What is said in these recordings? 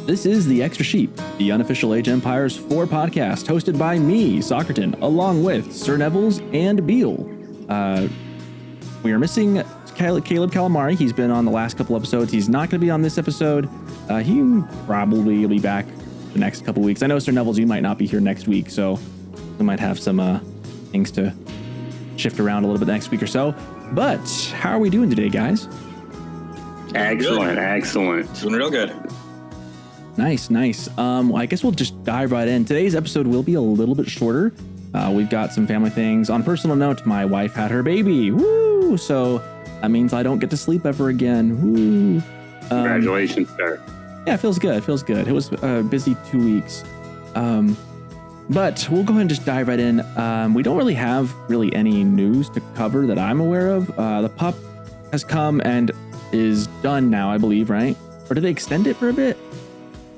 This is The Extra Sheep, the unofficial Age Empires 4 podcast, hosted by me, Socerton, along with Sir Nevels and Beale. We are missing Caleb Calamari. He's been on the last couple episodes. He's not going to be on this episode. He probably will be back the next couple weeks. I know, Sir Nevels, you might not be here next week, so we might have some things to shift around a little bit next week or so. But how are we doing today, guys? Excellent. Doing real good. Nice. Well, I guess we'll just dive right in. Today's episode will be a little bit shorter. We've got some family things. On a personal note, my wife had her baby. Woo! So that means I don't get to sleep ever again. Woo! Congratulations, sir. Yeah, it feels good. It was a busy 2 weeks. But we'll go ahead and just dive right in. We don't really have any news to cover that I'm aware of. The pup has come and is done now, I believe, right? Or did they extend it for a bit?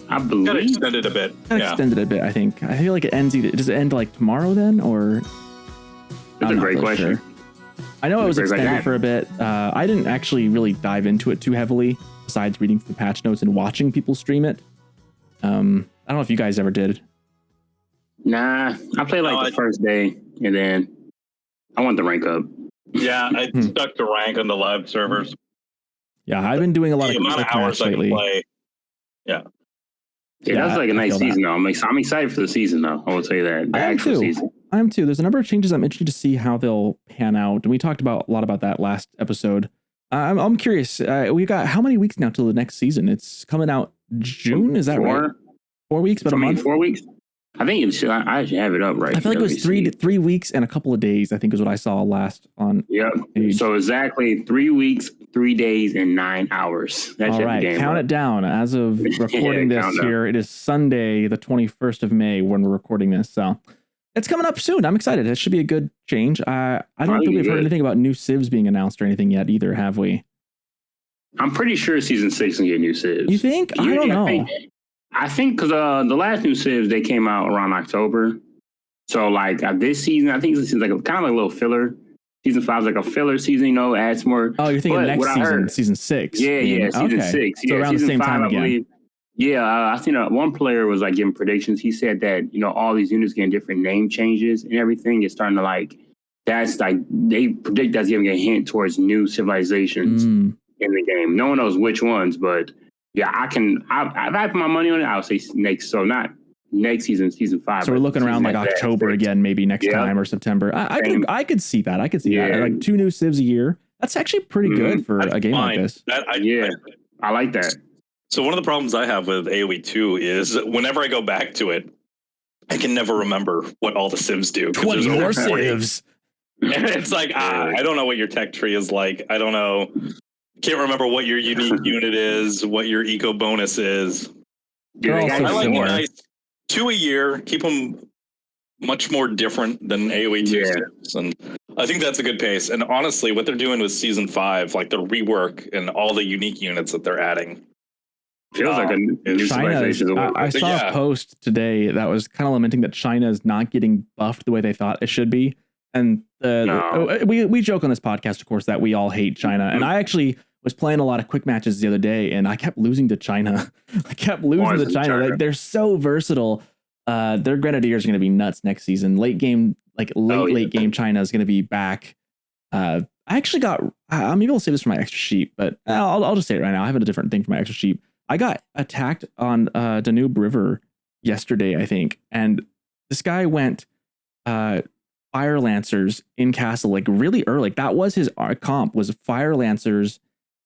I believe. Got extended a bit. Extended a bit, I think. I feel like it ends does it end like tomorrow then, or? That's a great question. Sure. I know it was extended for a bit. I didn't actually really dive into it too heavily, besides reading the patch notes and watching people stream it. I don't know if you guys ever did. Nah, I played the first day, and then I want the rank up. Yeah, I stuck to rank on the live servers. Yeah, I've been doing a lot of amount of hours I can play. Yeah, that's like a nice season, though. I'm excited for the season, though. I will tell you that. The actual season. I am too. There's a number of changes I'm interested to see how they'll pan out. And we talked a lot about that last episode. I'm curious. We've got how many weeks now till the next season? It's coming out June. Is that right? 4 weeks, but a month? 4 weeks? I think I should have it up right. I feel like it was 3 weeks and a couple of days, I think is what I saw last on. Yep. Page. So exactly 3 weeks, 3 days, and 9 hours. That's all right. Count it down. As of recording this here, it is Sunday, the 21st of May when we're recording this. So it's coming up soon. I'm excited. It should be a good change. I don't think we've heard anything about new civs being announced or anything yet either, have we? I'm pretty sure season 6 can get new civs. You think? I don't know. I think because the last new civs, they came out around October. So this season, I think this is kind of like a little filler. Season 5 is like a filler season, add some more. Oh, you're thinking next season, season 6. Yeah, season 6. So around season the same 5, time again. I believe. Yeah, I seen one player was giving predictions. He said that, all these units getting different name changes and everything is starting to they predict that's giving a hint towards new civilizations in the game. No one knows which ones, but yeah, I put my money on it. I would say next. So not next season, season 5. So we're looking around October again, maybe next time or September. I could see that. I could see that. Like 2 new civs a year. That's actually pretty good for a game like this. I like that. So one of the problems I have with AoE 2 is whenever I go back to it, I can never remember what all the civs do. 20 more civs. And it's I don't know what your tech tree is like. I don't know. Can't remember what your unique unit is, what your eco bonus is. I like nice 2 a year. Keep them much more different than AoE 2 civs. And I think that's a good pace. And honestly, what they're doing with season 5, the rework and all the unique units that they're adding. Feels like a new civilization. I saw a post today that was kind of lamenting that China is not getting buffed the way they thought it should be. And we joke on this podcast, of course, that we all hate China. And I actually was playing a lot of quick matches the other day, and I kept losing to China. They're so versatile. Their Grenadiers are going to be nuts next season. Late game China is going to be back. I actually maybe I'll save this for my extra sheep, but I'll just say it right now. I have a different thing for my extra sheep. I got attacked on Danube River yesterday, I think, and this guy went Fire Lancers in castle really early. That was his comp, was Fire Lancers,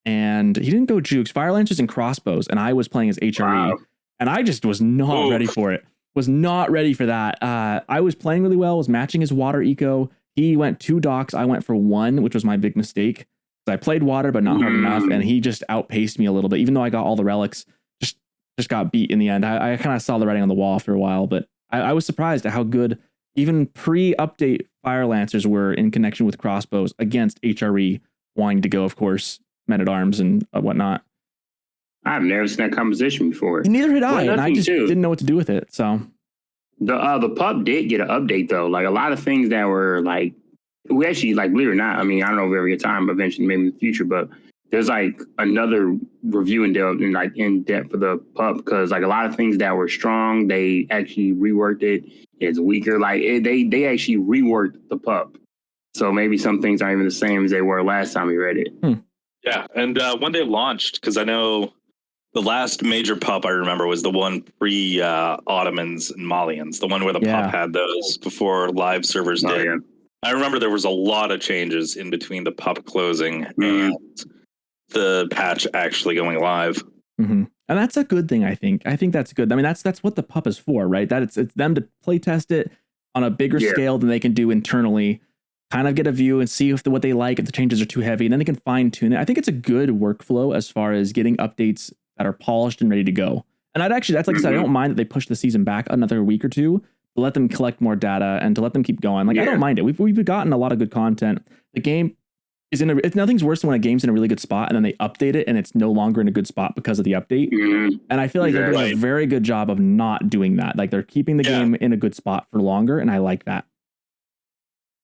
and he didn't go jukes, Fire Lancers and crossbows, and I was playing as HRE, and I just was not ready for it. Was not ready for that. I was playing really well, was matching his water eco. He went 2 docks, I went for 1, which was my big mistake. I played water, but not hard enough, and he just outpaced me a little bit. Even though I got all the relics, just got beat in the end. I kind of saw the writing on the wall after a while, but I was surprised at how good even pre-update Fire Lancers were in connection with crossbows against HRE wanting to go, of course, men-at-arms and whatnot. I've never seen that composition before. Neither had I, and I just didn't know what to do with it. So the pub did get an update though. A lot of things that were we actually believe it or not. I mean, I don't know if we ever get time eventually, maybe in the future, but there's like another review in depth for the pup, because like a lot of things that were strong, they actually reworked it. It's weaker. Like they actually reworked the pup. So maybe some things aren't even the same as they were last time we read it. Yeah, and when they launched, because I know the last major pup I remember was the one pre Ottomans and Malians, the one where the pup had those before live servers did. Yeah. I remember there was a lot of changes in between the pup closing and the patch actually going live. Mm-hmm. And that's a good thing, I think. I think that's good. I mean, that's what the pup is for, right? That it's them to play test it on a bigger scale than they can do internally, kind of get a view and see what they like, if the changes are too heavy, and then they can fine tune it. I think it's a good workflow as far as getting updates that are polished and ready to go. And that's like I said, I don't mind that they push the season back another week or two to let them collect more data and to let them keep going. Like, I don't mind it. We've gotten a lot of good content. The game is nothing's worse than when a game's in a really good spot and then they update it and it's no longer in a good spot because of the update. And I feel like they're doing a very good job of not doing that. Like, they're keeping the game in a good spot for longer, and I like that.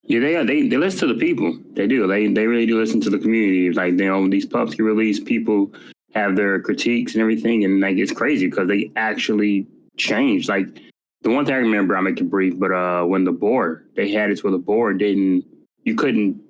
Yeah, they listen to the people. They do. They really do listen to the community. Like, these pups get released, people have their critiques and everything, and like, it's crazy because they actually changed. Like, the one thing I remember, I'll make it brief, but when they had it where the board you couldn't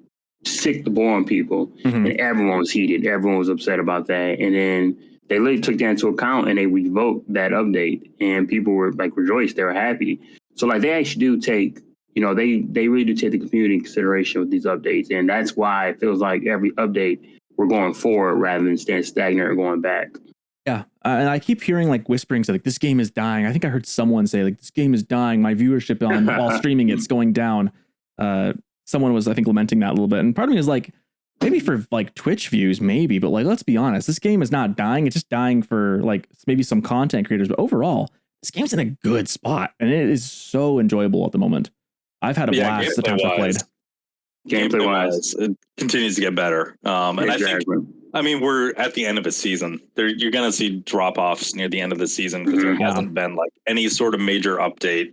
sick the board on people, and everyone was heated. Everyone was upset about that, and then they literally took that into account and they revoked that update, and people were like rejoiced. They were happy. So like, they actually do take. They really do take the community in consideration with these updates. And that's why it feels like every update we're going forward rather than staying stagnant or going back. Yeah. And I keep hearing like whisperings like, this game is dying. I think I heard someone say like, this game is dying. My viewership while streaming it's going down. Someone was, I think, lamenting that a little bit. And part of me is like, maybe for like Twitch views, maybe. But like, let's be honest, this game is not dying. It's just dying for like maybe some content creators. But overall, this game's in a good spot. And it is so enjoyable at the moment. I've had a blast the times I've played. Gameplay wise, it continues to get better. And exactly. I think, we're at the end of a season. You're going to see drop offs near the end of the season because there hasn't been like any sort of major update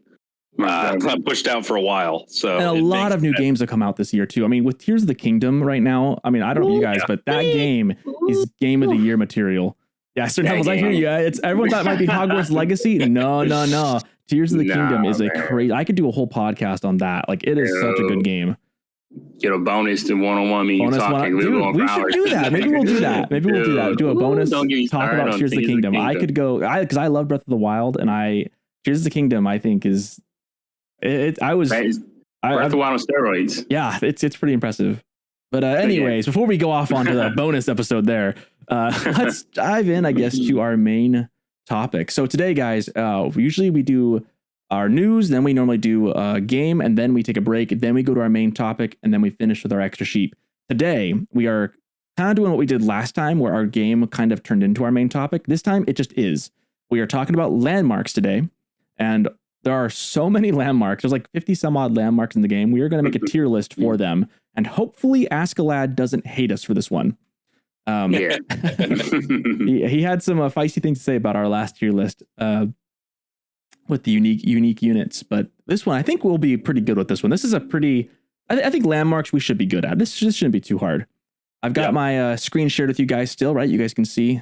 pushed out for a while. So, and a lot of new games have come out this year too. I mean, with Tears of the Kingdom right now, I don't know you guys, but that game is Game of the Year material. Yeah, Sir Nevels, I hear you. Everyone thought it might be Hogwarts Legacy. No. Tears of the Kingdom is a crazy. I could do a whole podcast on that. Like, it is such a good game. Get a bonus to one-on-one me talking. Dude, we should do that. Maybe we'll do that. Do a bonus talk about Tears of the Kingdom. I could go because I love Breath of the Wild, and Tears of the Kingdom I think is Breath of the Wild on steroids. Yeah, it's pretty impressive. But anyways, before we go off onto the bonus episode there, let's dive in, I guess, to our main topic. So today, guys, usually we do our news, then we normally do a game, and then we take a break, then we go to our main topic, and then we finish with our extra sheep. Today, we are kind of doing what we did last time, where our game kind of turned into our main topic. This time, it just is. We are talking about landmarks today, and there are so many landmarks. There's like 50 some odd landmarks in the game. We are going to make a tier list for them, and hopefully Askeladd doesn't hate us for this one. He had some feisty things to say about our last tier list with the unique units, but this one I think we'll be pretty good with. This one, this is a pretty. I think landmarks we should be good at. This shouldn't be too hard. I've got my screen shared with you guys still, right? You guys can see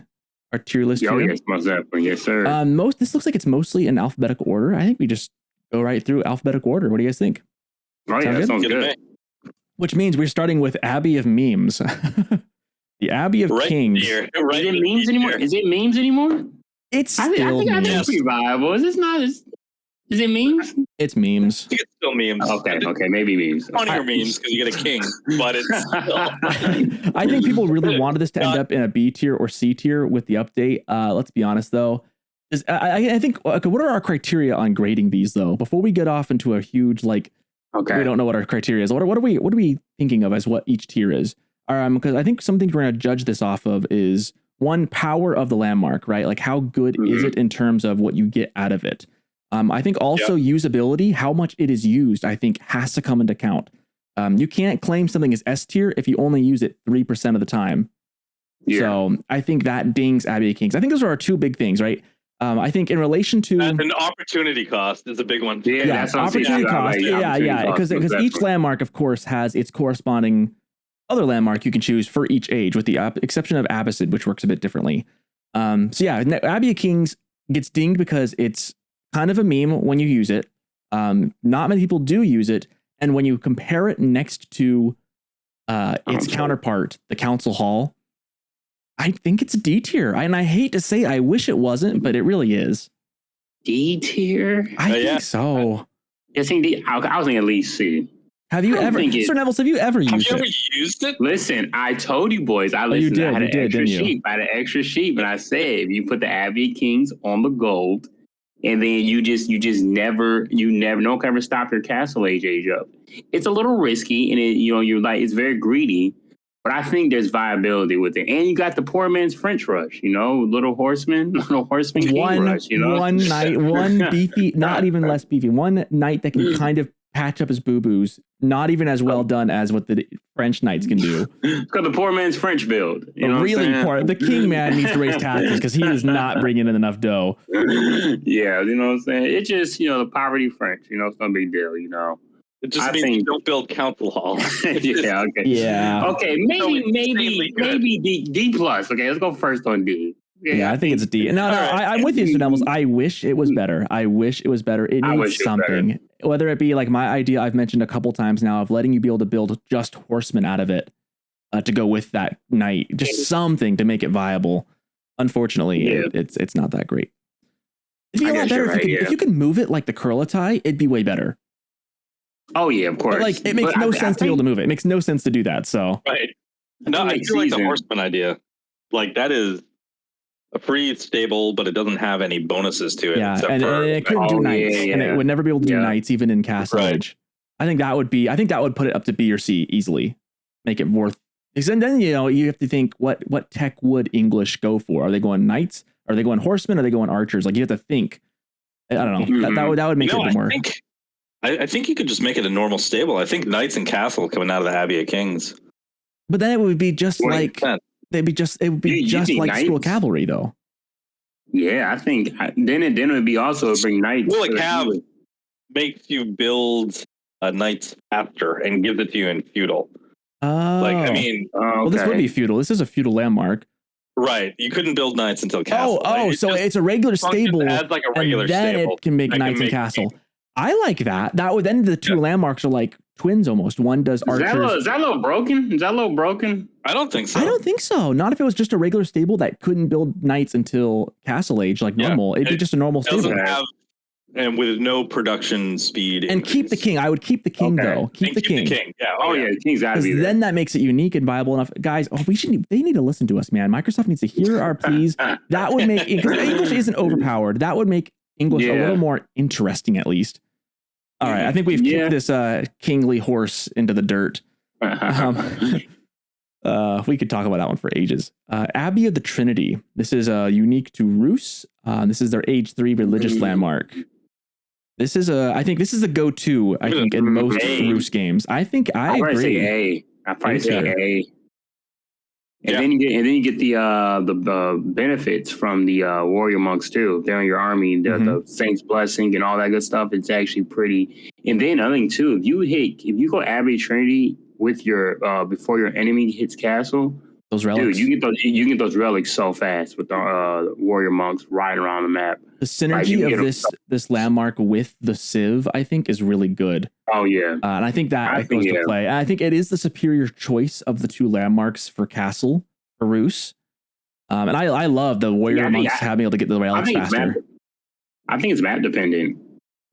our tier list here. Yes, most definitely, yes, sir. This looks like it's mostly in alphabetical order. I think we just go right through alphabetical order. What do you guys think? Oh yeah, that sounds good. Which means we're starting with Abbey of Memes. The Abbey of Kings. Is it memes anymore? It's still I think it's pretty viable. Is this not? Is it memes? It's memes. I think it's still memes. Okay, maybe memes. On your memes because you get a king, but it's still. I think people really wanted this to end up in a B tier or C tier with the update. Let's be honest though. I think what are our criteria on grading these though? Before we get off into a huge we don't know what our criteria is. What are we thinking of as what each tier is? Because I think some things we're going to judge this off of is one, power of the landmark, right? Like how good is it in terms of what you get out of it? I think also usability, how much it is used, I think has to come into account. You can't claim something as S tier if you only use it 3% of the time. Yeah. So I think that dings Abbey of Kings. I think those are our two big things, right? I think in relation to an opportunity cost is a big one. Yeah, that's opportunity cost. Yeah, because each landmark, of course, has its corresponding other landmark you can choose for each age, with the exception of Abbasid, which works a bit differently. So yeah, Abbey of Kings gets dinged because it's kind of a meme when you use it. Not many people do use it, and when you compare it next to its counterpart, the Council Hall, I think it's a D tier. And I hate to say, I wish it wasn't, but it really is. D tier? I think so. I was thinking at least C. Have you ever, Sir Nevels, have you ever used it? Have you ever used it? Listen, I told you boys, I listened. You did, I had you an did, extra didn't you? sheet. I had an extra sheet, and I said, if you put the Abbey of Kings on the gold, and then you never, no one can ever stop your Castle Age up. It's a little risky, and you're like, it's very greedy, but I think there's viability with it. And you got the poor man's French rush, little horseman king rush, One knight, one beefy, not even less beefy, one knight that can kind of patch up his boo-boos, not even as well done as what the French knights can do. It's called the poor man's French build. Really poor. The king man needs to raise taxes because he is not bringing in enough dough. Yeah, you know what I'm saying? It's just, the poverty French, it's no big deal, It just means you don't build council hall. Yeah, okay. Yeah. Okay, maybe D plus. Okay, let's go first on D. Yeah, I think it's a D. No, right. I'm with you, Sir Nevels. I wish it was better. It needs something. Whether it be like my idea I've mentioned a couple times now of letting you be able to build just horsemen out of it to go with that knight. Just something to make it viable. Unfortunately, it's not that great. It'd be a lot better if you could move it like the Kurlatai, it'd be way better. Oh, yeah, of course. But it makes no sense to be able to move it. It makes no sense to do that. So right. No, I feel like the horseman idea. Like that is a pretty stable, but it doesn't have any bonuses to it. Yeah, and it couldn't do knights, and it would never be able to do knights even in Castle Age. I think that would put it up to B or C easily. Make it worth. And then you have to think what tech would English go for? Are they going knights? Are they going horsemen? Are they going archers? Like you have to think. I don't know. That would make it a bit more. I think you could just make it a normal stable. I think knights and castle coming out of the Abbey of Kings. But then it would be just like. It would be just like school cavalry, though. Yeah, I think then it would be also bring knights. Well, a cav makes you build knights faster and gives it to you in feudal. Well, this would be feudal. This is a feudal landmark, right? You couldn't build knights until castle. So it's a regular stable, as like a regular and then stable. It can make knights and castle. I like that. That would then the two landmarks are like twins almost. One does archers. Is that a little broken? I don't think so. I don't think so. Not if it was just a regular stable that couldn't build knights until Castle Age like normal. It'd be just a normal stable. And with no production speed. And keep the king. I would keep the king though. Keep the king. Yeah. The king's gotta be there. Then that makes it unique and viable enough. Guys, they need to listen to us, man. Microsoft needs to hear our pleas. That would make, because English isn't overpowered. That would make English a little more interesting at least. All right, I think we've kicked this kingly horse into the dirt. We could talk about that one for ages. Abbey of the Trinity. This is unique to Rus. This is their age 3 religious landmark. This is I think this is the go-to. I think in most Rus games. I agree. Say A. I probably say A. And then you get the benefits from the warrior monks too. If they're in your army, the saint's blessing and all that good stuff. It's actually pretty. And then another thing too, if you go Abbey Trinity with your before your enemy hits castle, those relics, dude, you get those relics so fast with the warrior monks riding around the map. The synergy of this landmark with the Civ, I think, is really good. Oh yeah, and I think that goes to play. And I think it is the superior choice of the two landmarks for castle for Rus. And I love the warrior monks having able to get the relics faster. I think it's map dependent.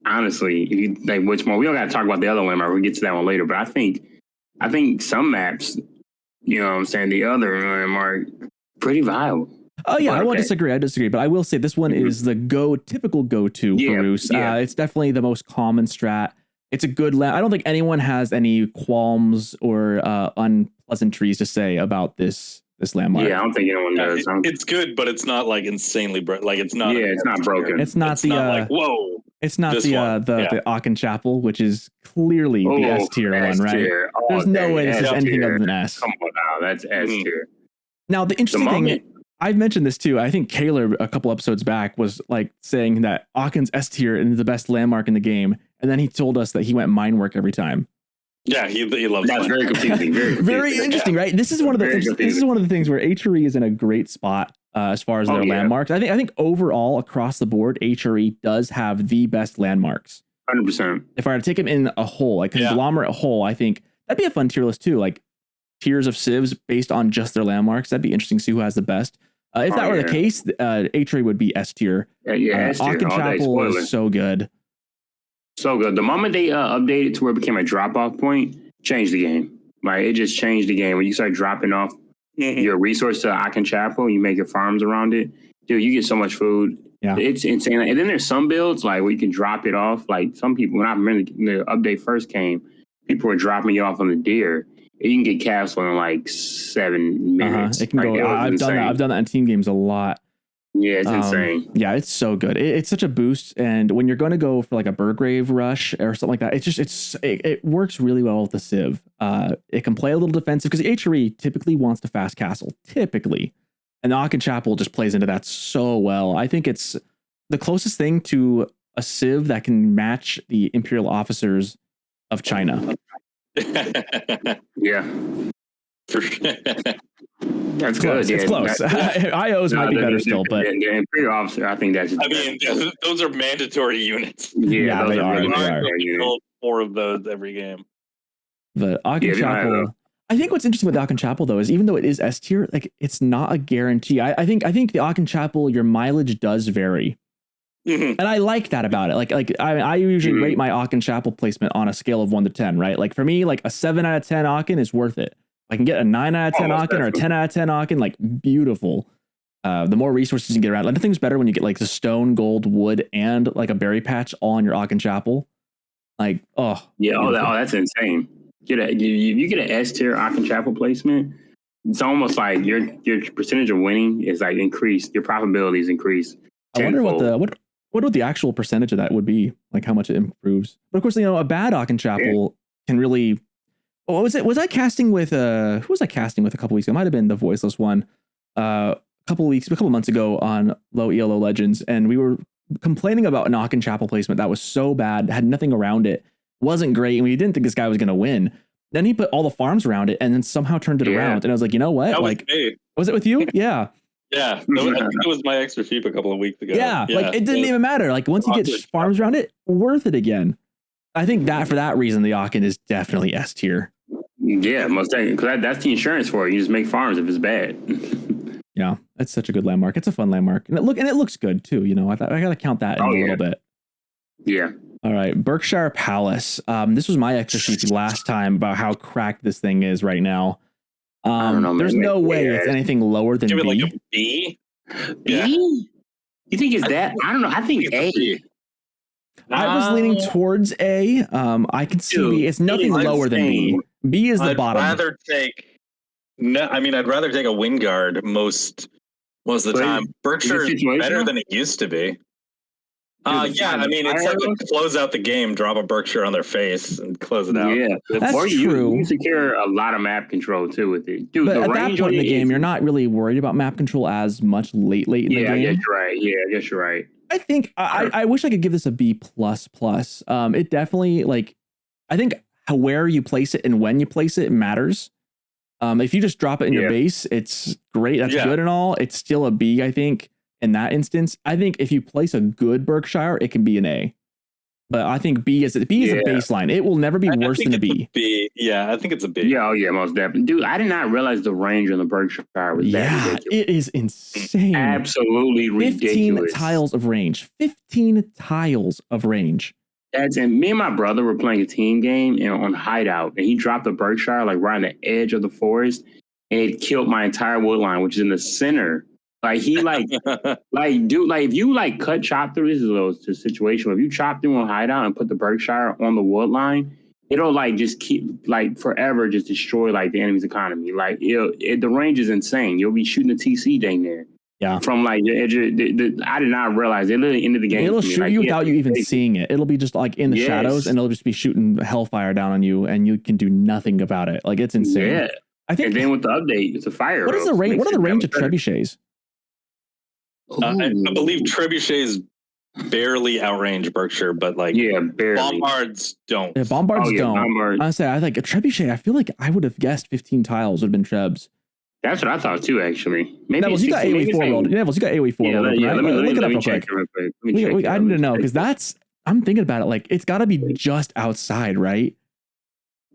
Honestly, if you like which one, we don't got to talk about the other landmark. We'll get to that one later. But I think some maps, you know what I'm saying, the other landmark, pretty viable. Oh yeah, I won't disagree. I disagree, but I will say this one is the typical go-to for Rus. It's definitely the most common strat. It's a good I don't think anyone has any qualms or unpleasantries to say about this landmark. Yeah, I don't think anyone does. It's good, but it's not like insanely like it's not. Yeah, it's not broken. It's not like whoa. It's not the Aachen Chapel, which is clearly the S tier one, right? There's no way this is anything other than S. Come on now, that's S tier. Now the interesting thing, I've mentioned this too. I think Kaler a couple episodes back was like saying that Aachen's S tier is the best landmark in the game, and then he told us that he went mine work every time. Yeah, he loves That's that. very confusing. Very interesting, right? This is one of the things where HRE is in a great spot as far as their landmarks. I think overall across the board, HRE does have the best landmarks. 100%. If I were to take them in a whole, like conglomerate whole, I think that'd be a fun tier list too. Like tiers of civs based on just their landmarks. That'd be interesting to see who has the best. If that were the case, HRE would be S tier. Aachen Chapel is so good. So good. The moment they updated to where it became a drop-off point, changed the game. Like, it just changed the game. When you start dropping off your resource to Aachen Chapel, you make your farms around it. Dude, you get so much food. Yeah. It's insane. And then there's some builds, like, where you can drop it off. Like, some people, when I remember the update first came, people were dropping you off on the deer. You can get castle in, like, 7 minutes. It can go. I've done that in team games a lot. Yeah, it's insane. Yeah, it's so good. It's such a boost. And when you're going to go for like a Burgrave rush or something like that, it works really well with the Civ. It can play a little defensive because the HRE typically wants to fast castle, typically. And the Aachen Chapel just plays into that so well. I think it's the closest thing to a Civ that can match the Imperial officers of China. Yeah. That's close. It's close. IOs might be better still, but the Imperial officer, I think that's. I mean, those are mandatory units. Yeah, they are. Build 4 of those every game. The Aachen Chapel. I think what's interesting with the Aachen Chapel though is even though it is S tier, like it's not a guarantee. I think the Aachen Chapel, your mileage does vary, and I like that about it. Like I usually rate my Aachen Chapel placement on a scale of 1 to 10. Right, like for me, like a 7 out of 10 Aachen is worth it. I can get a 9 out of 10 Aachen or a 10 out of 10 Aachen, like beautiful. The more resources you get around, like nothing's better when you get like the stone, gold, wood, and like a berry patch all in your Aachen Chapel. Like, that's insane. You get an S tier Aachen Chapel placement. It's almost like your percentage of winning is like increased. Your probability is increased. I wonder what would the actual percentage of that would be, like how much it improves. But of course, a bad Aachen Chapel can really. What was it? Was I casting with who was I casting with a couple weeks ago? It might have been the voiceless one. A couple months ago on Low ELO Legends, and we were complaining about an Aachen Chapel placement that was so bad, had nothing around it, wasn't great, and we didn't think this guy was going to win. Then he put all the farms around it, and then somehow turned it around. And I was like, you know what? Was it with you? Yeah. Yeah, I think it was my extra sheep a couple of weeks ago. Yeah, like it didn't even matter. Like once you get farms around it, worth it again. I think that for that reason, the Aachen is definitely S tier. Yeah, most definitely. Because that's the insurance for it. You just make farms if it's bad. Yeah, it's such a good landmark. It's a fun landmark, and it looks good too. I gotta count that in a little bit. Yeah. All right, Berkshire Palace. This was my extra sheet last time about how cracked this thing is right now. I don't know. There's no way it's anything lower than Give it B. like a B. Yeah. B? You think it's that? I don't know. I think A. I was leaning towards A. I can see B. It's nothing lower than B. B is the bottom. I'd rather take a Wynguard most of the time. Berkshire is better than it used to be. It's like to close out the game, drop a Berkshire on their face and close it out. Yeah, that's true. You secure a lot of map control too with it. Dude, but at that point in the game, you're not really worried about map control as much late in the game. Yeah, I guess you're right. I guess you're right. I think I wish I could give this a B++. It definitely I think where you place it and when you place it matters. If you just drop it in your base, it's great. That's good and all. It's still a B, I think. In that instance, I think if you place a good Berkshire, it can be an A. But I think B is a baseline. It will never be worse than a B. Yeah, I think it's a B. Yeah, most definitely. Dude, I did not realize the range on the Berkshire was that ridiculous. It is insane. Absolutely ridiculous. 15 tiles of range. 15 tiles of range. And me and my brother were playing a team game on Hideout, and he dropped a Berkshire right on the edge of the forest, and it killed my entire wood line, which is in the center. Like he if you cut chop through, this is a situation where if you chop through on Hideout and put the Berkshire on the wood line, it'll just keep forever just destroy the enemy's economy. The range is insane. You'll be shooting a TC dang there. Yeah. From the edge of I did not realize it literally ended the game. It'll shoot you without you even seeing it. It'll be just in the shadows, and it'll just be shooting hellfire down on you, and you can do nothing about it. It's insane. Yeah. I think. And then with the update, it's a fire. What is the range? What are the range of trebuchets? I believe trebuchets barely outrange Berkshire, but like barely. Bombards don't. Yeah, Bombards don't. Bombards. Honestly, I like a Trebuchet. I feel like I would have guessed 15 tiles would have been Trebs. That's what I thought too, actually. Maybe Nevels, you got AoE4 rolled. Nevels, you got AoE4 rolled. Yeah, right? let me look it up real check quick. it real quick. I need to know because I'm thinking about it. Like it's got to be just outside, right?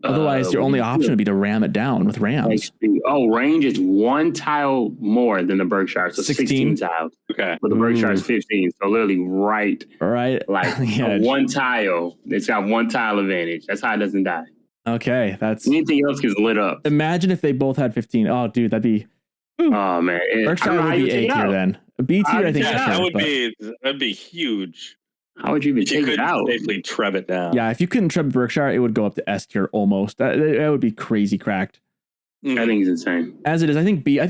Otherwise, your only option would be to ram it down with rams. Range is 1 tile more than the Berkshire, so 16 tiles. Okay, but the Berkshire is 15, so literally right, like one tile. It's got 1 tile advantage. That's how it doesn't die. Okay, that's anything else gets lit up. Imagine if they both had 15. Oh, dude, that'd be. Oh man, Berkshire would be A tier then. B tier, I think. That'd be huge. How would you even take it out? Safely treb it down. Yeah, if you couldn't treb Berkshire, it would go up to S tier almost. That would be crazy cracked. I think it's insane. As it is, I think B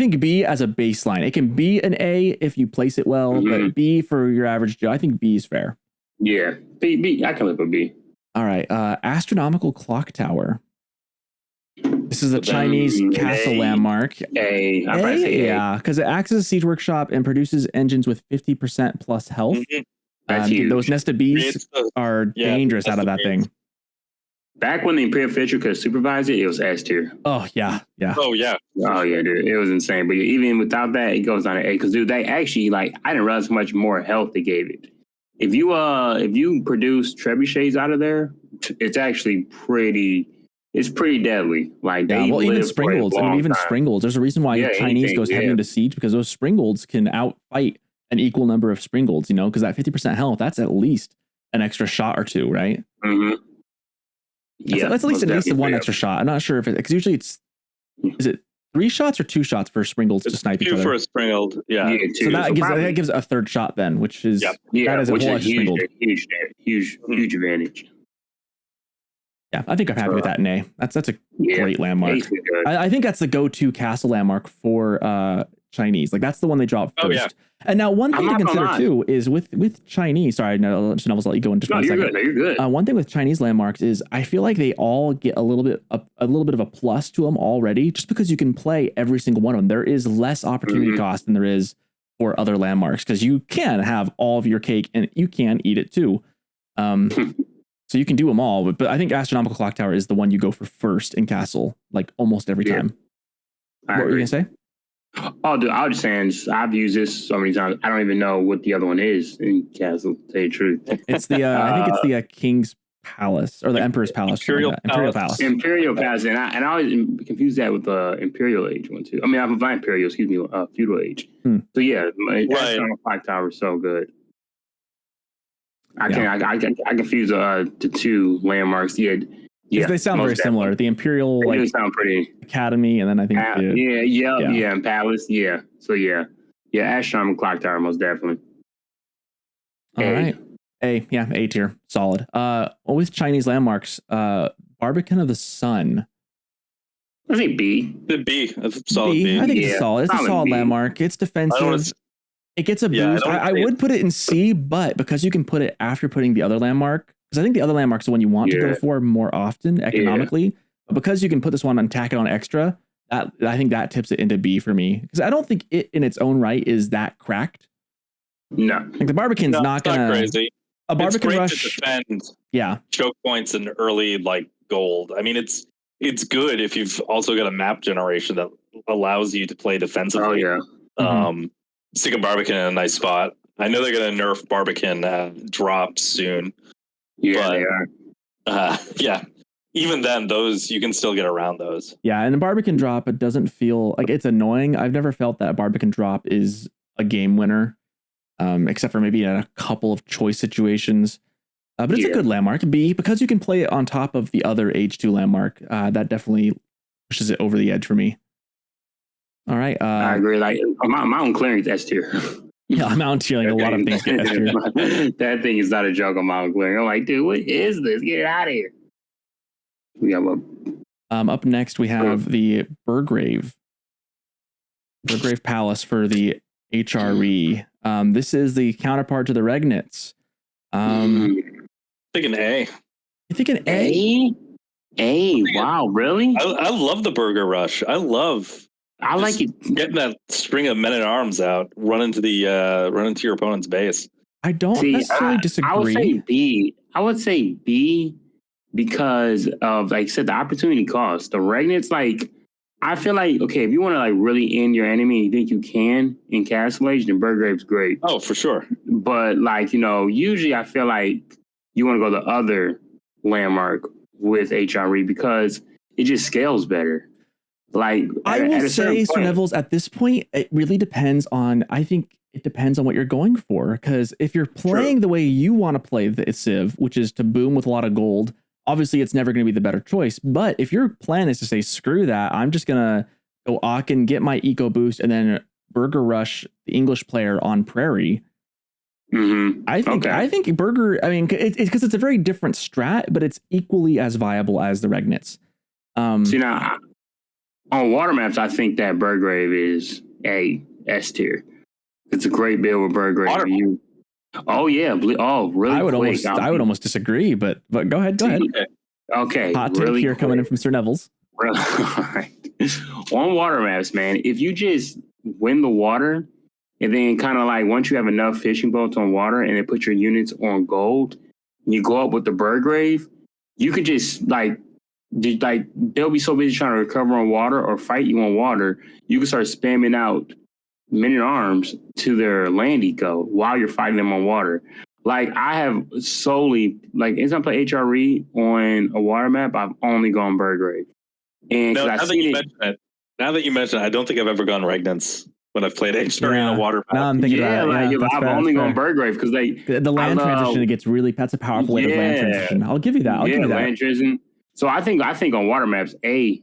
as a baseline. It can be an A if you place it well, but B for your average Joe, I think B is fair. Yeah, B. I can live with B. All right, astronomical clock tower. This is a Chinese castle landmark. Yeah, because it acts as a siege workshop and produces engines with 50% plus health. That's huge. Those nested bees are dangerous out of that thing. Back when the Imperial Fisher could supervise it, it was S tier. Oh yeah. Oh yeah, dude, it was insane. But even without that, it goes on to A. Because dude, they actually I didn't realize how much more health they gave it. If you produce trebuchets out of there, it's actually pretty deadly. Like even Springolds. There's a reason why Chinese goes heavy into siege because those Springolds can outfight an equal number of Springolds. Because that 50% health, that's at least an extra shot or two, right? Yeah, that's at least one extra shot. I'm not sure if because usually is it 3 shots or 2 shots for Springolds to snipe each other? 2 for a Springold, so that gives a 3rd shot then, which is that is a whole extra Springolds. Huge advantage. Yeah, I think I'm happy with that in A. That's a great landmark. I think that's the go-to castle landmark for Chinese. Like that's the one they drop first. Oh, yeah. And now one thing to consider too is with Chinese. Sorry, no, I'll let you go in just 1 second. You're good. One thing with Chinese landmarks is I feel like they all get a little bit of a plus to them already, just because you can play every single one of them. There is less opportunity cost than there is for other landmarks because you can have all of your cake and you can eat it too. So you can do them all, but I think astronomical clock tower is the one you go for first in castle, like almost every time. What were you gonna say? Oh, dude, I was just saying, I've used this so many times. I don't even know what the other one is in castle, to tell you the truth. It's the, I think it's the King's Palace or the Emperor's Palace. Imperial Palace. Imperial Palace. And I always confuse that with the Imperial Age one, too. I mean, I'm Imperial, Feudal Age. So, yeah, astronomical clock tower is so good. I confuse the 2 landmarks. Yeah, they sound very similar. The Imperial they sound pretty Academy, and then I think and Palace. Yeah, so astronomical clock tower most definitely. All right, A tier, solid. With Chinese landmarks, Barbican of the Sun. I think B. That's a solid B. I think it's solid. It's a solid landmark. It's defensive. It gets a boost. I would put it in C, but because you can put it after putting the other landmark, because I think the other landmark's the one you want to go for more often economically, but because you can put this one and tack it on extra, I think that tips it into B for me. Because I don't think it in its own right is that cracked. No. Like the Barbican's not gonna crazy. A Barbican it's rush. To defend choke points and early gold. I mean, it's good if you've also got a map generation that allows you to play defensively. Oh yeah. Stick a Barbican in a nice spot. I know they're going to nerf Barbican drops soon. Yeah, they are. Even then, those you can still get around those. Yeah, and the Barbican drop, it doesn't feel like it's annoying. I've never felt that a Barbican drop is a game winner, except for maybe in a couple of choice situations. But it's a good landmark. B, because you can play it on top of the other H2 landmark, that definitely pushes it over the edge for me. All right. I agree. Like Mountain Clearing's S tier. Yeah, Mountain Clearing. A lot of things get S tier. That thing is not a joke on Mountain Clearing. I'm like, dude, what is this? Get it out of here. We got up next, we have the Burgrave Palace for the HRE. This is the counterpart to the Regnitz. Thinking A. You thinking A? A. Wow, really? I love the Burger Rush. I like it. Getting that string of men at arms out, run into your opponent's base. I don't necessarily disagree. I would say B because of, like I said, the opportunity cost. The Regnants, like, I feel like, okay, if you want to like really end your enemy and you think you can in Castle Age, then Burgrave's great. Oh, for sure. But like, you know, usually I feel like you want to go the other landmark with HRE because it just scales better. Like, I will say, Sir Nevels, at this point, it really depends on, I think it depends on what you're going for. Because if you're playing the way you want to play the Civ, which is to boom with a lot of gold, obviously it's never going to be the better choice. But if your plan is to say, screw that, I'm just going to go Aachen, get my eco boost, and then Burger Rush the English player on Prairie. I think Burger, I mean, it's because it's a very different strat, but it's equally as viable as the Regnants. See, now, on water maps, I think that Burgrave is a S tier. It's a great build with Burgrave. Oh yeah, really. I would almost disagree, but go ahead. Okay, hot take here coming in from Sir Nevels. On water maps, man, if you just win the water, and then kind of like once you have enough fishing boats on water, and then put your units on gold, and you go up with the Burgrave, you could just like they'll be so busy trying to recover on water or fight you on water, you can start spamming out men-at-arms to their land eco while you're fighting them on water. Like, I have solely, like, anytime I play HRE on a water map, I've only gone Burgrave. And now that you mention it, I don't think I've ever gone Regnants when I've played HRE on a water map. No, I'm thinking about it. I've only gone Burgrave because the land transition, it gets really, that's a powerful way of land transition. I'll give you that. I'll give you that. Land transition. So I think on water maps, A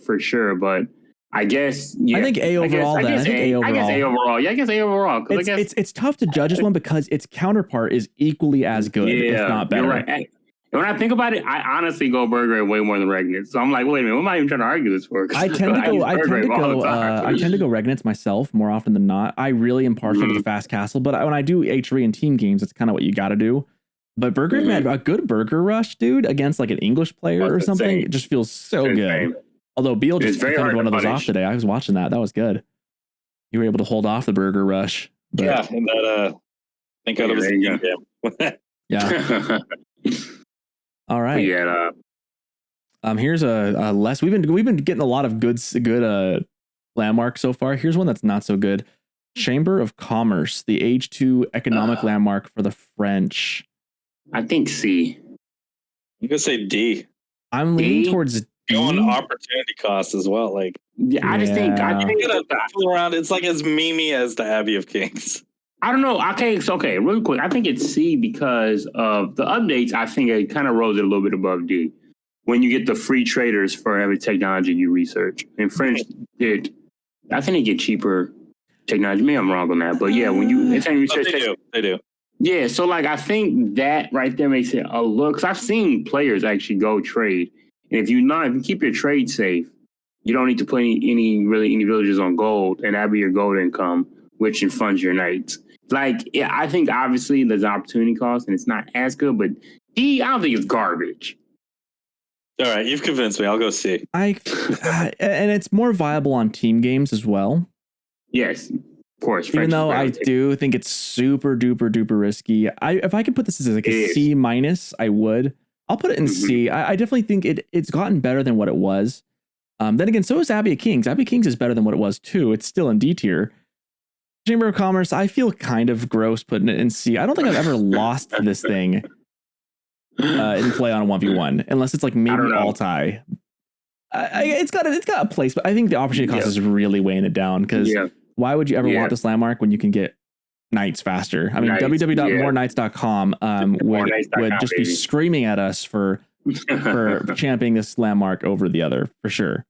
for sure, but I guess I think A overall. I guess A overall. Yeah, I guess A overall. It's tough to judge this one because its counterpart is equally as good, if not better. You're right. And when I think about it, I honestly go Burgrave way more than Regnants. So I'm like, wait a minute, what am I even trying to argue this for? I tend to go Regnants myself more often than not. I really am partial to the fast castle, but when I do H3 and team games, it's kind of what you got to do. But Burgrave, man, a good Burger Rush, dude, against like an English player or something, it just feels so good. Although Beale just finished one of those off today. I was watching that. That was good. You were able to hold off the Burger Rush. But... Yeah, and that thank God it was a game. Yeah. All right. Yeah. Here's a less. We've been getting a lot of good landmarks so far. Here's one that's not so good. Chamber of Commerce, the Age 2 economic landmark for the French. I think C. I'm gonna say D. I'm leaning towards D. On opportunity cost as well. Like, I just think around. It's like as memey as the Abbey of Kings. I don't know. Okay, really quick. I think it's C because of the updates. I think it kind of rose it a little bit above D. When you get the free traders for every technology you research. And French I think they get cheaper technology. Maybe I'm wrong on that, but yeah, when you research, they do. Yeah, so like I think that right there makes it a look. Cause I've seen players actually go trade, and if you keep your trade safe, you don't need to put any villages on gold, and that'd be your gold income, which funds your knights. Like, yeah, I think obviously there's an opportunity cost, and it's not as good, but D, I don't think it's garbage. All right, you've convinced me. I'll go C. And it's more viable on team games as well. Yes. Of course, even though I do think it's super duper risky. If I could put this as like a C minus, I would. I'll put it in C. I definitely think it's gotten better than what it was. Then again, so is Abbey of Kings. Abbey of Kings is better than what it was too. It's still in D tier. Chamber of Commerce, I feel kind of gross putting it in C. I don't think I've ever lost this thing in play on a 1v1 unless it's like maybe Altai. It's got a place, but I think the opportunity cost is really weighing it down because. Yeah. Why would you ever want this landmark when you can get knights faster? I mean, www.moreknights.com would just be screaming at us for championing this landmark over the other for sure.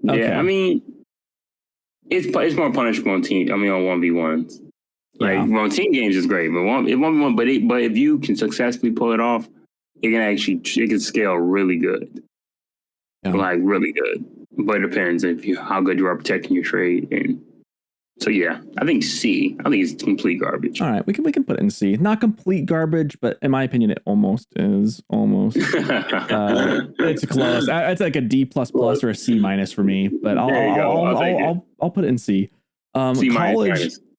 Okay. Yeah, I mean, it's more punishable on team. I mean, on 1v1s. Like, on team games is great, but 1v1. But if you can successfully pull it off, it can scale really good. Yeah. Like really good. But it depends how good you are protecting your trade. And so, yeah, I think C. I think it's complete garbage. All right, we can put it in C. Not complete garbage, but in my opinion, it almost is. Almost. It's close. It's like a D++ or a C minus for me. But I'll put it in C.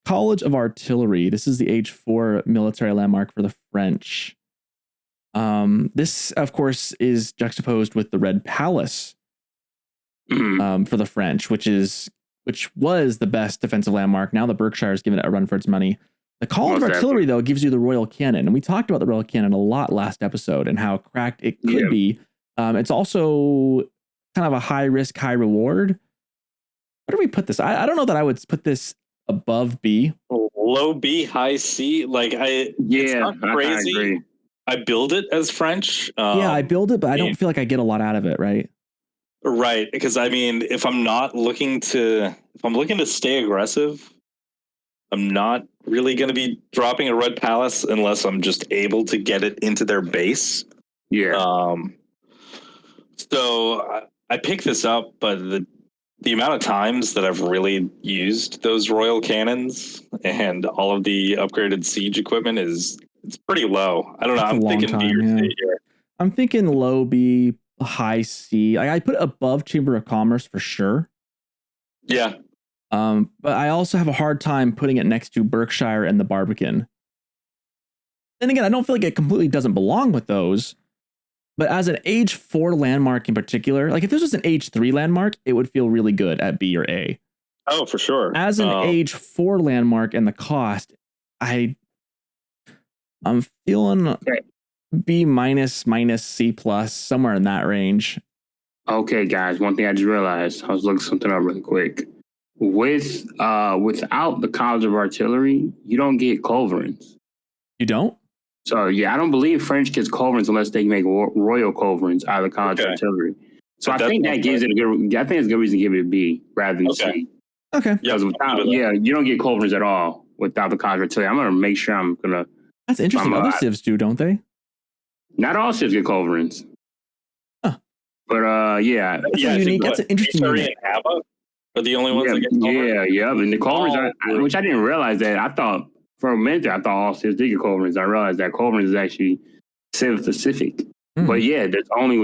College of Artillery. This is the age 4 military landmark for the French. This, of course, is juxtaposed with the Red Palace for the French, which was the best defensive landmark. Now the Berkshire is giving it a run for its money. The College of Artillery, though, gives you the Royal Cannon. And we talked about the Royal Cannon a lot last episode and how cracked it could be. It's also kind of a high risk, high reward. Where do we put this? I don't know that I would put this above B. Low B, high C. It's not crazy. I agree. I build it as French. I build it, but I don't feel like I get a lot out of it, right? Right, because I mean, if I'm looking to stay aggressive, I'm not really going to be dropping a Red Palace unless I'm just able to get it into their base. Yeah. So I picked this up, but the amount of times that I've really used those Royal Cannons and all of the upgraded siege equipment it's pretty low. I don't know. I'm thinking B or C here. I'm thinking low B, high C. I put it above Chamber of Commerce for sure. Yeah. But I also have a hard time putting it next to Berkshire and the Barbican. And again, I don't feel like it completely doesn't belong with those. But as an age 4 landmark in particular, like if this was an age 3 landmark, it would feel really good at B or A. Oh, for sure. As an age 4 landmark and the cost, I'm feeling B minus C plus, somewhere in that range. Okay, guys, one thing I just realized, I was looking something up really quick. Without the College of Artillery, you don't get culverins. You don't? So, yeah, I don't believe French gets culverins unless they make royal culverins out of the College of Artillery. So I think that gives it I think it's a good reason to give it a B rather than C. Okay. Because you don't get culverins at all without the College of Artillery. I'm going to make sure I'm going to... That's interesting. Other civs do, don't they? Not all civs get culverins. Huh. But, yeah. That's an interesting unit. And Abba are the only ones that get culverins? Yeah. And the culverins, which I didn't realize that. I thought... For a minute, I thought all civs did get culverins. I realized that culverins is actually civ specific. But yeah, that's only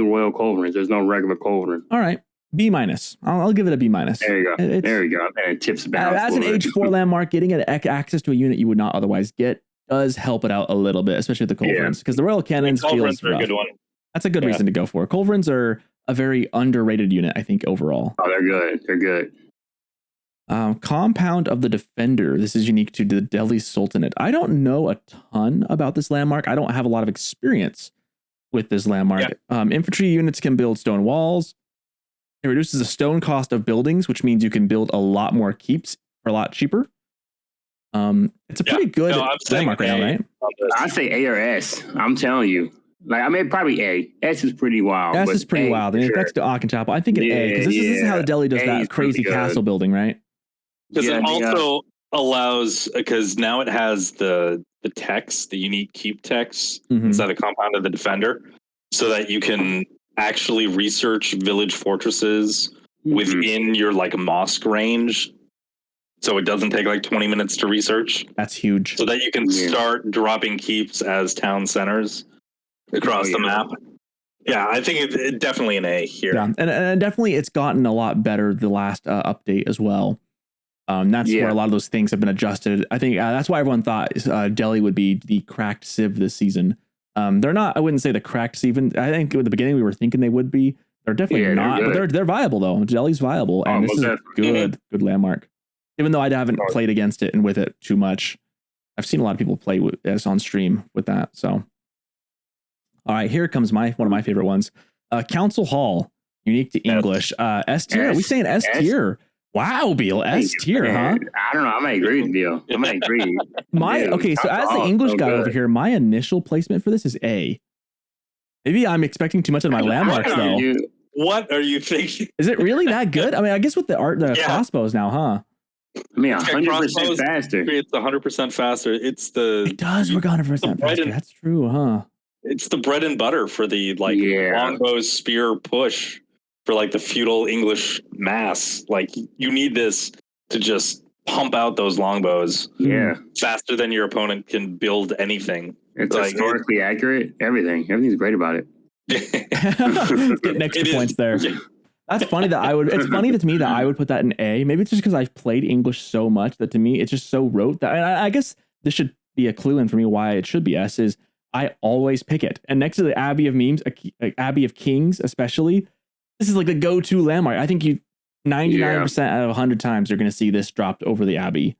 royal culverins. There's no regular culverin. All right, B minus. I'll give it a B minus. There you go. There you go. And it tips about. As an age 4 landmark, getting access to a unit you would not otherwise get does help it out a little bit, especially with the culverins, because the Royal Cannons feels rough. A good one. That's a good reason to go for. Culverins are a very underrated unit, I think, overall. Oh, they're good. They're good. Compound of the Defender. This is unique to the Delhi Sultanate. I don't know a ton about this landmark. I don't have a lot of experience with this landmark. Infantry units can build stone walls. It reduces the stone cost of buildings, which means you can build a lot more keeps for a lot cheaper. It's a pretty good landmark right now, right? I say A or S. I'm telling you. Probably A. S is pretty wild. S is pretty wild. And next to Aachen Chapel, I think an A, because this is how Delhi does that crazy castle building, right? Because it also allows, because now it has the text, the unique keep text inside the compound of the Defender, so that you can actually research village fortresses within your mosque range. So it doesn't take 20 minutes to research. That's huge. So that you can start dropping keeps as town centers across the map. Yeah, I think it definitely an A here. Yeah, and definitely it's gotten a lot better the last update as well. That's where a lot of those things have been adjusted. I think that's why everyone thought Delhi would be the cracked civ this season. They're not. I wouldn't say the cracked civ. I think at the beginning we were thinking they would be. They're definitely not. But they're viable though. Delhi's viable, and this is a good landmark. Even though I haven't played against it and with it too much, I've seen a lot of people play with this on stream with that. So, all right, here comes one of my favorite ones. Council Hall, unique to English. S tier. Are we saying S tier? Wow, Beale, S tier, huh? I don't know. I might agree with Beale. I might agree. So as the English guy over here, my initial placement for this is A. Maybe I'm expecting too much of my landmarks, though. What are you thinking? Is it really that good? I mean, I guess with the crossbows now, huh? I mean, 100% faster. It's 100% faster. It does work 100% faster. That's true, huh? It's the bread and butter for the longbow spear push. For the feudal English mass, you need this to just pump out those longbows faster than your opponent can build anything. It's historically accurate. Everything's great about it. Getting extra points there. That's funny that I would. It's funny that to me that I would put that in A. Maybe it's just because I've played English so much that to me it's just so rote that I guess this should be a clue in for me why it should be S. Is I always pick it, and next to the Abbey of Memes, Abbey of Kings, especially, this is like the go-to landmark. I think 99% out of 100 times you're going to see this dropped over the Abbey,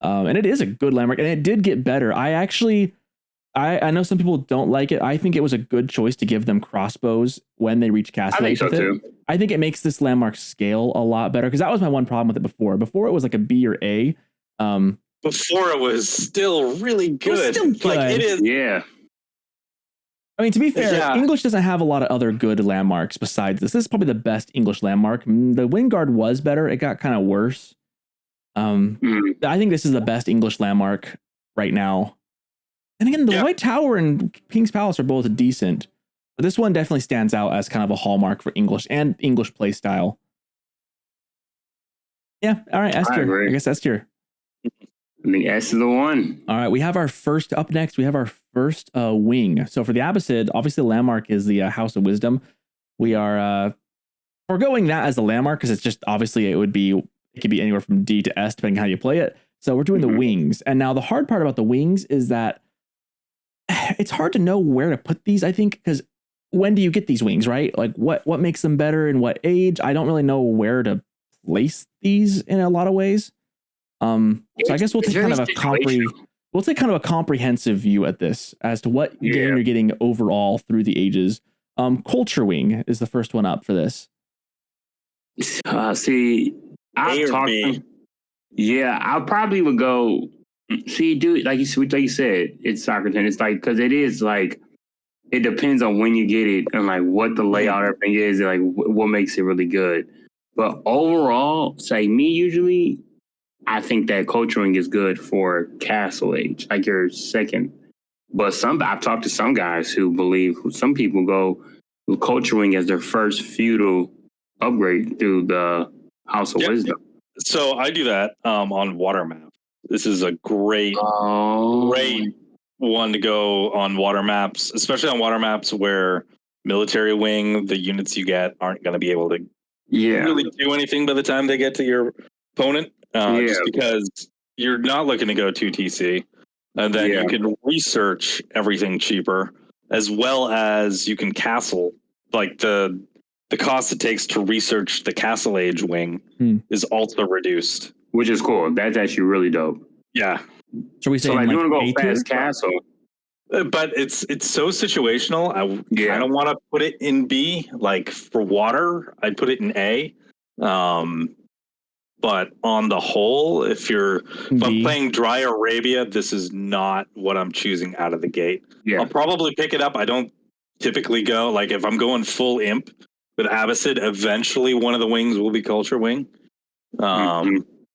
and it is a good landmark, and it did get better. I know some people don't like it. I think it was a good choice to give them crossbows when they reach castle age with it. I think it makes this landmark scale a lot better because that was my one problem with it before. Before it was like a B or A. Before it was still really good. It was still good. Like it is. Yeah. I mean, to be fair, English doesn't have a lot of other good landmarks besides this. This is probably the best English landmark. The Wynguard was better. It got kind of worse. I think this is the best English landmark right now. And again, the White Tower and King's Palace are both decent. But this one definitely stands out as kind of a hallmark for English and English play style. Yeah, all right, S tier. I guess S tier. I think S is the one. All right, we have our first, up next, we have our first wing. So for the Abbasid, obviously the landmark is the House of Wisdom. We are foregoing that as the landmark because it's just, obviously it could be anywhere from D to S depending on how you play it. So we're doing the wings. And now the hard part about the wings is that it's hard to know where to put these, I think, because when do you get these wings, right? Like what makes them better in what age? I don't really know where to place these in a lot of ways. So I guess we'll take kind of a comprehensive view at this as to what game you're getting overall through the ages. Culture Wing is the first one up for this. See, I probably would go. See, dude, like you said, it's Socerton. It's like because it is like it depends on when you get it and like what the layout everything is and like what makes it really good. But overall, say me usually, I think that culturing is good for Castle Age, like your second. But I've talked to some guys who believe some people go with culturing as their first feudal upgrade through the House of Wisdom. So I do that on water map. This is a great one to go on water maps, especially on water maps where military wing, the units you get aren't going to be able to really do anything by the time they get to your opponent, just because you're not looking to go 2 TC. And then you can research everything cheaper, as well as you can castle. Like the cost it takes to research the Castle Age wing is also reduced. Which is cool. That's actually really dope. Yeah. So we say like, you want to go fast castle. But it's so situational. I kind of want to put it in B. Like for water, I'd put it in A. But on the whole, if I'm playing Dry Arabia, this is not what I'm choosing out of the gate. Yeah. I'll probably pick it up. I don't typically go, like if I'm going full imp with Abbasid, eventually one of the wings will be Culture Wing.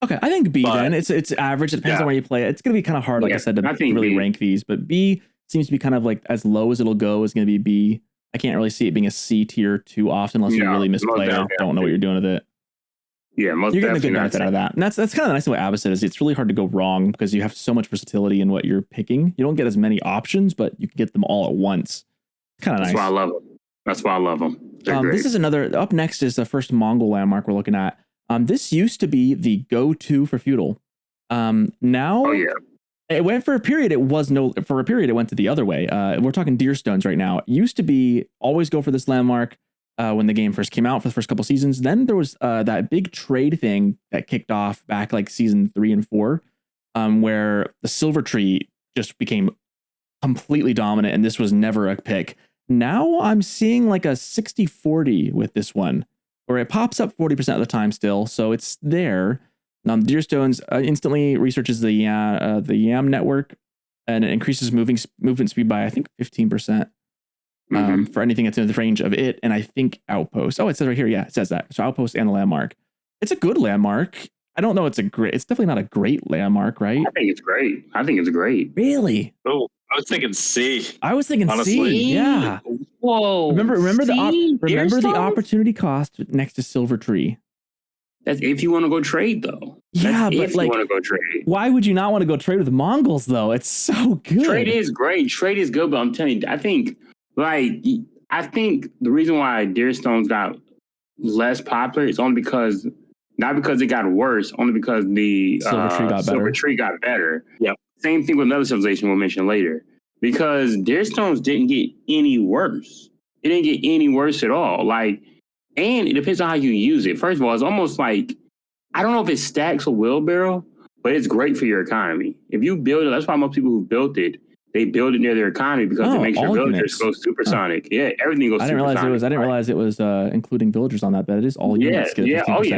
Okay, I think B then. It's average. It depends on where you play it. It's going to be kind of hard, like I said, to really rank these. But B seems to be kind of like as low as it'll go is going to be B. I can't really see it being a C tier too often unless you really misplay or don't know what you're doing with it. Yeah, most you're getting a good benefit out of that. And that's kind of nice about Abbasid is it's really hard to go wrong because you have so much versatility in what you're picking. You don't get as many options, but you can get them all at once. Kind of nice. That's why I love them. That's why I love them. This is another, up next is the first Mongol landmark we're looking at. This used to be the go-to for feudal. Now, it went for a period. It went to the other way. We're talking Deerstones right now. It used to be always go for this landmark when the game first came out for the first couple seasons. Then there was that big trade thing that kicked off back like season 3 and 4, where the silver tree just became completely dominant, and this was never a pick. Now I'm seeing like a 60-40 with this one, where it pops up 40% of the time still, so it's there. Deerstones instantly researches the YAM network, and it increases movement speed by I think 15% for anything that's in the range of it, and I think Outpost. Oh, it says right here, it says that. So Outpost and a landmark. It's a good landmark. I don't know. It's definitely not a great landmark, right? I think it's great. Really? Oh, I was thinking C. I was thinking C. Yeah. Whoa. Remember the opportunity cost next to Silver Tree. That's if you want to go trade, though. Yeah, but if you want to go trade. Why would you not want to go trade with Mongols, though? It's so good. Trade is great. Trade is good, but I'm telling you, I think the reason why Deerstones got less popular, it's only because not because it got worse, only because the Silver Tree got better. Yep. Same thing with another civilization we'll mention later. Because their stones didn't get any worse. It didn't get any worse at all. Like, and it depends on how you use it. First of all, it's almost like, I don't know if it stacks a wheelbarrow, but it's great for your economy. If you build it, that's why most people who built it, they build it near their economy because it makes your villagers go supersonic. Yeah, everything goes supersonic. I didn't realize it was including villagers on that, but it is all units.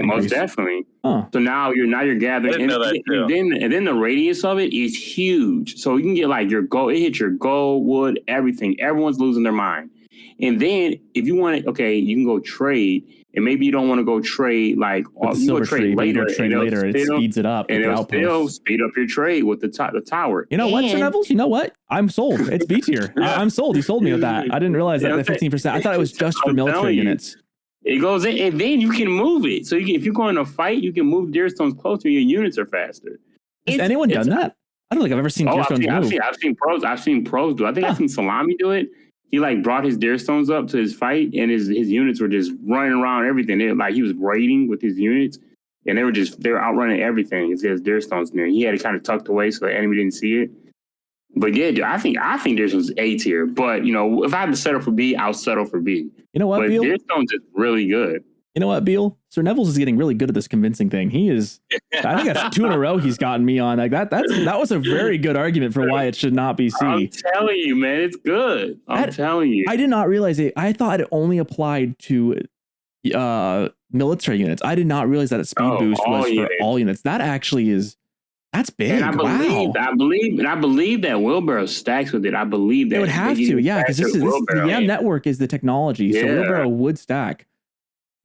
Most definitely. So now you're gathering, and then the radius of it is huge. So you can get like your gold, it hits your gold, wood, everything. Everyone's losing their mind. And then if you want it, you can go trade. And maybe you don't want to go trade like you go trade later. It speeds it up. And it'll still speed up your trade with the tower. You know what, Sir Nevels? You know what? I'm sold. It's B tier. I'm sold. You sold me with that. I didn't realize that 15%. I thought it was just for military units. It goes in, and then you can move it. So if you're going to fight, you can move deer stones closer. Your units are faster. Has anyone done that? I don't think I've ever seen deer stones move. I've seen pros do. I think I've seen Salami do it. He like brought his deer stones up to his fight, and his units were just running around everything. He was raiding with his units, and they were outrunning everything. His deer stones near. He had it kind of tucked away so the enemy didn't see it. But yeah, dude, I think deer stones is A tier. But if I had to settle for B, I'll settle for B. You know what, but Beale? Deer stones is really good. You know what, Beale? Sir Nevels is getting really good at this convincing thing. He is. I think that's 2 in a row he's gotten me on. Like that was a very good argument for why it should not be C. I'm telling you, man, it's good. I'm telling you. I did not realize it. I thought it only applied to military units. I did not realize that a speed boost was for all units. That actually is. That's big. And I believe that wheelbarrow stacks with it. I believe that it would have to, because the network is the technology, so wheelbarrow would stack.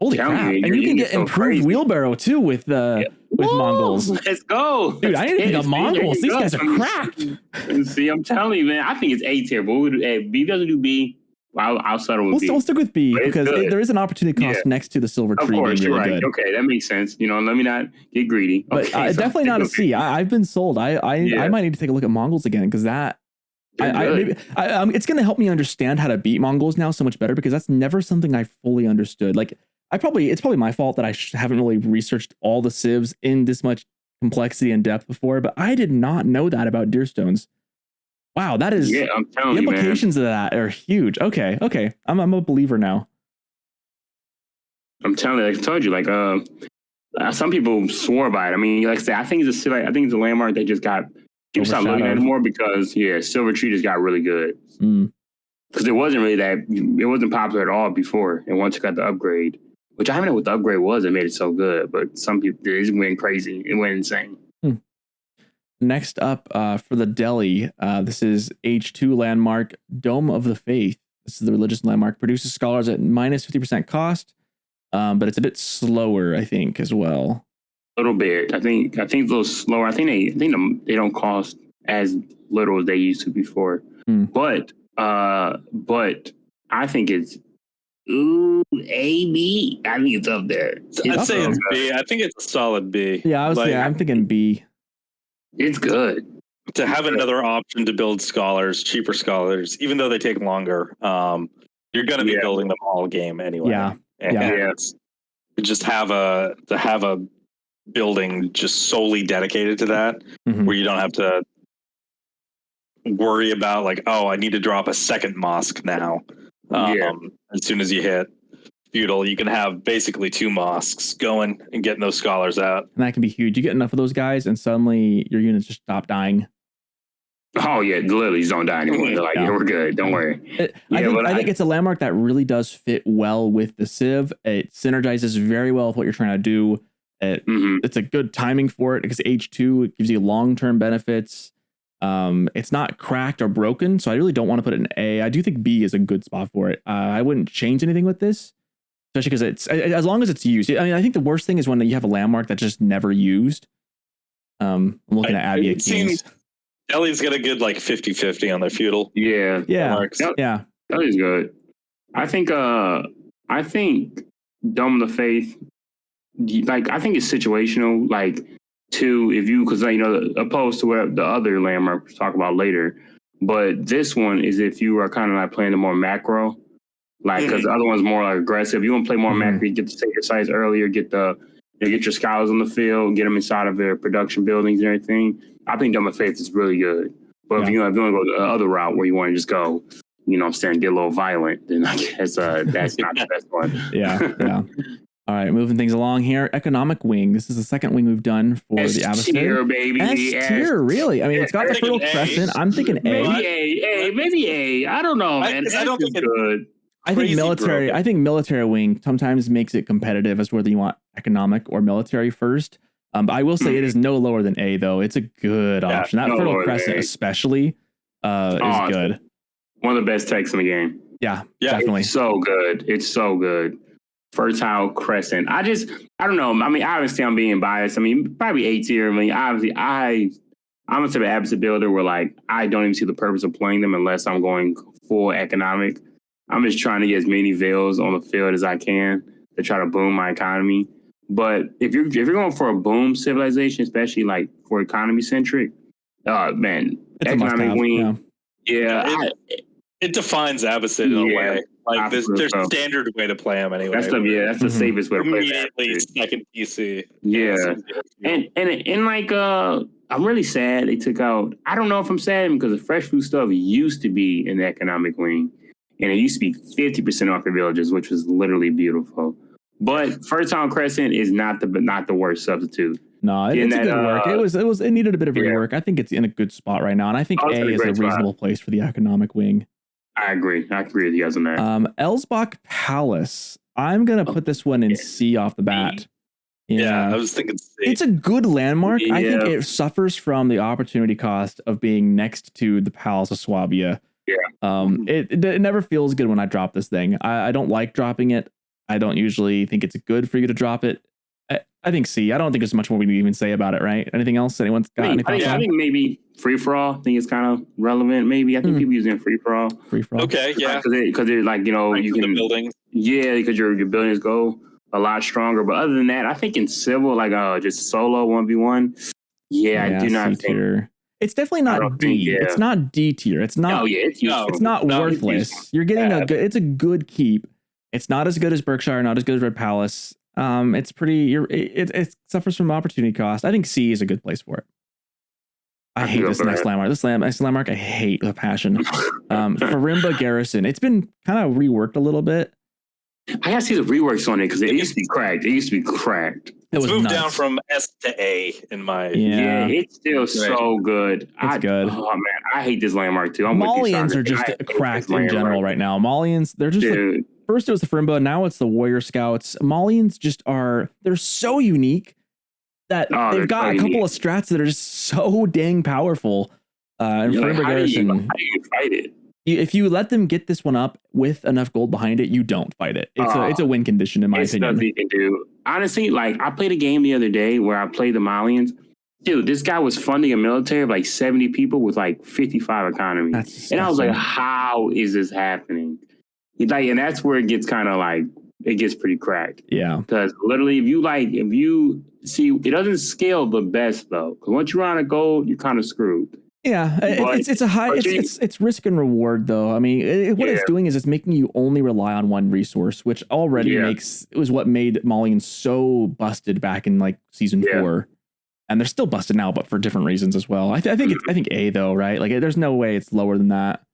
Holy crap! And you can get improved wheelbarrow too with Mongols. Let's go, dude! I need to pick up Mongols. These guys are cracked. See, I'm telling you, man. I think it's A tier, but B doesn't do B. I'll settle with B. We'll stick with B because there is an opportunity cost next to the Silver Tree. Of course, being really you're right. Good. Okay, that makes sense. Let me not get greedy. But definitely not a C. I've been sold. I might need to take a look at Mongols again because that. It's going to help me understand how to beat Mongols now so much better because that's never something I fully understood. Like. It's probably my fault that I haven't really researched all the civs in this much complexity and depth before, but I did not know that about deer stones. Wow, that is I'm telling the implications of that are huge. Okay, I'm a believer now. I'm telling you, like I told you, some people swore by it. I mean, like I said, I think it's a landmark that just got people stop looking at it more because Silver Tree just got really good. Because it wasn't popular at all before, and once it got the upgrade. Which I don't know what the upgrade was that made it so good, but some people it went crazy. It went insane. Next up for the Delhi, this is H2 landmark, Dome of the Faith. This is the religious landmark. Produces scholars at minus 50% cost, but it's a bit slower, I think, as well. A little bit. I think it's a little slower. I think they don't cost as little as they used to before. But I think it's A, B. I think it's up there. I'd say it's B. I think it's a solid B. Yeah, I'm thinking B. It's good. To have another option to build cheaper scholars, even though they take longer, you're going to be building them all game anyway. Yeah. Just have a building just solely dedicated to that, where you don't have to worry about I need to drop a second mosque now. As soon as you hit feudal, you can have basically 2 mosques going and getting those scholars out. And that can be huge. You get enough of those guys and suddenly your units just stop dying. Oh yeah, the lilies don't die anymore. They're like, we're good. Don't worry. I think it's a landmark that really does fit well with the Civ. It synergizes very well with what you're trying to do. It's a good timing for it because H2 gives you long-term benefits. It's not cracked or broken, so I really don't want to put it in A. I do think B is a good spot for it. I wouldn't change anything with this, especially because it's as long as it's used. I mean, I think the worst thing is when you have a landmark that's just never used. I'm looking at Abbey of Kings. Delhi's got a good 50-50 on their feudal. Yeah. Delhi's good. I think Dome of the Faith. I think it's situational. Because opposed to what the other landmarks we'll talk about later, but this one is if you are kind of playing the more macro, Like, because the other one's more like aggressive. You want to play more macro, you get to take your sites earlier, get your scholars on the field, get them inside of their production buildings and everything. I think Dome of Faith is really good. But if you want to go the other route where you want to just go, get a little violent, then I guess that's not the best one. Yeah. All right, moving things along here. Economic wing. This is the second wing we've done for the Abbasid. S-tier, baby. S-tier, really? I mean, it's got the Fertile Crescent. I'm thinking A. Maybe A. I don't know, man. I don't think it's good. I think military wing sometimes makes it competitive as whether you want economic or military first. But I will say it is no lower than A, though. It's a good option. That Fertile Crescent especially is good. One of the best techs in the game. Yeah, definitely. It's so good. Fertile Crescent. I don't know. I mean, obviously I'm being biased. I mean, probably A tier. I mean, obviously I'm a type of Abbasid builder where like I don't even see the purpose of playing them unless I'm going full economic. I'm just trying to get as many veils on the field as I can to try to boom my economy. But if you're going for a boom civilization, especially like for economy centric, man, it's economic wing. Yeah. It defines Abbasid in a way. Like there's a standard way to play them anyway. That's the safest way to play. Immediately second PC. Yeah. And like I'm really sad they took out. I don't know if I'm sad because the fresh food stuff used to be in the economic wing, and it used to be 50% off your villages, which was literally beautiful. But Fertile Crescent is not the worst substitute. No, it's a good work. It needed a bit of rework. I think it's in a good spot right now, and I think A is a reasonable place for the economic wing. I agree with you guys on that. Elsbach Palace. I'm gonna put this one in C off the bat. Yeah, I was thinking C. It's a good landmark. I think it suffers from the opportunity cost of being next to the Palace of Swabia. Yeah. It never feels good when I drop this thing. I don't like dropping it. I don't usually think it's good for you to drop it. I think C. I don't think there's much more we can even say about it, right? Anything else? Anyone's got anything? I think maybe free for all. I think it's kind of relevant. Maybe I think people using free for all. Free for all. Okay, yeah. Because they're like you can buildings. Yeah, because your buildings go a lot stronger. But other than that, I think in civil, like just solo 1v1. Yeah, I do not think. It's definitely not D. It's not D tier. It's not. It's not worthless. You're getting a good. It's a good keep. It's not as good as Berkshire. Not as good as Red Palace. It's pretty. It suffers from opportunity cost. I think C is a good place for it. I hate this next landmark. This landmark I hate with a passion. Farimba Garrison. It's been kind of reworked a little bit. I gotta see the reworks on it because it used to be cracked. It's moved down from S to A in my. Yeah, it's still so good. It's good. Oh man, I hate this landmark too. Malians are just cracked in general right now. Malians, they're just like, first it was the Farimba, now it's the Warrior Scouts. Malians they're so unique that they've got a couple of strats that are just so dang powerful. And Farimba Garrison, how do you fight it? If you let them get this one up with enough gold behind it, you don't fight it. It's a win condition in my opinion. Nothing you can do. Honestly, like I played a game the other day where I played the Malians. Dude, this guy was funding a military of like 70 people with like 55 economy. And I was like, how is this happening? And that's where it gets kind of like, it gets pretty cracked. Yeah. Because literally, if you see, it doesn't scale the best though. Because once you run out of gold, you're kind of screwed. Yeah, it's a high. It's risk and reward though. I mean, what it's doing is it's making you only rely on one resource, which already it was what made Malian so busted back in like season 4, and they're still busted now, but for different reasons as well. I think A though, right? Like, there's no way it's lower than that.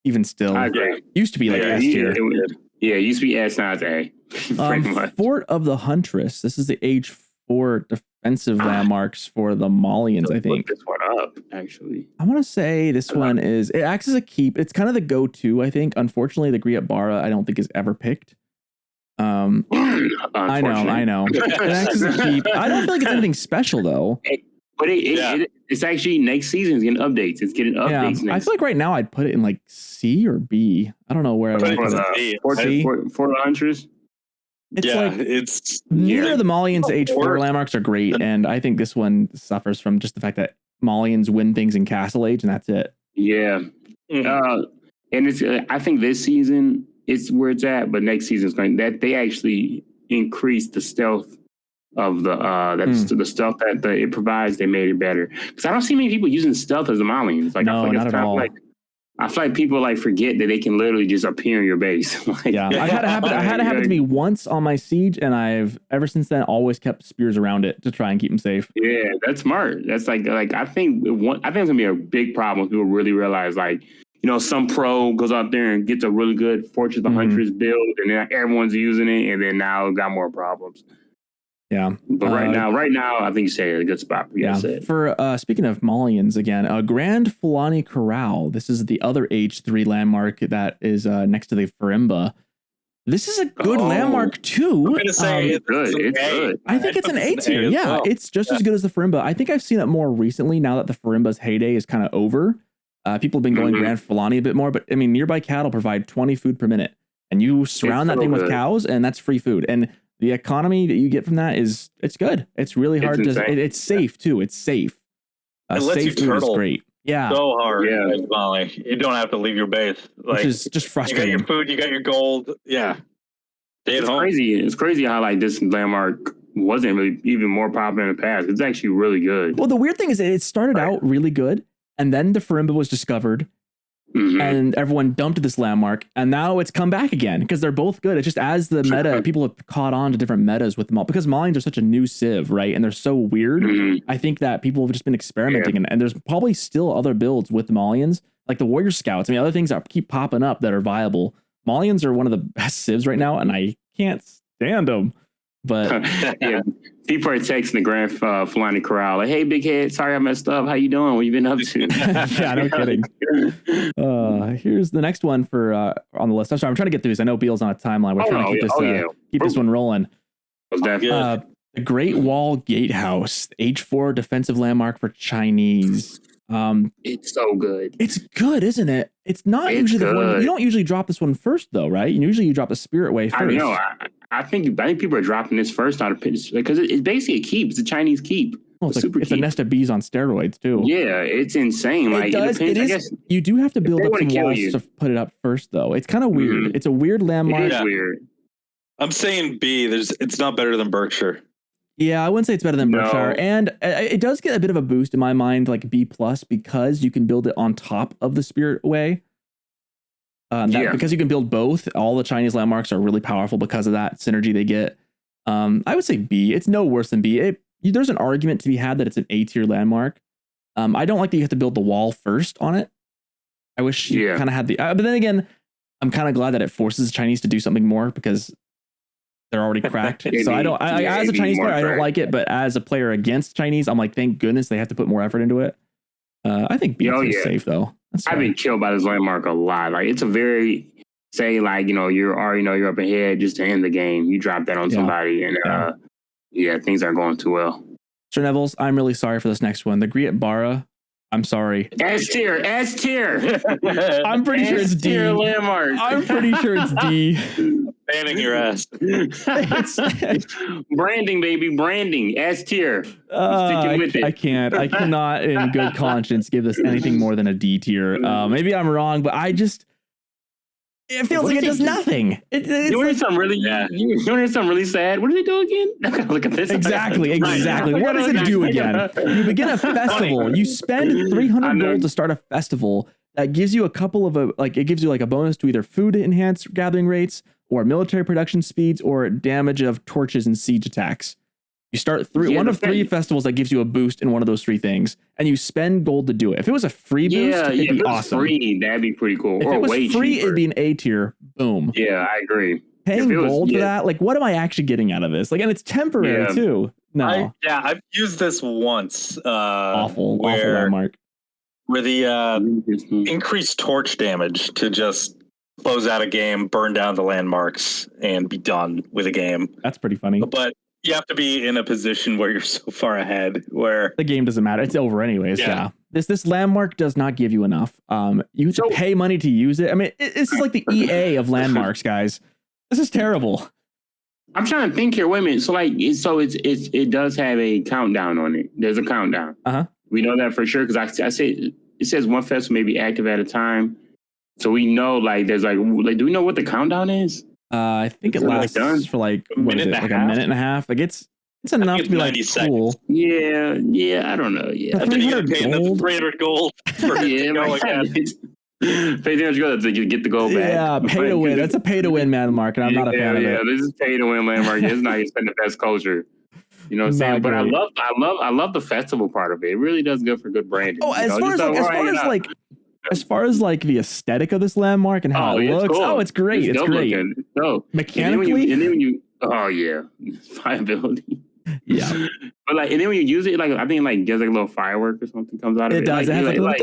Even still, I agree. Used to be like S tier. It used to be S, now it's A. Pretty much. Fort of the Huntress. This is the age 4 defensive landmarks for the Malians, I think. This one up, actually. I want to say this one it acts as a keep. It's kind of the go-to, I think. Unfortunately, the Griat Bara I don't think is ever picked. I know. It acts as a keep. I don't feel like it's anything special though. But it's actually next season is getting updates. It's getting updates. I feel like right now I'd put it in like C or B. I don't know where I'd put it. For Huntress. It's neither of the Malians H4 landmarks are great, and I think this one suffers from just the fact that Malians win things in Castle Age, and that's it. Yeah, and it's. I think this season it's where it's at, but next season is going that they actually increased the stealth of the the stealth that it provides. They made it better because I don't see many people using stealth as the Malians. Like, no, I feel like not at all. I feel like people like forget that they can literally just appear in your base. I had it happen to me once on my siege, and I've ever since then always kept spears around it to try and keep them safe. Yeah, that's smart. That's like I think it's gonna be a big problem. People really realize like, some pro goes out there and gets a really good Fortress of the Huntress build, and then everyone's using it, and then now got more problems. Yeah, but right now, I think you say a good spot for you. Yeah, for speaking of Malians again, Grand Fulani Corral. This is the other H3 landmark that is next to the Farimba. This is a good landmark too. I'm gonna say it's good. It's good. I think it's an A tier. Yeah, it's just as good as the Farimba. I think I've seen it more recently now that the Farimba's heyday is kind of over. People have been going Grand Fulani a bit more, but I mean, nearby cattle provide 20 food per minute, and you surround that thing with cows, and that's free food. And the economy that you get from that it's good. It's really hard it's safe too. It's safe. It lets you turtle. Is great. Yeah. So hard. Yeah. Molly. You don't have to leave your base. Like, which is just frustrating. You got your food, you got your gold. Yeah. It's crazy. It's crazy how like this landmark wasn't really even more popular in the past. It's actually really good. Well, the weird thing is it started out really good, and then the Farimba was discovered. And everyone dumped this landmark, and now it's come back again because they're both good. It's just as the meta, people have caught on to different metas with them all because Malians are such a new civ, right? And they're so weird. I think that people have just been experimenting, and there's probably still other builds with Malians, like the Warrior Scouts. I mean, other things that keep popping up that are viable. Malians are one of the best civs right now, and I can't stand them. But people are texting the Grand Fulani Corral like, "Hey, big head, sorry I messed up. How you doing? What you been up to?" Yeah, no kidding. Here's the next one for on the list. I'm sorry, I'm trying to get through this. I know Beale's on a timeline. We're trying to keep this one rolling. The Great Wall Gatehouse, H4 defensive landmark for Chinese. It's so good. It's good, isn't it? It's not usually the one. You don't usually drop this one first, though, right? Usually you drop the Spirit Way first. I know. I think people are dropping this first out of pitch because it's basically a keep. It's a Chinese keep. Well, it's a nest of bees on steroids too. Yeah, it's insane. Like it depends, I guess you do have to build up some walls to put it up first, though. It's kind of weird. It's a weird landmark. It is weird. I'm saying B. It's not better than Berkshire. Yeah, I wouldn't say it's better than Berkshire, and it does get a bit of a boost in my mind, like B+ because you can build it on top of the Spirit Way. Because you can build both. All the Chinese landmarks are really powerful because of that synergy they get. I would say B. It's no worse than B. There's an argument to be had that it's an A tier landmark. I don't like that you have to build the wall first on it. I wish you kind of had the. But then again, I'm kind of glad that it forces the Chinese to do something more because they're already cracked. So I don't. As a Chinese player, I don't like it. But as a player against Chinese, I'm like, thank goodness they have to put more effort into it. I think B is safe though. I've been killed by this landmark a lot. Like it's a very you're up ahead just to end the game. You drop that on somebody, and things aren't going too well. Sir Nevels, I'm really sorry for this next one. The Griet Bara. I'm sorry. S tier. I'm pretty sure it's D. Landmark. I'm pretty sure it's D. Banning your ass. Branding, baby, branding. S tier. I can't. I cannot, in good conscience, give this anything more than a D tier. Maybe I'm wrong, but it feels like it does nothing. You want to hear something really sad? What do they do again? Look at this. Exactly. What does it do again? You begin a festival. You spend 300 gold to start a festival that gives you a couple of it gives you a bonus to either food enhanced gathering rates or military production speeds or damage of torches and siege attacks. You start one of three festivals that gives you a boost in one of those three things, and you spend gold to do it. If it was a free boost, it'd be awesome. Free, that'd be pretty cool. If it was free, it'd be an A tier. Boom. Yeah, I agree. Paying gold for that, what am I actually getting out of this? And it's temporary too. No. I've used this once. Awful landmark. Where the increased torch damage to just close out a game, burn down the landmarks, and be done with a game. That's pretty funny. But you have to be in a position where you're so far ahead where the game doesn't matter. It's over anyways. Yeah. This landmark does not give you enough. You have to pay money to use it. I mean, this is like the EA of landmarks, guys. This is terrible. I'm trying to think here. Wait a minute. So it does have a countdown on it. There's a countdown. We know that for sure because I say it says one festival may be active at a time. So we know there's do we know what the countdown is? I think it lasts for a minute and a half. It's enough to be 90 cool. seconds. Yeah, I don't know. Yeah, I think you gotta pay another 300 gold for it to go again. Pay too much gold to get the gold back. Yeah, pay to win. That's a pay to win landmark, and I'm not a fan of it. Yeah, this is pay to win landmark. It's not even the best culture. You know what I'm saying? But I love the festival part of it. It really does good for good branding. Oh, as far as like the aesthetic of this landmark and how it looks. Cool. Oh, it's great. It's great. So mechanically, and then when you oh yeah, viability. Yeah, but like, and then when you use it, like I think like there's like a little firework or something comes out of it. It does. It has like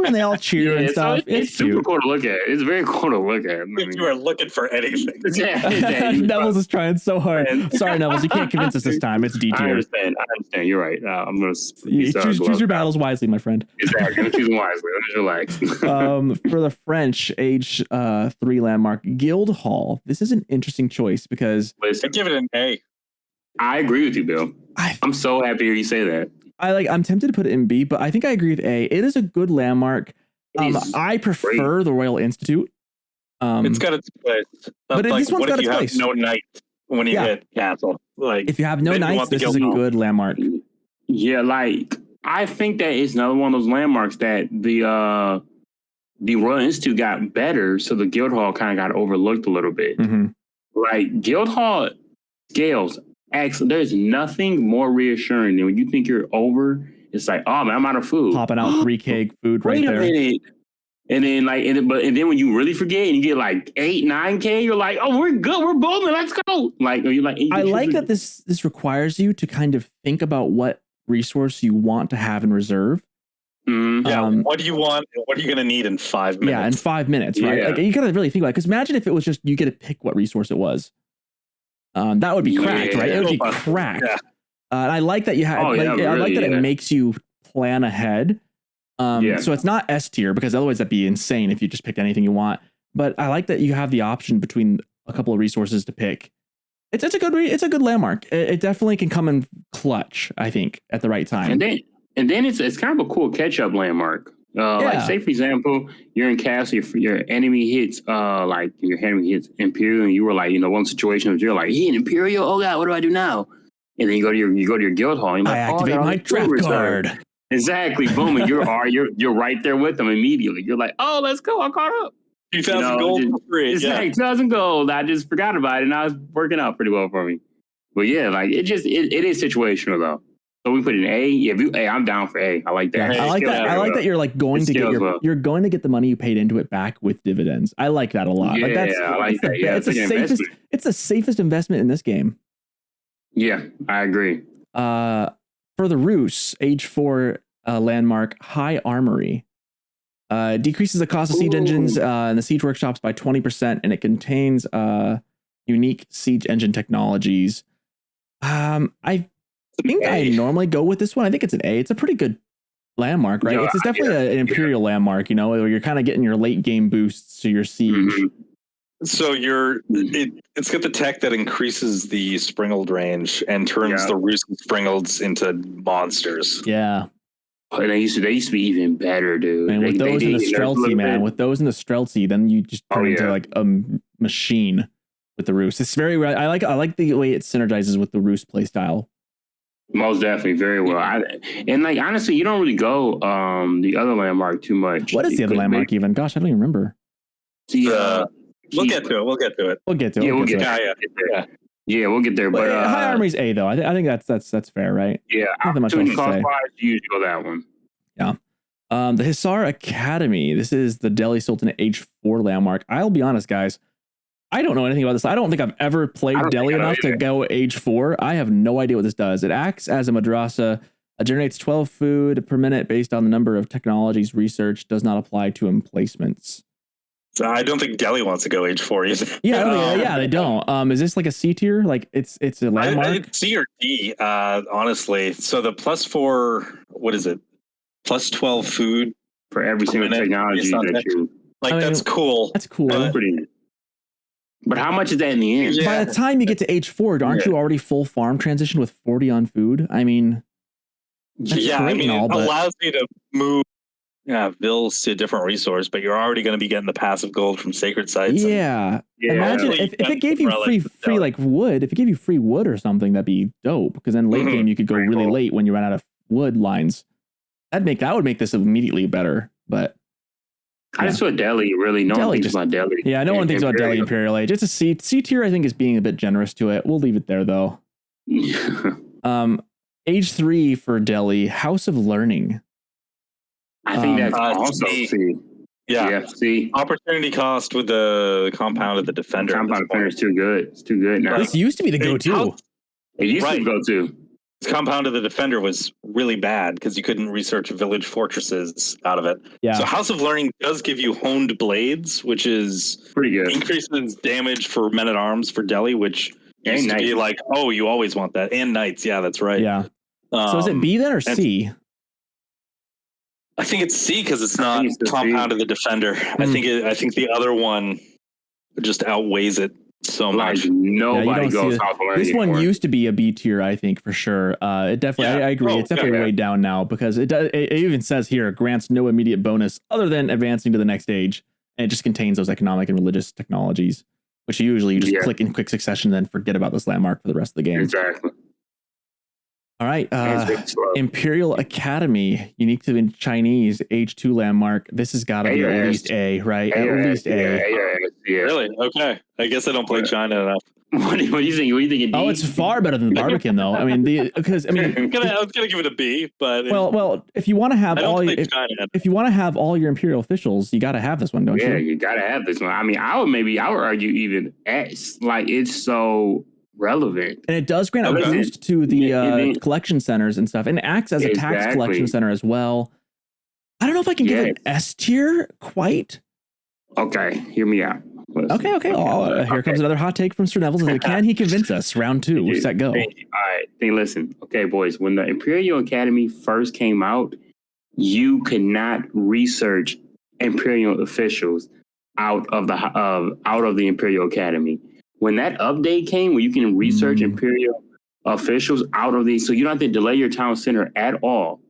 and they all cheer and stuff. It's super cool to look at. It's very cool to look at. If you are looking for anything, Nevels is trying so hard. Sorry, Nevels, you can't convince us this time. It's D tier. I understand. You're right. I'm gonna choose your battles wisely, my friend. Exactly. I'm choosing wisely. Let's just relax. For the French age 3 landmark, Guildhall. This is an interesting choice because I give it an A. I agree with you, Bill. I'm so happy to hear you say that. I'm tempted to put it in B, but I think I agree with A. It is a good landmark. I prefer the Royal Institute. It's got its place. But this one's got its place. Have no knights when you hit castle. Like if you have no knights, this is a good landmark. Yeah, like I think that it's another one of those landmarks that the Royal Institute got better, so the Guildhall kind of got overlooked a little bit. Mm-hmm. Like Guildhall scales. Excellent. There's nothing more reassuring than when you think you're over. It's like, oh man, I'm out of food. Popping out 3K food right there. Wait a minute. And then and then when you really forget and you get like 8, 9K, you're like, oh, we're good. We're bowling. Let's go. Like, you're like. I like that this requires you to kind of think about what resource you want to have in reserve. Mm-hmm. Yeah. What do you want? What are you going to need in 5 minutes? Yeah, in 5 minutes, right? Yeah. Like you gotta really think about it. Because imagine if it was just you get to pick what resource it was. That would be cracked, right? It would be cracked. Yeah. And I like that you have. I like that it makes you plan ahead. So it's not S tier because otherwise that'd be insane if you just picked anything you want. But I like that you have the option between a couple of resources to pick. It's a good landmark. It definitely can come in clutch, I think, at the right time. And then it's kind of a cool catch up landmark. Like say for example, you're in castle, your enemy hits Imperial, and you were like, one situation was you're like, he an Imperial, oh god, what do I do now? And then you go to your guild hall, and I activate my trap card. Exactly, boom, and you're right there with them immediately. You're like, oh, let's go, I caught up. 2,000 gold for free. It's like 2,000 gold. I just forgot about it, and now it's working out pretty well for me. But yeah, like it is situational though. So we put an A. Yeah, I'm down for A. I like that. I like that. I like that you're like going to get you're going to get the money you paid into it back with dividends. I like that a lot. Yeah, I like that. Yeah, it's the safest investment in this game. Yeah, I agree. For the Roos, age 4 landmark, High Armory. Decreases the cost of siege engines and the siege workshops by 20%, and it contains unique siege engine technologies. I think I normally go with this one. I think it's an A. It's a pretty good landmark, right? It's definitely an Imperial landmark, where you're kind of getting your late game boosts to your siege. Mm-hmm. So it's got the tech that increases the Springald range and turns the Roos and Springalds into monsters. Yeah. And they used to be even better, dude. And with those in the Streltsy, then you just turn into like a machine with the Roos. It's very. I like the way it synergizes with the Roos playstyle. Most definitely, very well. And like honestly, you don't really go the other landmark too much. What is the other landmark even? Gosh, I don't even remember. We'll get to it. We'll get to it. We'll get there. But High Armory's A though. I think that's fair, right? Yeah, nothing much else to say. You usually go that one. Yeah. The Hisar Academy. This is the Delhi Sultanate age 4 landmark. I'll be honest, guys. I don't know anything about this. I don't think I've ever played Delhi enough to go age 4. I have no idea what this does. It acts as a madrasa, generates 12 food per minute based on the number of technologies researched, does not apply to emplacements. So I don't think Delhi wants to go age 4 either. Yeah, they don't. Is this like a C tier? Like it's a landmark? It's C or D, honestly. So the +4, what is it? +12 food for every single technology that you that's cool. That's cool. But how much is that in the end? By the time you get to age 4, aren't you already full farm transition with 40 on food? I mean, it allows you to move vills to a different resource, but you're already going to be getting the passive gold from sacred sites. Yeah. Imagine if it gave you free like wood. If it gave you free wood or something, that'd be dope. Because then late game you could go really late when you run out of wood lines. That would make this immediately better. But I just feel Delhi really. No one thinks about Delhi. Yeah, no one thinks about Delhi Imperial Age. It's a C tier. I think is being a bit generous to it. We'll leave it there though. Age 3 for Delhi, House of Learning. I think that's also C. Yeah, C. Opportunity cost with the Compound of the Defender. Compound of the Defender is too good. It's too good now. This used to be the go-to. It used to be the go-to. Compound of the Defender was really bad because you couldn't research village fortresses out of it. Yeah. So House of Learning does give you honed blades, which is pretty good. Increases damage for men at arms for Delhi, which used to be like, oh, you always want that. And knights, yeah, that's right. Yeah. So is it B then or C? I think it's C because it's not Compound of the Defender. I think the other one just outweighs it so much. Nobody goes House of Learning. This one used to be a B tier, I think, for sure. It definitely, I agree. It's definitely way down now because it even says here grants no immediate bonus other than advancing to the next stage, and it just contains those economic and religious technologies, which usually you just click in quick succession, and then forget about this landmark for the rest of the game. Exactly. All right, Imperial Academy, unique to the Chinese, Age 2 landmark. This has got to be at least A, right? At least A. Really? Okay. I guess I don't play China enough. What do you think? What do you think? Oh, it's far better than the Barbican, though. I mean, I was gonna give it a B, but well, if you want to have if you want to have all your Imperial officials, you got to have this one, don't you? Yeah, you got to have this one. I mean, I would argue even S. Like, it's so relevant, and it does grant a boost to the collection centers and stuff, and it acts as a tax collection center as well. I don't know if I can give it S tier quite. Okay, hear me out. Okay. Here comes another hot take from Sir Nevels. Can he convince us? Round 2. Set go. All right. Listen. Okay, boys. When the Imperial Academy first came out, you could not research Imperial officials out of the Imperial Academy. When that update came, where you can research Imperial officials out of these, so you don't have to delay your town center at all.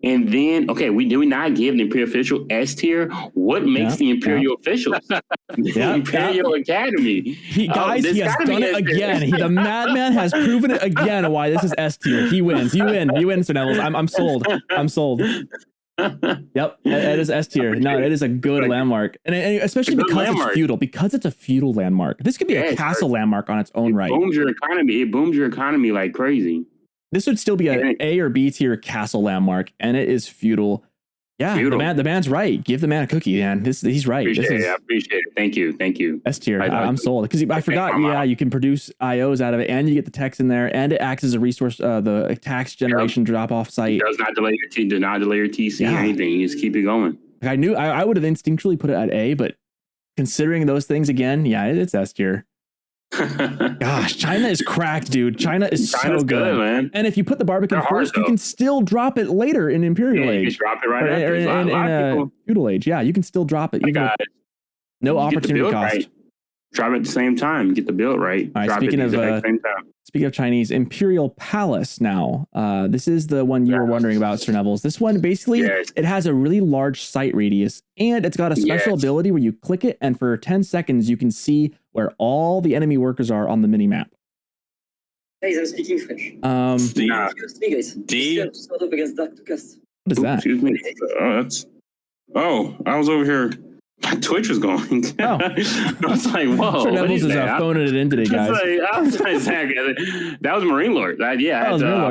And then, we do not give the Imperial official S tier. What makes the Imperial officials? The Imperial Academy. He has done it again. The madman has proven it again why this is S tier. He wins. You win, Sir Nevels. I'm sold. Yep, it is S tier. No, it is a good landmark, and especially because it's feudal. Because it's a feudal landmark. This could be a castle landmark on its own right. Booms your economy. It booms your economy like crazy. This would still be an A or B tier castle landmark, and it is feudal. Yeah, the man's right. Give the man a cookie, man. He's right. I appreciate it. Thank you. S tier. I'm sold because I forgot. Yeah, you can produce IOs out of it, and you get the text in there, and it acts as a resource. The tax generation drop off site. It does not delay your TC or anything. You just keep it going. I knew I would have instinctually put it at A, but considering those things again, it's S tier. Gosh, China is cracked, dude. China's so good, man. And if you put the Barbican first, you can still drop it later in Imperial Age. You can drop it right after. In Feudal Age. Yeah, you can still drop it. No opportunity cost. Right. Drop it at the same time. Get the build right. All right, speaking of Chinese, Imperial Palace now. This is the one you were wondering about, Sir Nevels. This one, basically, it has a really large sight radius, and it's got a special ability where you click it, and for 10 seconds, you can see where all the enemy workers are on the mini-map. Guys, I'm speaking French. D. What is that? Excuse me. I was over here. My Twitch was going. Oh. I was like, whoa. Sir Nevels is phoning it in today, guys. That was Marine Lord. I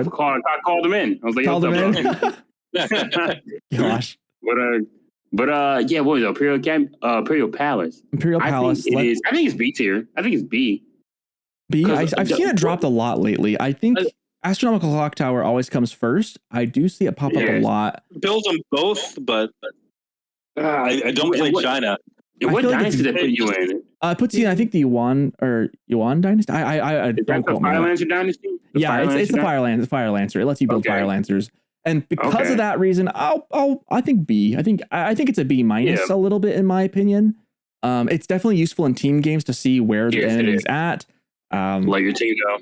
called him in. I was like, called him in? Gosh. What was it? Imperial Palace. Imperial Palace. I think it's B tier. I think it's B. I've seen it dropped a lot lately. I think Astronomical Clock Tower always comes first. I do see it pop up a lot. Build them both, but I don't play China. What dynasty did it put you in? It puts you in, I think, the Yuan dynasty. I don't quote me. Fire Lancer dynasty? It's the Fire Lancer. It lets you build Fire Lancers. And because of that reason, I think B. I think it's a B minus a little bit in my opinion. It's definitely useful in team games to see where the enemy is at. Let your team go.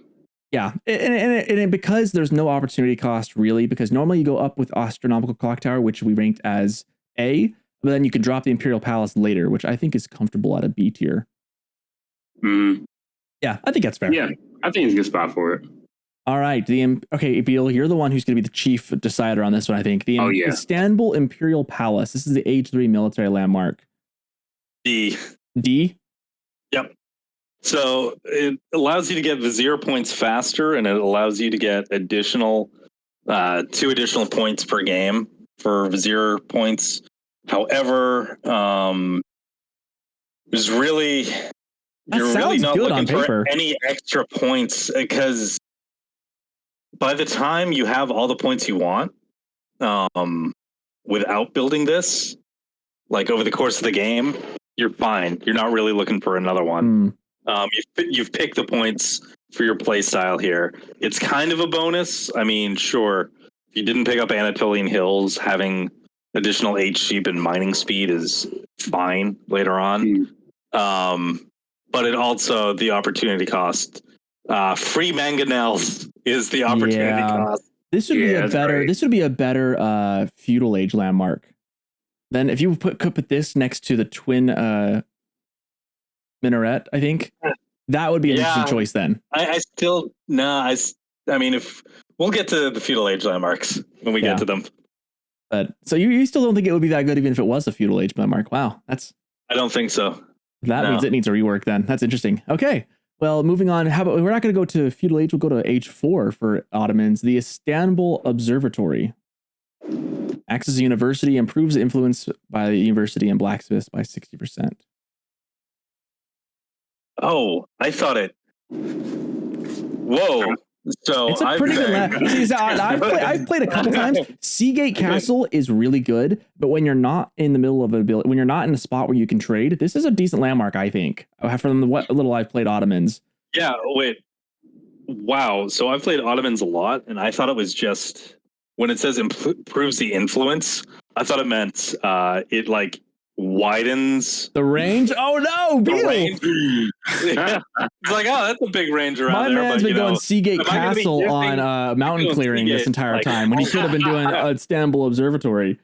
Yeah, and because there's no opportunity cost really, because normally you go up with Astronomical Clock Tower, which we ranked as A, but then you can drop the Imperial Palace later, which I think is comfortable at a B tier. Mm. Yeah, I think that's fair. Yeah, I think it's a good spot for it. All right. Okay, Beale, you're the one who's going to be the chief decider on this one, I think. The Istanbul Imperial Palace. This is the H3 military landmark. D. Yep. So it allows you to get Vizier points faster, and it allows you to get additional 2 additional points per game for Vizier points. However, there's really you're really not looking for any extra points, because by the time you have all the points you want, without building this, like over the course of the game, you're fine. You're not really looking for another one. You've picked the points for your play style here. It's kind of a bonus. I mean, sure, if you didn't pick up Anatolian Hills, having additional H sheep and mining speed is fine later on. But it also, the opportunity cost. Free mangonels is the opportunity cost. This would be a better feudal age landmark. Then if you could put this next to the twin minaret, I think that would be an interesting choice. Then I mean, if we'll get to the feudal age landmarks when we get to them. But so you still don't think it would be that good, even if it was a feudal age landmark? Wow, I don't think so. That means it needs a rework. Then that's interesting. Okay, well, moving on. How about we're not going to go to feudal age? We'll go to H4 for Ottomans. The Istanbul Observatory acts as a university, improves influence by the university and blacksmiths by 60%. Oh, I thought it. Whoa. So it's a pretty good I've played a couple times. Seagate Castle is really good, but when you're not in the middle of when you're not in a spot where you can trade, this is a decent landmark, I think, from what little I've played Ottomans. Yeah, wait. Wow. So I've played Ottomans a lot, and I thought it was just when it says improves the influence, I thought it meant it like widens the range. Oh no, Beale! It's like, oh, that's a big range around there. My man's been going Seagate Castle on mountain clearing this entire time when he should have been doing Istanbul Observatory.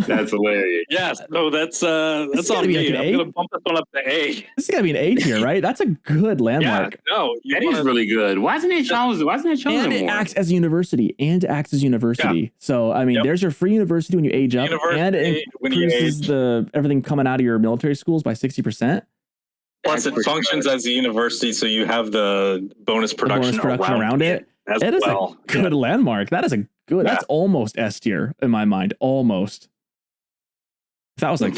That's hilarious. Yes, no, that's on me. I'm gonna bump this one up to A. This is gotta be an A tier, right? That's a good landmark. Yeah, no, that is really good. Why isn't it chosen? And it acts as a university. Yeah. So I mean, there's your free university when you age up, and it increases everything coming out of your military schools by 60%. Plus, it functions as a university, so you have the bonus production around it. That is a good landmark. That is a good. That's almost S tier in my mind. Almost. That was like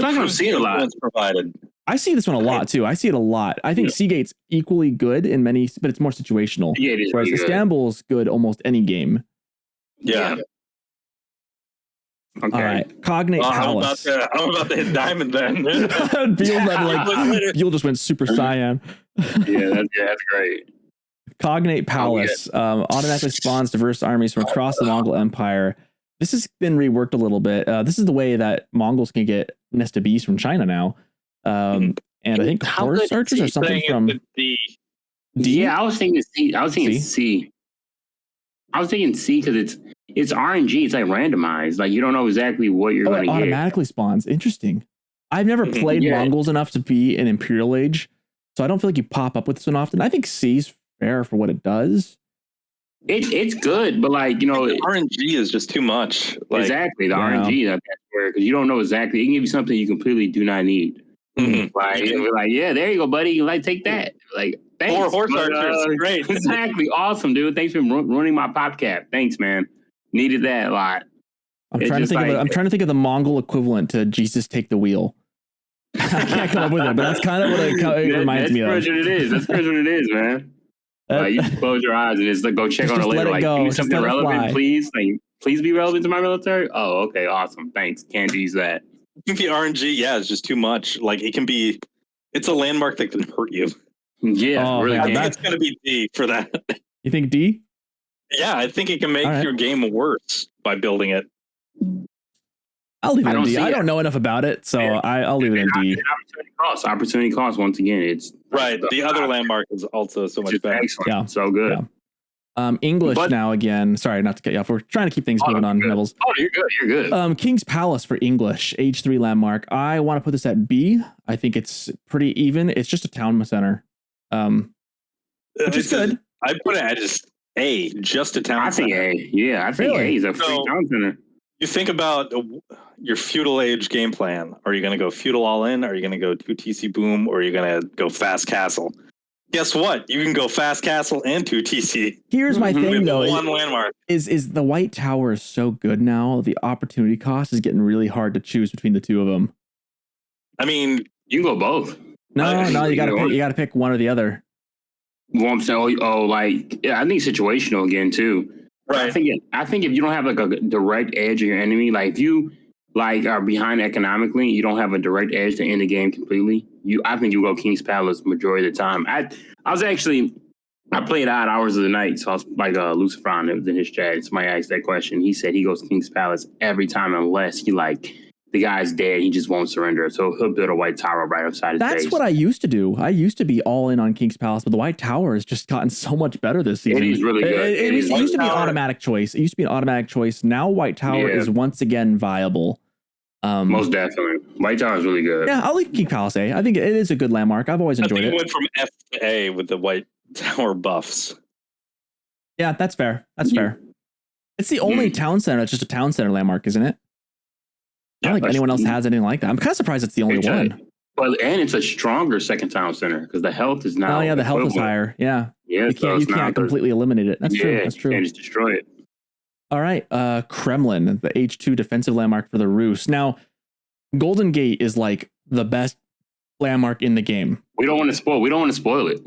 I'm seeing a lot provided. I see this one a lot too. I see it a lot. I think Seagate's equally good in many, but it's more situational. Yeah, it is. Whereas Istanbul's good almost any game. Yeah. Okay. All right. Cognate Palace. I'm about to hit diamond then. Beale just went super cyan. That's great. Cognate Palace automatically spawns diverse armies from across the Mongol Empire. This has been reworked a little bit. This is the way that Mongols can get Nesta Bees from China now. And I think horse archers or something from D. Yeah, I was thinking C. I was thinking C because it's RNG. It's like randomized. Like you don't know exactly what you're going to get. It automatically spawns. Interesting. I've never played Mongols enough to be an Imperial Age, so I don't feel like you pop up with this one often. I think C's fair for what it does. It's good, but like RNG is just too much. Exactly, the RNG that's where because you don't know exactly. It can give you something you completely do not need. Like we're like, yeah, there you go, buddy. You like take that. Like thanks. 4 horse archers, great, exactly, awesome, dude. Thanks for ruining my pop cap. Thanks, man. Needed that a lot. I'm trying to think of the Mongol equivalent to Jesus Take the Wheel. I can't come up with it, but that's kind of what it reminds me of. That's what it is, man. You just close your eyes and just go check on it later. Like, give me something relevant, please. Like, please be relevant to my military. Oh, okay, awesome. Thanks. Can't use that. I think the RNG, is just too much. Like, it's a landmark that can hurt you. Yeah, really. I think it's going to be D for that. You think D? Yeah, I think it can make your game worse by building it. I'll leave it in D. I don't know enough about it, so I'll leave it in D. Opportunity cost. Once again, it's right. The other landmark is also so much better. Excellent. Yeah, so good. Yeah. English now again. Sorry, not to cut you off. We're trying to keep things moving on, Nevels. Oh, you're good. You're good. King's Palace for English, H3 landmark. I want to put this at B. I think it's pretty even. It's just a town center, which is good. I put it at just A, just a town center. I think A. Yeah, I think A is a free town center. You think about your feudal age game plan. Are you going to go feudal all in? Are you going to go 2 TC boom? Or are you going to go fast castle? Guess what? You can go fast castle and 2 TC. Here's my thing, though. One landmark. Is the White Tower is so good now, the opportunity cost is getting really hard to choose between the two of them. I mean, you can go both. No, you gotta pick one or the other. Well, I'm saying, I think situational again too. Right. I think if you don't have like a direct edge of your enemy, like if you like are behind economically, you don't have a direct edge to end the game completely. I think you go King's Palace majority of the time. I played odd hours of the night, so I was like Lucifron, it was in his chat. Somebody asked that question. He said he goes King's Palace every time unless he like the guy's dead, he just won't surrender. So he'll build a White Tower right outside his base. That's what I used to do. I used to be all in on King's Palace, but the White Tower has just gotten so much better this season. It is really good. It used to be an automatic choice. It used to be an automatic choice. Now White Tower is once again viable. Most definitely. White Tower is really good. Yeah, I'll leave King Palace A. I think it is a good landmark. I've always enjoyed it. It went from F to A with the White Tower buffs. Yeah, that's fair. That's fair. It's the only town center that's just a town center landmark, isn't it? I don't think anyone else has anything like that. I'm kind of surprised it's the only one. And it's a stronger second town center because the health is now. Oh yeah, the health is higher. Yeah. Yeah. You can't completely eliminate it. That's true. That's true. You can't just destroy it. All right. Kremlin, the H2 defensive landmark for the Rus. Now, Golden Gate is like the best landmark in the game. We don't want to spoil it.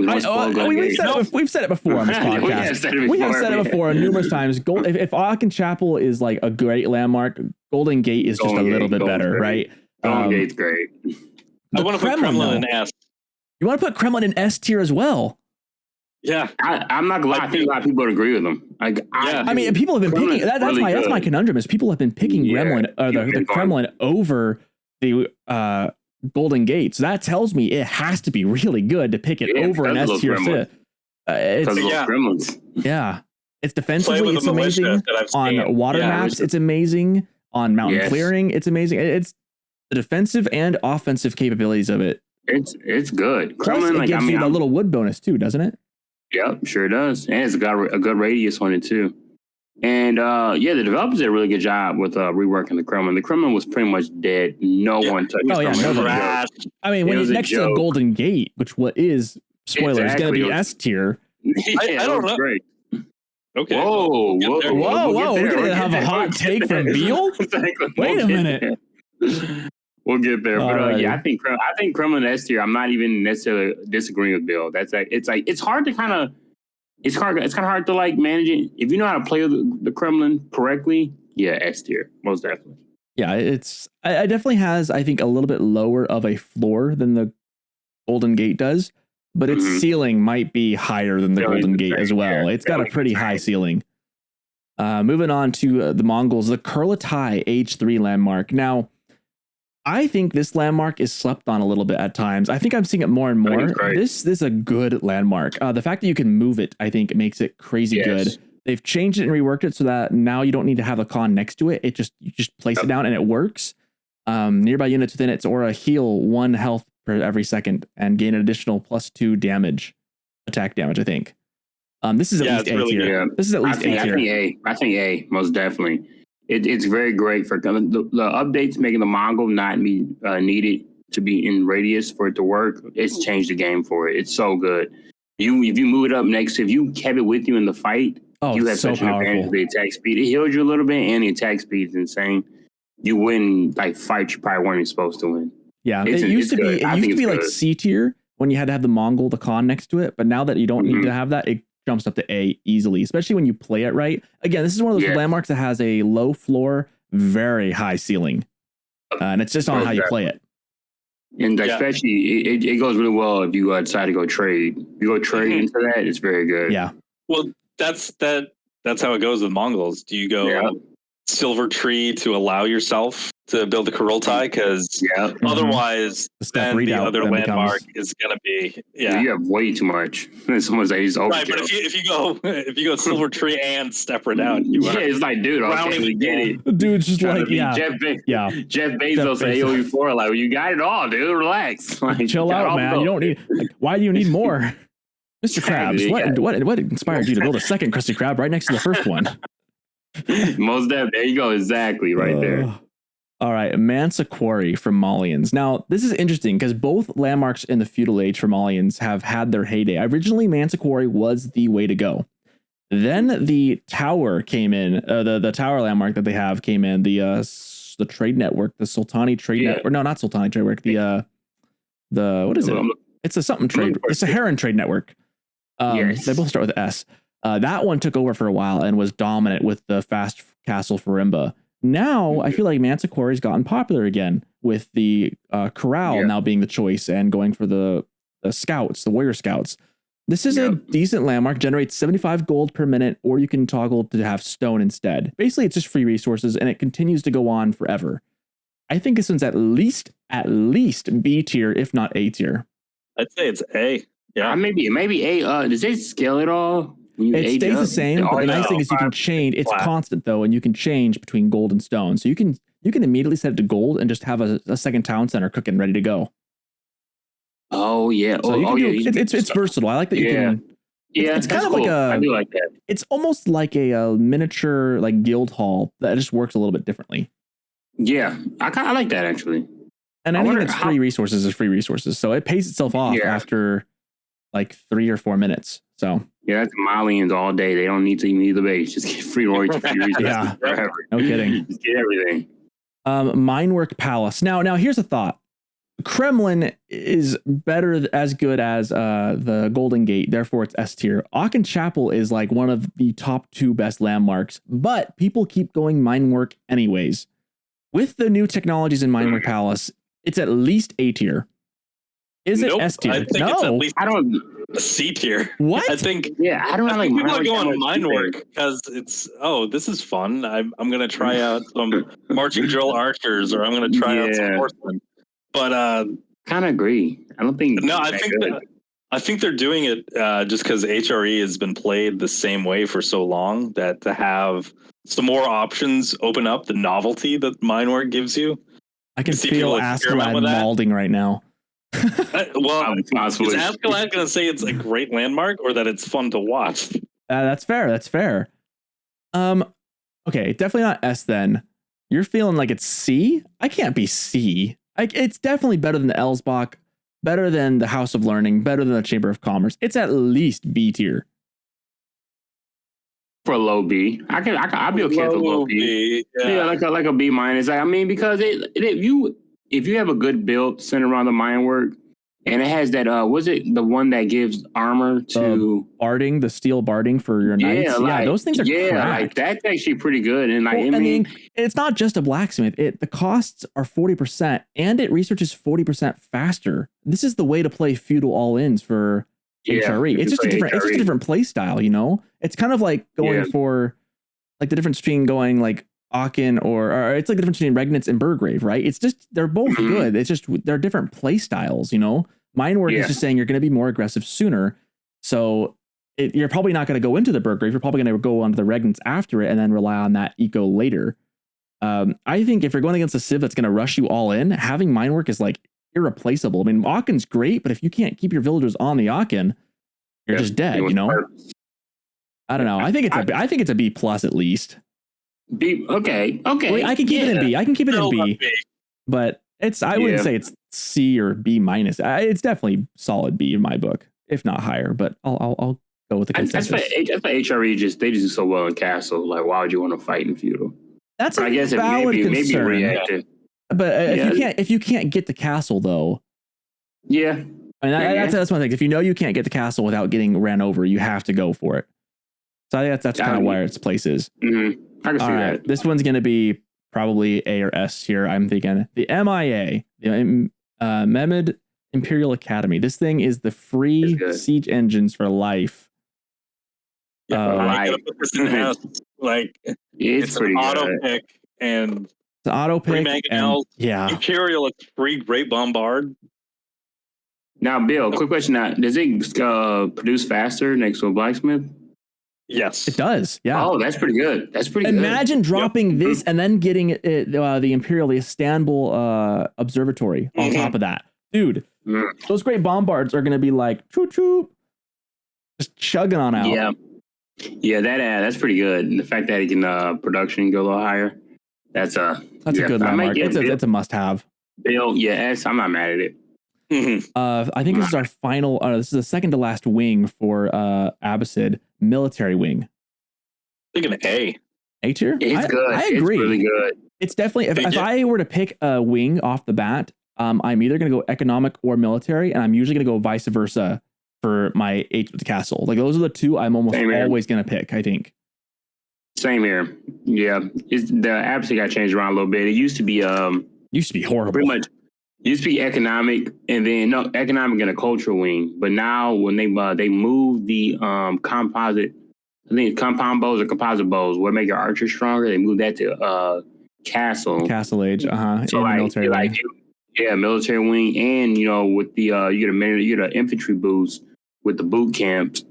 We've said it before on this podcast. We have said it before numerous times. If Aachen Chapel is like a great landmark, Golden Gate is just a little bit better, right? Golden Gate's great. I want to put Kremlin in S. You want to put Kremlin in S tier as well? Yeah, I'm not gonna lie. I think a lot of people would agree with them. I mean, people have been picking. That's my conundrum. Is people have been picking the Kremlin over the Golden Gate. So that tells me it has to be really good to pick it over an S tier. Yeah, it's defensively. It's amazing on water maps. It's amazing on mountain clearing. It's amazing. It's the defensive and offensive capabilities of it. It's good. Plus, it gives you a little wood bonus too, doesn't it? Yep, sure does. And it's got a good radius on it too. And the developers did a really good job with reworking the Kremlin. The Kremlin was pretty much dead. No one touched it. I mean, when it's next to the Golden Gate, which is spoiler, is going to be S tier. I don't know. Great. Okay. Whoa. We're going to have a hot take from Beale? Wait a minute. We'll get there, but I think Kremlin S tier. I'm not even necessarily disagreeing with Bill. It's hard to kind of hard to like manage it if you know how to play the Kremlin correctly. Yeah, S tier, most definitely. Yeah, it definitely has, I think, a little bit lower of a floor than the Golden Gate does, but its ceiling might be higher than the Golden Gate as well. It's got a pretty high ceiling. Moving on to the Mongols, the Kurultai H3 landmark. Now, I think this landmark is slept on a little bit at times. I think I'm seeing it more and more. This is a good landmark. The fact that you can move it, I think, makes it crazy good. They've changed it and reworked it so that now you don't need to have a con next to it. You just place it down and it works. Nearby units within its aura heal 1 health per every second and gain an additional +2 attack damage, I think. This is at least A tier. This is at least A tier. I think A, most definitely. It's very great for the updates making the Mongol not be needed to be in radius for it to work. It's changed the game for it. It's so good. If you move it up next, if you kept it with you in the fight, you have such an advantage of the attack speed. It heals you a little bit, and the attack speed is insane. You win like fights you probably weren't even supposed to win. Yeah, it used to be like C tier when you had to have the Mongol, the con next to it. But now that you don't need to have that, it jumps up to A easily, especially when you play it right. Again, this is one of those landmarks that has a low floor, very high ceiling, and it's just on how you play it. And especially, it goes really well if you decide to go trade. If you go trade into that, it's very good. Yeah. Well, that's how it goes with Mongols. Do you go Silver Tree to allow yourself to build the Kurultai? Because otherwise, then the other landmark is going to be you have way too much. Someone says he's overkill. Right, but if you go Silver Tree and step it out, it's like, dude, we get it. Dude's just like Jeff Bezos at AOE4, like, you got it all, dude. Relax, like, chill out, man. You don't need. Why do you need more? Mr. Krabs, what inspired you to build a second Krusty Krab right next to the first one? Most definitely. There you go. Exactly, right there. All right, Mansa Quarry from Malians. Now, this is interesting because both landmarks in the feudal age for Malians have had their heyday. Originally, Mansa Quarry was the way to go. Then the tower came in. The tower landmark that they have came in. The trade network, the Sultani trade network. No, not Sultani trade network. The what is it? It's a something trade. The Saharan trade network. Yes. They both start with S. That one took over for a while and was dominant with the fast castle Farimba. Now I feel like Mansa Quarry's gotten popular again with the corral now being the choice and going for the scouts, the warrior scouts. This is a decent landmark, generates 75 gold per minute, or you can toggle to have stone instead. Basically, it's just free resources and it continues to go on forever. I think this one's at least B tier, if not A tier. I'd say it's A. Yeah, maybe A. Does it scale at all? It stays the same, but the nice thing is you can change. It's constant though, and you can change between gold and stone. So you can immediately set it to gold and just have a second town center cooking ready to go. Oh yeah. So it's versatile. I like that you can. Yeah, it's kind of cool. I do like that. It's almost like a miniature like guild hall that just works a little bit differently. Yeah, I like that actually. And anything that's free resources is free resources, so it pays itself off after like 3 or 4 minutes. So yeah, that's Malians all day. They don't need to even need the base. Just get free resources. Yeah, no kidding. Just get everything. Wynguard Palace. Now here's a thought. Kremlin is as good as the Golden Gate, therefore it's S tier. Aachen Chapel is like one of the top 2 best landmarks, but people keep going Minework anyways. With the new technologies in Wynguard Palace, it's at least A tier. Is it S tier? I think it's at least C tier. What? I think. Yeah, I don't know. Like people are going Minework because it's this is fun. I'm gonna try out some marching drill archers, or I'm gonna try out some horsemen. But kind of agree. I don't think. No, I think they're doing it just because HRE has been played the same way for so long that to have some more options open up the novelty that Minework gives you. I can feel Ascalon malding right now. Well, is Ascalon going to say it's a great landmark or that it's fun to watch? That's fair. Okay, definitely not S then. You're feeling like it's C? I can't be C. It's definitely better than the Elsbach, better than the House of Learning, better than the Chamber of Commerce. It's at least B tier. For a low B, I'd be okay with a low B. Yeah, like a B minus. I mean, because if you have a good build centered around the Minework, and it has that was it the one that gives armor to barding, the steel barding for your knights? Yeah, those things are like that's actually pretty good. And like, I mean, it's not just a blacksmith. The costs are 40%, and it researches 40% faster. This is the way to play feudal all-ins for HRE. It's just a different play style, you know. It's kind of like going for like the difference between going like Aachen or it's like the difference between Regnitz and Burgrave, right? It's just they're both good. It's just they're different play styles, you know. Minework is just saying you're going to be more aggressive sooner, so you're probably not going to go into the Burgrave. You're probably going to go onto the Regnitz after it and then rely on that eco later. I think if you're going against a civ that's going to rush you all in, having Minework is like irreplaceable. I mean, Aachen's great, but if you can't keep your villagers on the Aachen, you're just dead, you know. I don't know. I think it's a B plus at least. B. Okay. Well, I can keep it in B. I can keep it in B. But I wouldn't say it's C or B minus. It's definitely solid B in my book, if not higher. But I'll go with the consensus. That's for HRE. They just do so well in Castle. Like, why would you want to fight in feudal? That's a valid concern. Reactive. But if you can't get the castle though, yeah. I mean, that's one thing. If you know you can't get the castle without getting ran over, you have to go for it. So I think that's kind of where its place is. Mm-hmm. I can see that. This one's going to be probably A or S here. I'm thinking the MIA, the Mehmed Imperial Academy. This thing is the free siege engines for life. I gotta put this in house. Like it's an auto pick and it's an auto pick. Imperial, it's free Great Bombard. Now, Bill, quick question. Now, does it produce faster next to a blacksmith? Yes, it does. Yeah. Oh, that's pretty good. Imagine dropping this and then getting the Imperial, the Istanbul Observatory on top of that, dude. Those Great Bombards are going to be like choo choo. just chugging on out. Yeah, that's pretty good. And the fact that it can production go a little higher, that's a good landmark. It's a must-have. Beale, I'm not mad at it. I think this is our final. This is the second to last wing for Abbasid, military wing. I think an A tier. It's good. I agree. It's really good. It's definitely. If I were to pick a wing off the bat, I'm either going to go economic or military, and I'm usually going to go vice versa for my H with the castle. Like those are the two I'm almost always going to pick. I think. Same here. Yeah, the Abbasid got changed around a little bit. It used to be horrible. Pretty much. Used to be economic, and then economic and a cultural wing. But now when they moved the composite, I think it's compound bows or composite bows, what make your archers stronger. They moved that to castle age. So military wing. Military wing, and with the you get an infantry boost with the boot camps,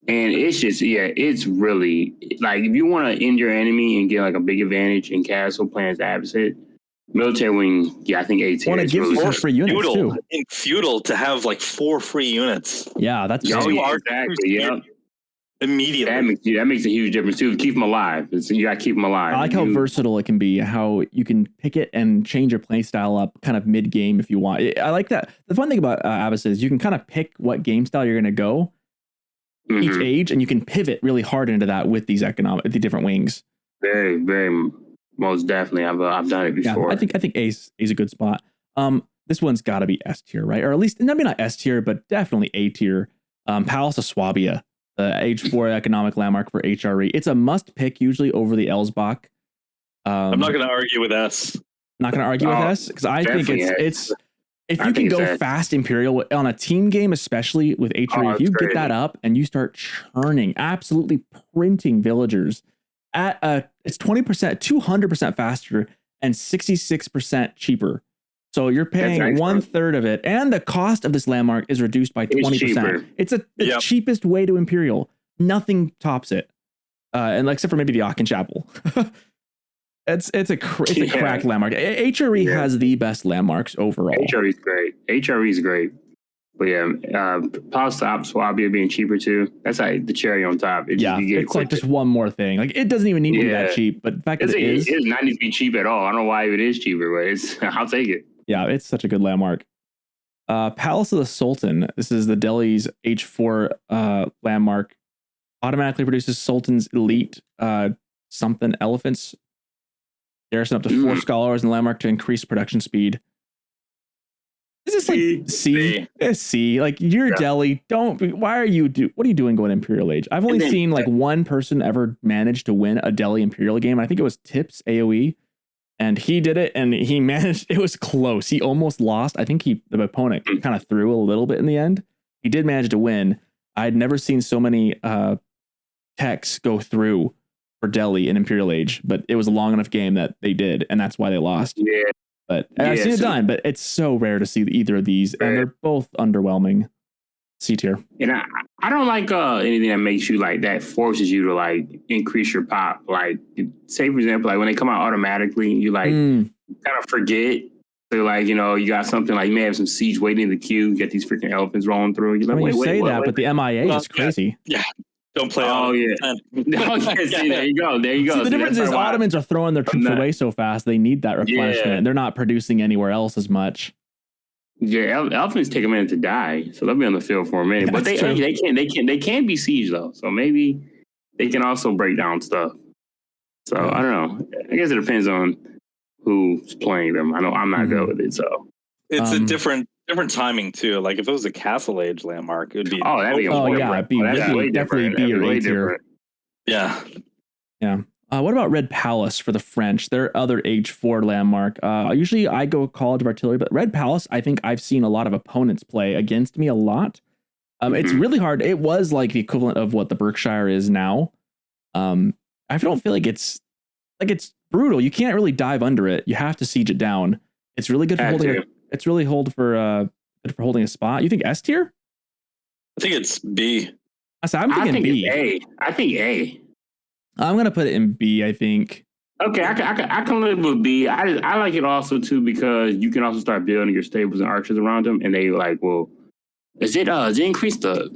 and it's just it's really like if you want to end your enemy and get like a big advantage in castle playing as Abbasid. Military wing, I think A tier. Well, it gives you some free units too. In feudal to have like 4 free units. Yeah, that's exactly. Yeah, immediately. That makes a huge difference too. Keep them alive. You got to keep them alive. I like how versatile it can be. How you can pick it and change your play style up kind of mid game if you want. I like that. The fun thing about Abbasid is you can kind of pick what game style you're going to go each age, and you can pivot really hard into that with the different wings. Very, very. Most definitely, I've done it before. Yeah, I think A's a good spot. This one's got to be S tier, right? Or at least maybe not S tier, but definitely A tier. Palace of Swabia, the H4 economic landmark for HRE. It's a must pick usually over the Elsbach. I'm not going to argue with S. Not going to argue with S because I think it's if you can go fast Imperial on a team game, especially with HRE, if you get that up and you start churning, absolutely printing villagers. It's 20%, 200% faster and 66% cheaper. So you're paying 1/3 of it, and the cost of this landmark is reduced by 20%. It's the cheapest way to Imperial. Nothing tops it, and except for maybe the Aachen Chapel. it's a cracked landmark. HRE has the best landmarks overall. HRE is great. But Palace of Swabia being cheaper too. That's like the cherry on top. It's like just one more thing. Like it doesn't even need to be that cheap, but the fact that it does not need to be cheap at all. I don't know why it is cheaper, but I'll take it. Yeah, it's such a good landmark. Palace of the Sultan. This is the Delhi's H4 landmark. Automatically produces Sultan's elite something elephants. Garrison up to 4 scholars in the landmark to increase production speed. Is this like C? It's C. Like you're Delhi. What are you doing going Imperial Age? I've only seen like one person ever manage to win a Delhi Imperial game. I think it was Tips AOE, and he did it, and he managed. It was close. He almost lost. I think the opponent kind of threw a little bit in the end. He did manage to win. I'd never seen so many techs go through for Delhi in Imperial Age, but it was a long enough game that they did, and that's why they lost. Yeah. But I've seen it done, but it's so rare to see either of these, and they're both underwhelming. C tier. And I don't like anything that makes you like that forces you to like increase your pop. Like say for example, like when they come out automatically, you like kind of forget. So like you got something like you may have some siege waiting in the queue. You get these freaking elephants rolling through. You're like, wait, but the MIA is crazy. Yeah. Don't play. See, there you go. See, the difference is Ottomans are throwing their troops away so fast. They need that replenishment. They're not producing anywhere else as much. Yeah, elephants take a minute to die, so they'll be on the field for a minute. But they can be sieged though, so maybe they can also break down stuff. So I don't know. I guess it depends on who's playing them. I know I'm not good with it, so it's a different timing too. Like if it was a Castle Age landmark, it would be it'd be definitely be your A tier. Yeah. What about Red Palace for the French? Their other H4 landmark. Usually I go College of Artillery, but Red Palace, I think I've seen a lot of opponents play against me a lot. It's really hard. It was like the equivalent of what the Berkshire is now. I don't feel like it's brutal. You can't really dive under it. You have to siege it down. It's really good for holding. It's really good for holding a spot. You think S tier? I think it's B. I'm thinking B. I think A. I'm gonna put it in B. I think. Okay, I can live with B. I like it also too because you can also start building your stables and archers around them, and they like, well, does it increase the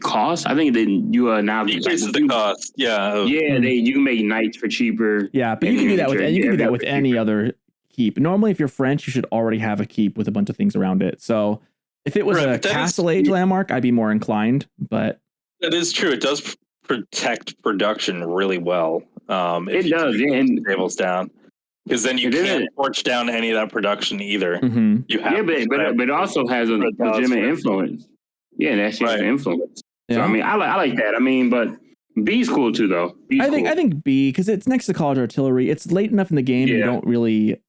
cost. I think that you now decreases the cost. Yeah. You can make knights for cheaper. Yeah, but you can do that with any other keep. Normally, if you're French, you should already have a keep with a bunch of things around it. So if it was a Castle Age landmark, I'd be more inclined. But that is true. It does protect production really well. If it does. And tables down. Because then you can't torch down any of that production either. Mm-hmm. You have but it also has a legitimate influence. Yeah, that's just an influence. Yeah. So I mean, I like that. I mean, but B's cool too, though. I think B, because it's next to College Artillery. It's late enough in the game. You don't really.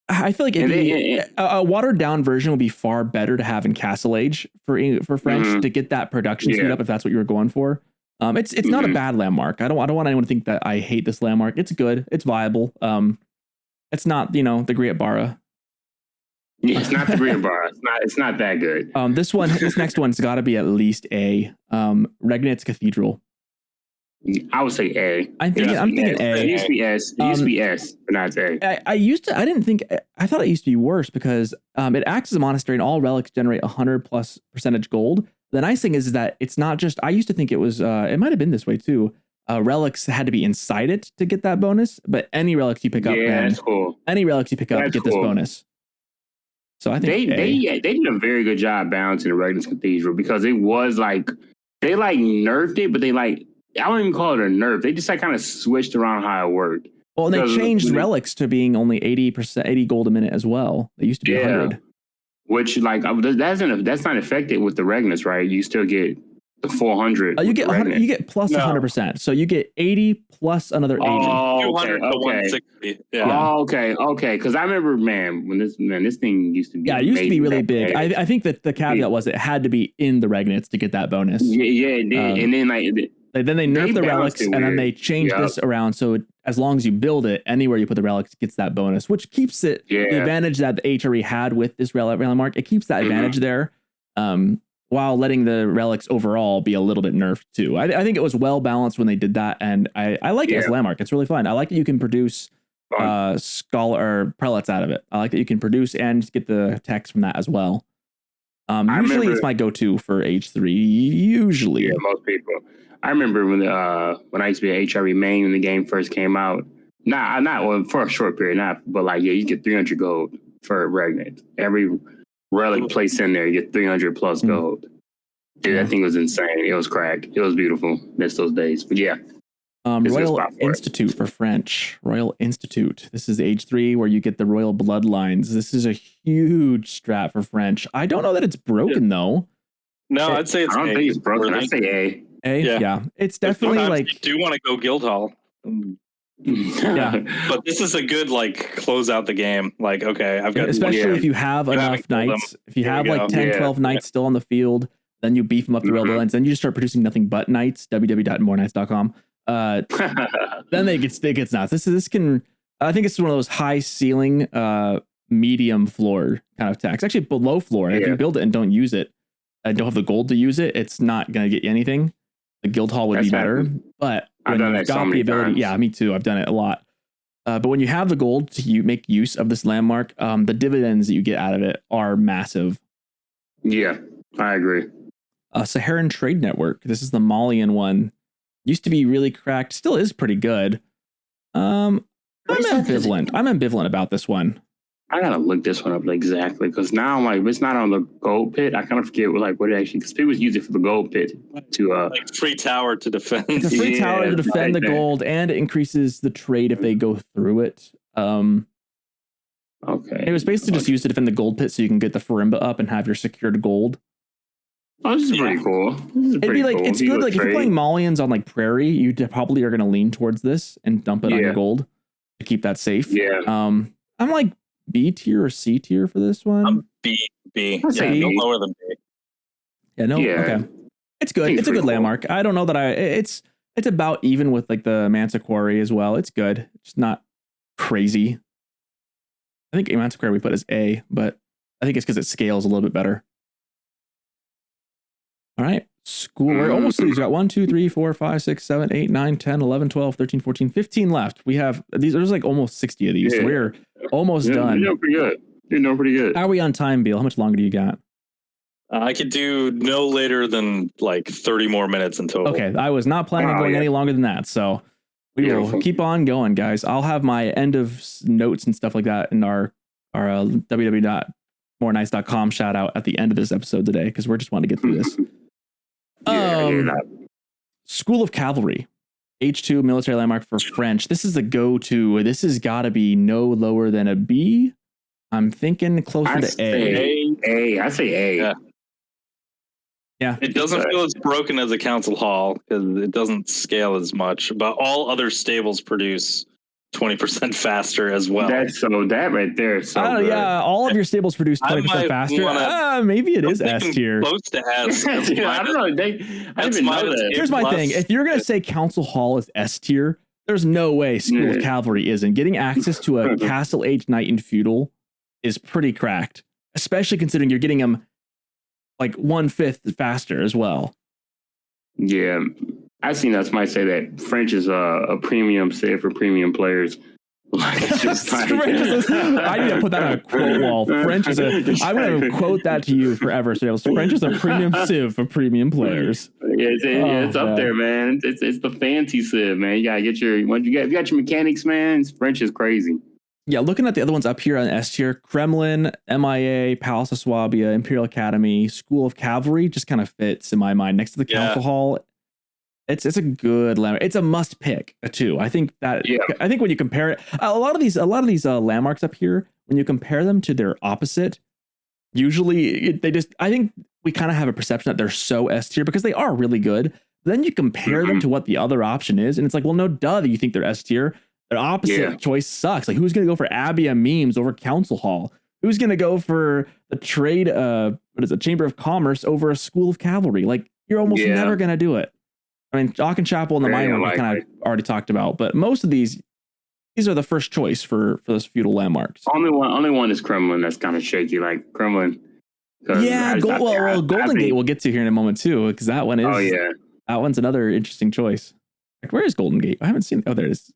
I feel like a watered down version would be far better to have in Castle Age for French to get that production speed up if that's what you were going for. It's not a bad landmark. I don't want anyone to think that I hate this landmark. It's good. It's viable. It's not the Great Barra. Yeah, it's not the Great Barra. It's not that good. This next one's got to be at least A. Regnitz Cathedral. I would say A. I'm thinking A. It used to be S. It used to be S, but now it's A. I thought it used to be worse because it acts as a monastery and all relics generate 100+% gold. The nice thing is that it's not just, I used to think it was, it might have been this way too. Relics had to be inside it to get that bonus, but any relics you pick up, that's cool. Any relics you pick up get this bonus. So I think they did a very good job balancing the Regnitz Cathedral because it was like, they nerfed it, but I don't even call it a nerf. They just kind of switched around how it worked. Well, and they changed relics to being only 80 gold a minute as well. They used to be 100. Which that's not affected with the Regnitz, right? You still get the 400. You get 100. You get plus 100%. So you get 80 plus another 80. Oh, okay. 160. Yeah. Oh, okay. Because I remember, when this thing used to be. Yeah, it used to be really big. I think that the caveat was it had to be in the Regnitz to get that bonus. Yeah, it did. And then then they nerfed the relics and then they changed this around. So as long as you build it, anywhere you put the relics gets that bonus, which keeps it the advantage that the HRE had with this relic landmark. It keeps that advantage there, while letting the relics overall be a little bit nerfed too. I think it was well balanced when they did that, and I like it as a landmark. It's really fun. I like that you can produce scholar or prelates out of it. I like that you can produce and get the text from that as well. Usually it's my go-to for H3. Usually, most people. I remember when I used to be an HRE main when the game first came out. Not for a short period, but you get 300 gold for Regnitz. Every relic placed in there, you get 300 plus gold. Dude, that thing was insane. It was cracked. It was beautiful. Missed those days. But yeah. Royal Institute for French. Royal Institute. This is age 3 where you get the royal bloodlines. This is a huge strat for French. I don't know that it's broken though. No, I'd say it's I don't think it's broken. I'd say A. Yeah. It's definitely you do want to go Guildhall. Yeah. But this is a good close out the game. Okay, I've got especially if you have enough knights. If you have 10, 12 knights still on the field, then you beef them up the royal bloodlines. Then you just start producing nothing but knights. www.moreknights.com. Then it gets nuts. This can. I think it's one of those high ceiling, medium floor kind of tax. Actually, below floor. If you build it and don't use it, and don't have the gold to use it, it's not going to get you anything. The Guildhall would be better, but when you've got the ability, me too. I've done it a lot. But when you have the gold to make use of this landmark, the dividends that you get out of it are massive. Yeah, I agree. Saharan Trade Network. This is the Malian one. Used to be really cracked. Still is pretty good. I'm ambivalent about this one. I gotta look this one up exactly because now I'm it's not on the gold pit. I kind of forget what it actually because people use it for the gold pit to free tower to defend. It's a free tower to defend the gold, and it increases the trade if they go through it. Okay. It was basically just used to defend the gold pit so you can get the Farimba up and have your secured gold. Oh, this is pretty cool. It'd be it's good. If you're playing Malians on prairie, you probably are going to lean towards this and dump it on your gold to keep that safe. Yeah. I'm B tier or C tier for this one? I'm B. No lower than B. Yeah, no. Yeah. Okay. It's good. It's a good landmark. I don't know that it's about even with the Mansa Quarry as well. It's good. It's not crazy. I think Mansa Quarry we put as A, but I think it's because it scales a little bit better. All right. School. We're almost through. We've got 1, 2, 3, 4, 5, 6, 7, 8, 9, 10, 11, 12, 13, 14, 15 left. We have these. There's almost 60 of these. So we're almost done. You're doing pretty good. How are we on time, Beale? How much longer do you got? I could do no later than like 30 more minutes in total. Okay, I was not planning on going any longer than that, so we will keep on going, guys. I'll have my end of notes and stuff like that in our www.morenice.com shout out at the end of this episode today, because we're just wanting to get through this. School of Cavalry, H2 military landmark for French. This is the go-to. This has got to be no lower than a B. I'm thinking closer to A. I say A. Yeah. It doesn't feel as broken as a council hall because it doesn't scale as much, but all other stables produce 20% faster as well. That right there. Yeah, all of your stables produce 20% faster. Maybe it is S tier. Close to S. I don't know. I didn't know that. Here's my thing. If you're going to say council hall is S tier, there's no way School of Cavalry isn't. Getting access to a castle age knight in feudal is pretty cracked, especially considering you're getting them like 1/5 faster as well. Yeah, I've seen us might say that French is a premium civ for premium players. Like, it's just like, I need to put that on a quote wall. French is I'm going to quote that to you forever. So French is a premium civ for premium players. It's up there, man. It's the fancy civ, man. You gotta get you got your mechanics, man. French is crazy. Yeah, looking at the other ones up here on S tier, Kremlin, MIA, Palace of Swabia, Imperial Academy, School of Cavalry just kind of fits in my mind next to the Council Hall. It's a good landmark. It's a must pick too. I think when you compare it, a lot of these landmarks up here, when you compare them to their opposite, usually I think we kind of have a perception that they're so S tier because they are really good. Then you compare them to what the other option is, and it's like, well, no duh that you think they're S tier. Their opposite choice sucks. Like, who's going to go for Abbia memes over Council Hall? Who's going to go for the trade, Chamber of Commerce over a School of Cavalry? Like, you're almost never going to do it. I mean, Aachen Chapel and the Mine we kind of already talked about, but most of these are the first choice for those feudal landmarks. Only one is Kremlin that's kind of shaky, like Kremlin. Yeah, Golden Gate we'll get to here in a moment too, because that one is. That one's another interesting choice. Like, where is Golden Gate? I haven't seen. Oh, there it is.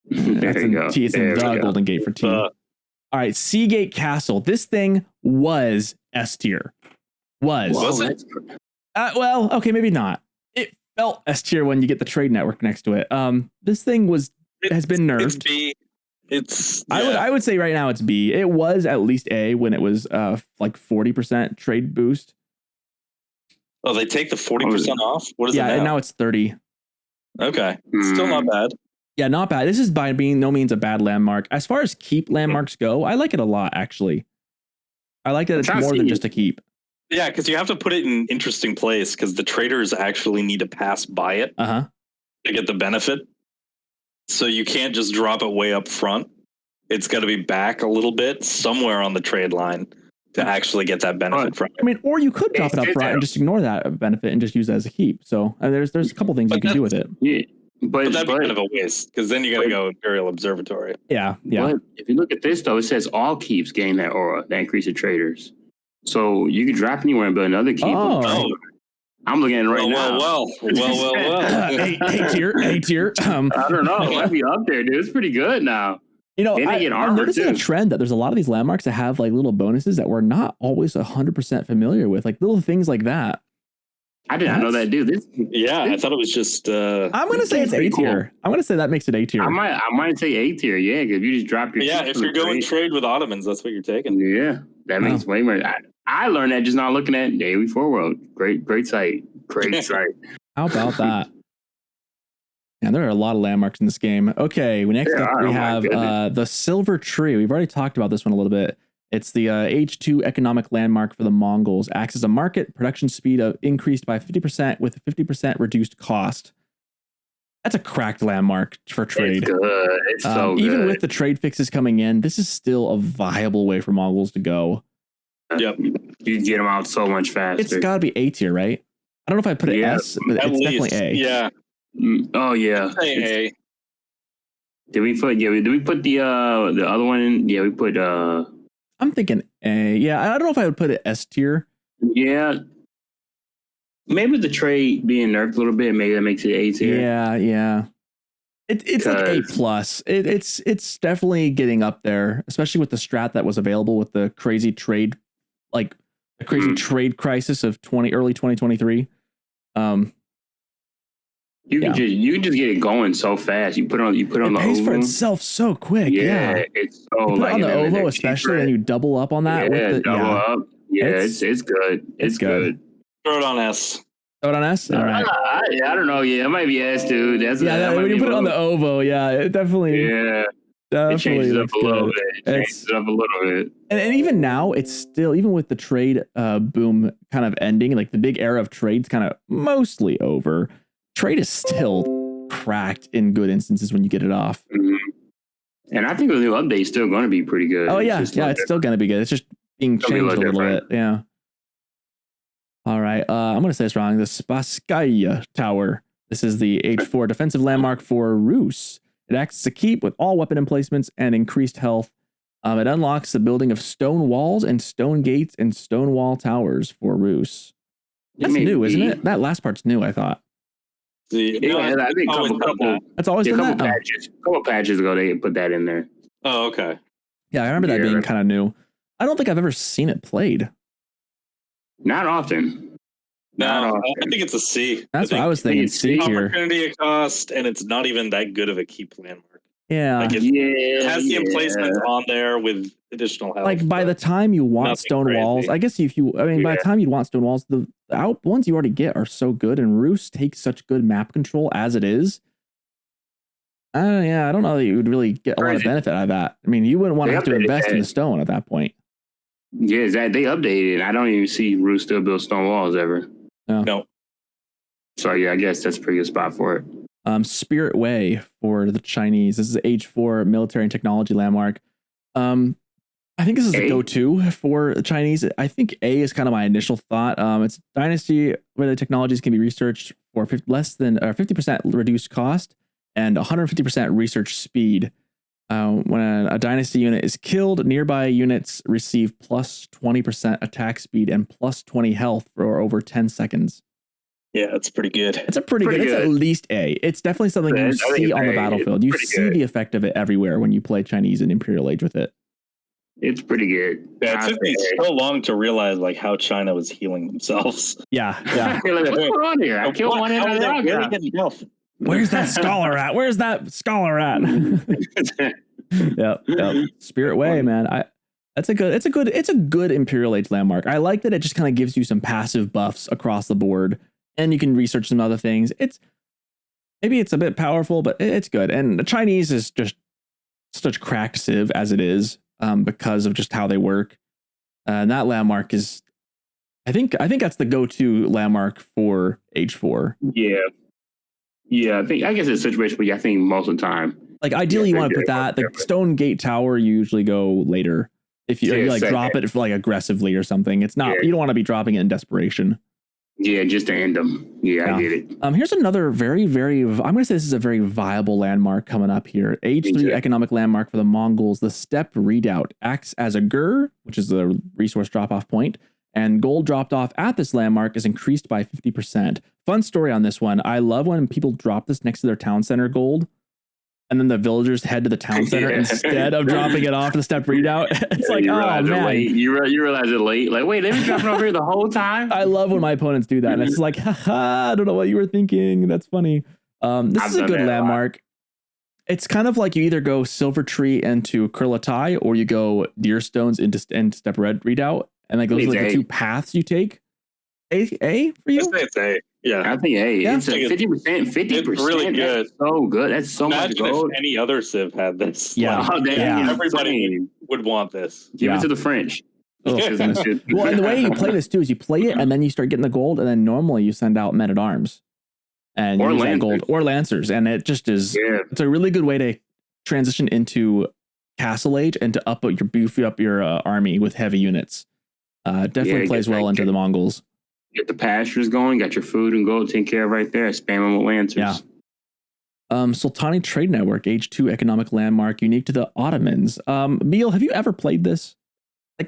There you go. It's in the Golden Gate for T. All right, Seagate Castle. This thing was S tier. Was it? Well, okay, maybe not. It felt S tier when you get the trade network next to it. This thing has been nerfed. It's B. I would say right now it's B. It was at least A when it was like 40% trade boost. Oh, they take the 40% off? What is it now? And now it's 30. Okay. Still not bad. Yeah, not bad. This is by being no means a bad landmark. As far as keep landmarks go, I like it a lot, actually. I like that it's more than just a keep. Yeah, because you have to put it in an interesting place because the traders actually need to pass by it to get the benefit. So you can't just drop it way up front. It's got to be back a little bit somewhere on the trade line to actually get that benefit from it. I mean, or you could drop it up front and just ignore that benefit and just use it as a keep. So there's a couple things you can do with it. Yeah. But that'd be kind of a waste because then you got to go Imperial Observatory. Yeah. But if you look at this, though, it says all keeps gain that aura, that increase of traders. So you could drop anywhere and build another keep. Oh. I'm looking at it right now. Well. A tier. I don't know. It might be up there, dude. It's pretty good now. You know, I'm noticing a trend that there's a lot of these landmarks that have like little bonuses that we're not always 100% familiar with, like little things like that. I did not know that, dude. I thought it was just. I'm going to say it's A tier. Cool. I'm going to say that makes it A tier. I might say A tier, yeah, because you just drop your. Yeah, if you're going trade with Ottomans, that's what you're taking. Yeah, that makes way more. I learned that just not looking at Daily Forward. Great site. Great site. How about that? Yeah, there are a lot of landmarks in this game. Okay, next up we have the Silver Tree. We've already talked about this one a little bit. It's the H2 economic landmark for the Mongols. Acts as a market, production speed increased by 50% with a 50% reduced cost. That's a cracked landmark for trade. It's good. It's so good. Even with the trade fixes coming in, this is still a viable way for Mongols to go. Yep. You get them out so much faster. It's got to be A tier, right? I don't know if I'd put it S, but it's definitely A. Yeah. Oh, yeah. A. Did we put the other one in? Yeah, we put... I'm thinking A. Yeah, I don't know if I would put it S tier. Yeah. Maybe the trade being nerfed a little bit, maybe that makes it A tier. Yeah. It's like A plus. It's definitely getting up there, especially with the strat that was available with the crazy trade, like a crazy trade crisis of early 2023. You can just get it going so fast. You put on the pays OVO. for itself so quick. Yeah. It's so you put on the OVO especially, and you double up on that with the double up. Yeah, it's good. It's good. Throw it on S. Throw it on S. All right. I don't know. Yeah, it might be S, dude. When you put it on the OVO, it definitely. Yeah. Definitely it changes up a little bit. And even now, it's still, even with the trade boom kind of ending, like the big era of trade's kind of mostly over. Trade is still cracked in good instances when you get it off. Mm-hmm. And I think the new update's still going to be pretty good. Oh, yeah. It's still going to be good. It's just being changed a little bit. Yeah. All right. I'm going to say this wrong. The Spasskaya Tower. This is the H4 defensive landmark for Rus. It acts as a keep with all weapon emplacements and increased health. It unlocks the building of stone walls and stone gates and stone wall towers for Rus. That's new, isn't it? That last part's new, I thought. I think that's always been that. A couple patches ago, they put that in there. Oh, okay. Yeah, I remember that being kind of new. I don't think I've ever seen it played. Not often. I think it's a C. That's what I was thinking. C here. Opportunity cost, and it's not even that good of a keep landmark. Yeah. It has the emplacements on there with additional health. Like by the time you want stone walls, I guess by the time you want stone walls, the ones you already get are so good, and Rus takes such good map control as it is. I don't know that you would really get a lot of benefit out of that. I mean, you wouldn't want to have to invest in the stone at that point. Yeah, they updated. I don't even see Rus still build stone walls ever. No. So I guess that's a pretty good spot for it. Spirit Way for the Chinese. This is H4 military and technology landmark. I think this is a go-to for the Chinese. I think A is kind of my initial thought. It's a dynasty where the technologies can be researched for less than 50% reduced cost and 150% research speed. When a dynasty unit is killed, nearby units receive plus 20% attack speed and plus 20 health for over 10 seconds. Yeah, it's pretty good. It's at least A. It's definitely something you see on the battlefield. You see the effect of it everywhere when you play Chinese and Imperial Age with it. It's pretty good. Yeah, it took me so long to realize how China was healing themselves. Yeah. What's going on here? I killed one in the Where's that scholar at? Yep. Spirit Way, man. It's a good Imperial Age landmark. I like that it just kind of gives you some passive buffs across the board, and you can research some other things. Maybe it's a bit powerful, but it's good. And the Chinese is just such cracked civ as it is, because of just how they work. And that landmark is, I think that's the go-to landmark for H4. Yeah, I guess it's a situation where I think most of the time. Like ideally, you want to put that. The Stone Gate Tower, you usually go later. If you drop it for aggressively or something, it's not. You don't want to be dropping it in desperation. Yeah, just to end them. Yeah, I get it. Here's another very, very. I'm going to say this is a very viable landmark coming up here. H3 economic landmark for the Mongols. The Steppe Redoubt acts as a gur, which is the resource drop-off point, and gold dropped off at this landmark is increased by 50%. Fun story on this one. I love when people drop this next to their town center gold, and then the villagers head to the town center instead of dropping it off the Steppe Redoubt. It's like, oh man, you realize it late. Like, wait, they've been dropping over here the whole time. I love when my opponents do that, and it's like, haha, I don't know what you were thinking. That's funny. This is a good landmark. It's kind of like you either go Silver Tree into Kurlatai, or you go Deer Stones into Steppe Redoubt, and those are the two paths you take. A for you? I'd say it's A. Yeah, I think A. Yeah. It's 50%. 50%. It's really good. That's so good. That's so much gold. If any other civ had this. Yeah, everybody would want this. Give it to the French. Well, and the way you play this too is you play it, and then you start getting the gold, and then normally you send out men at arms, and you use that gold or lancers, and it just is. Yeah. It's a really good way to transition into Castle Age and to beef up your army with heavy units. Definitely plays well into the Mongols. Get the pastures going, got your food and gold taken care of right there. Spam them with lancers. Yeah. Sultani Trade Network, H2 economic landmark, unique to the Ottomans. Beale, have you ever played this?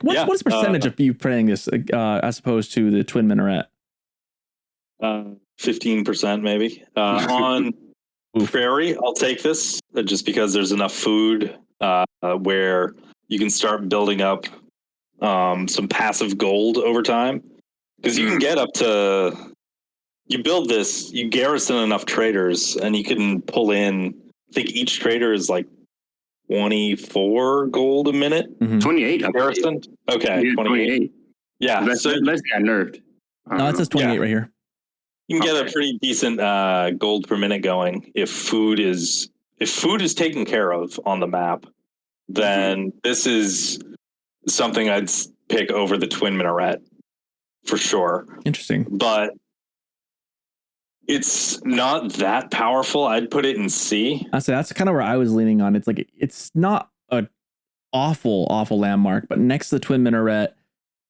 What's the percentage of you playing this as opposed to the Twin Minaret? 15% maybe. On Prairie, I'll take this just because there's enough food where you can start building up some passive gold over time, because you can get up to, you build this, you garrison enough traders, and you can pull in, I think each trader is like 24 gold a minute. 28 garrison. Okay, 28. Yeah, let's got nerfed. No, it says 28 right here. You can get a pretty decent gold per minute going if food is taken care of on the map. Then this is something I'd pick over the Twin Minaret for sure. Interesting, but it's not that powerful. I'd put it in C. I say that's kind of where I was leaning on. It's like it's not a awful landmark, but next to the Twin Minaret,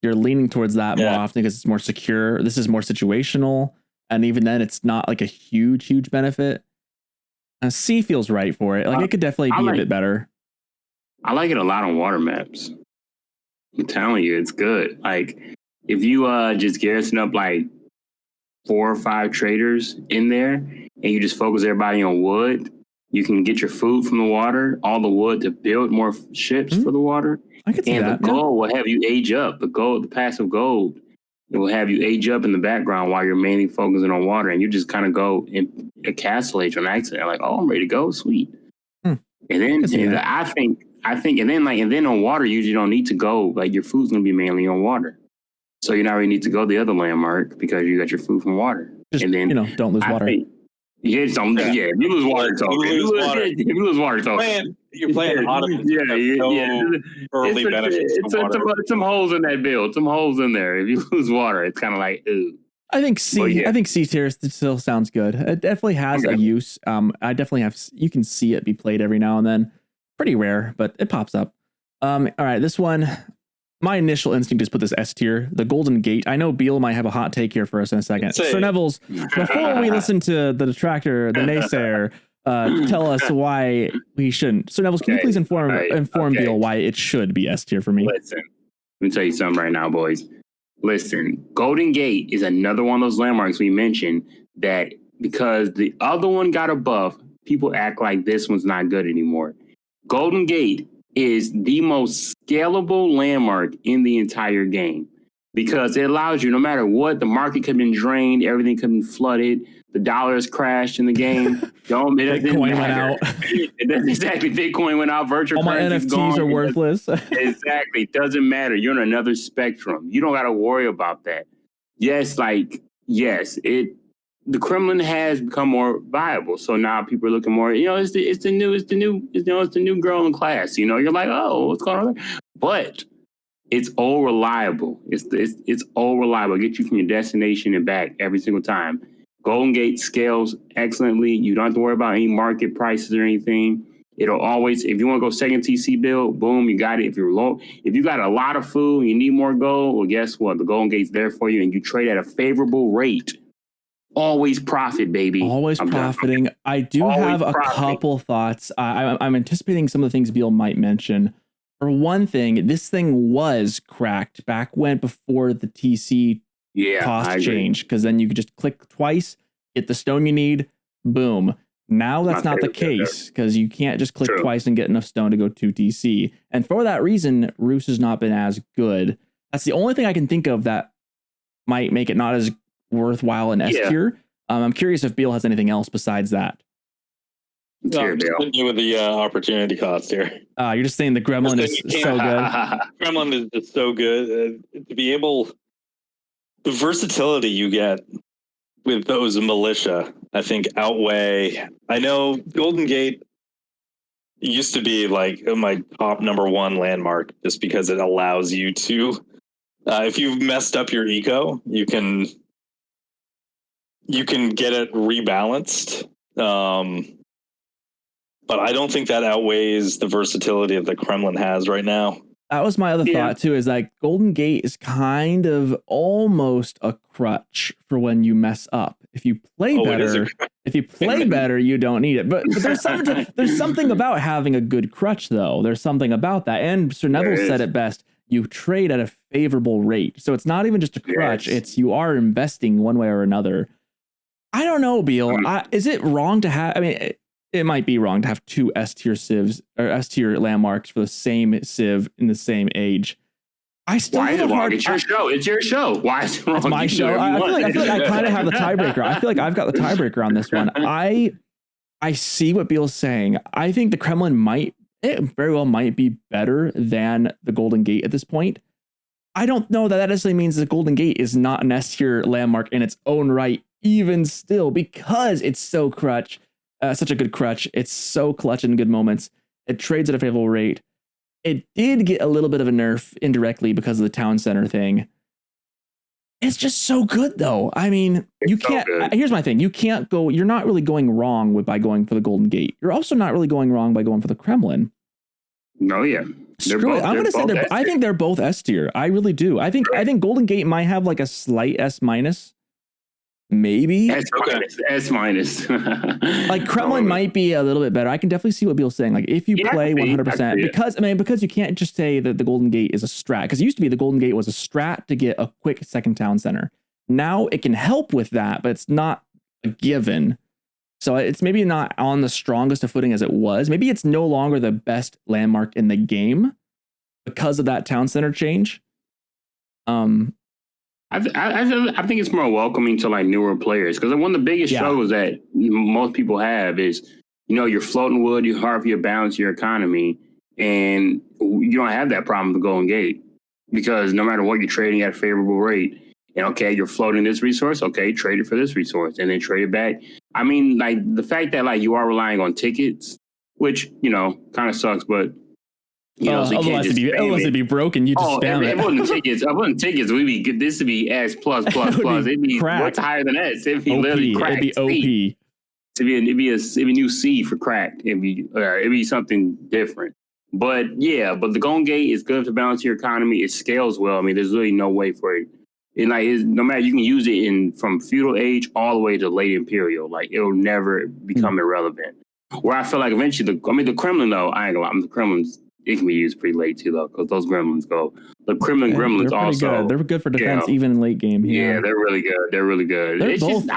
you're leaning towards that more often because it's more secure. This is more situational, and even then, it's not like a huge benefit. C feels right for it. Like it could definitely be a bit better. I like it a lot on water maps. I'm telling you, it's good. Like if you just garrison up like 4 or 5 traders in there, and you just focus everybody on wood, you can get your food from the water, all the wood to build more ships for the water. I could see and that, the gold will have you age up. The passive gold, it will have you age up in the background while you're mainly focusing on water, and you just kind of go in a castle age on accident. Like, oh, I'm ready to go, sweet. And then I think, and then on water, you usually don't need to go. Like your food's gonna be mainly on water, so you not really need to go to the other landmark because you got your food from water. Just, and then don't lose water. If you lose water, if you lose water, you're playing Ottoman. Early benefits. It's some holes in that build. Some holes in there. If you lose water, it's kind of like ooh. I think C. I think C tier still sounds good. It definitely has a use. I definitely have. You can see it be played every now and then. Pretty rare, but it pops up. All right, this one. My initial instinct is put this S tier. The Golden Gate. I know Beale might have a hot take here for us in a second. Sir Nevels, before we listen to the detractor, the naysayer, tell us why we shouldn't. Sir Nevels, can you please inform Beale why it should be S tier for me? Listen, let me tell you something right now, boys. Listen, Golden Gate is another one of those landmarks we mentioned that because the other one got a buff, people act like this one's not good anymore. Golden Gate is the most scalable landmark in the entire game because it allows you, no matter what, the market could have been drained, everything could have been flooded, the dollar has crashed in the game. Bitcoin went out. Exactly. Bitcoin went out. Virtual all my NFTs are worthless. Exactly. It doesn't matter. You're on another spectrum. You don't got to worry about that. The Kremlin has become more viable. So now people are looking more, it's the new girl in class. You're like, oh, what's going on there? But it's all reliable. It's all reliable. Get you from your destination and back every single time. Golden Gate scales excellently. You don't have to worry about any market prices or anything. It'll always, if you want to go second TC build, boom, you got it. If you're low, if you got a lot of food and you need more gold, well, guess what? The Golden Gate's there for you, and you trade at a favorable rate. Always profit, baby. Always profiting. I do have a couple thoughts. I'm anticipating some of the things Beale might mention. For one thing, this thing was cracked back before the TC cost change, because then you could just click twice, get the stone you need, boom. Now that's not the case because you can't just click twice and get enough stone to go to TC. And for that reason, Roos has not been as good. That's the only thing I can think of that might make it not as worthwhile in S tier. I'm curious if Beale has anything else besides that. I'm just thinking with the opportunity cost here. You're just saying the Gremlin is so good. Gremlin is just so good to be able. The versatility you get with those militia, I think, outweigh. I know Golden Gate used to be like my top #1 landmark, just because it allows you to. If you've messed up your eco, you can get it rebalanced. But I don't think that outweighs the versatility that the Kremlin has right now. That was my other thought too, is like Golden Gate is kind of almost a crutch for when you mess up. If you play better, you don't need it. But there's something about having a good crutch though. There's something about that. And Sir Nevels said it best. You trade at a favorable rate. So it's not even just a crutch. It's you are investing one way or another. I don't know, Beale. Is it wrong to have, it might be wrong to have 2 S tier civs or S tier landmarks for the same civ in the same age. I still Why have is a it wrong? hard. It's your show. It's your show. Why is it wrong? It's my show. I feel like I kind of have the tiebreaker. I feel like I've got the tiebreaker on this one. I see what Beale's saying. I think the Kremlin very well might be better than the Golden Gate at this point. I don't know that necessarily means the Golden Gate is not an S tier landmark in its own right, even still, because it's so such a good crutch. It's so clutch in good moments. It trades at a favorable rate. It did get a little bit of a nerf indirectly because of the town center thing. It's just so good, though. I mean, you can't. Here's my thing: you're not really going wrong by going for the Golden Gate. You're also not really going wrong by going for the Kremlin. No, yeah. Screw it. I'm going to say I think they're both S tier. I really do. I think Golden Gate might have like a slight S minus. Maybe S minus. Like Kremlin might be a little bit better. I can definitely see what Beale's saying. Like if you play 100%, because you can't just say that the Golden Gate is a strat. Because it used to be the Golden Gate was a strat to get a quick second town center. Now it can help with that, but it's not a given. So it's maybe not on the strongest of footing as it was. Maybe it's no longer the best landmark in the game because of that town center change. I think it's more welcoming to like newer players because one of the biggest struggles that most people have is, you're floating wood, you're hard for your balance, your economy, and you don't have that problem with the Golden Gate because no matter what, you're trading at a favorable rate. And okay, you're floating this resource, okay, trade it for this resource and then trade it back. I mean, like the fact that like you are relying on tickets, which, kind of sucks, but otherwise it'd be broken. You just spam it. It wasn't tickets. It wasn't tickets. We'd be good. This would be S plus plus plus. It'd be what's higher than S. It'd be literally cracked. It'd be OP. It'd be a new C for cracked. It'd be something different. But the Golden Gate is good to balance your economy. It scales well. I mean, there's really no way for it. And no matter, you can use it from feudal age all the way to late imperial. Like it'll never become irrelevant. Where I feel like eventually the Kremlin though, I ain't gonna lie, the Kremlin's. It can be used pretty late too, though, because those gremlins go. The gremlins also. They're good for defense, even in late game. Yeah, they're really good. They're really good. I think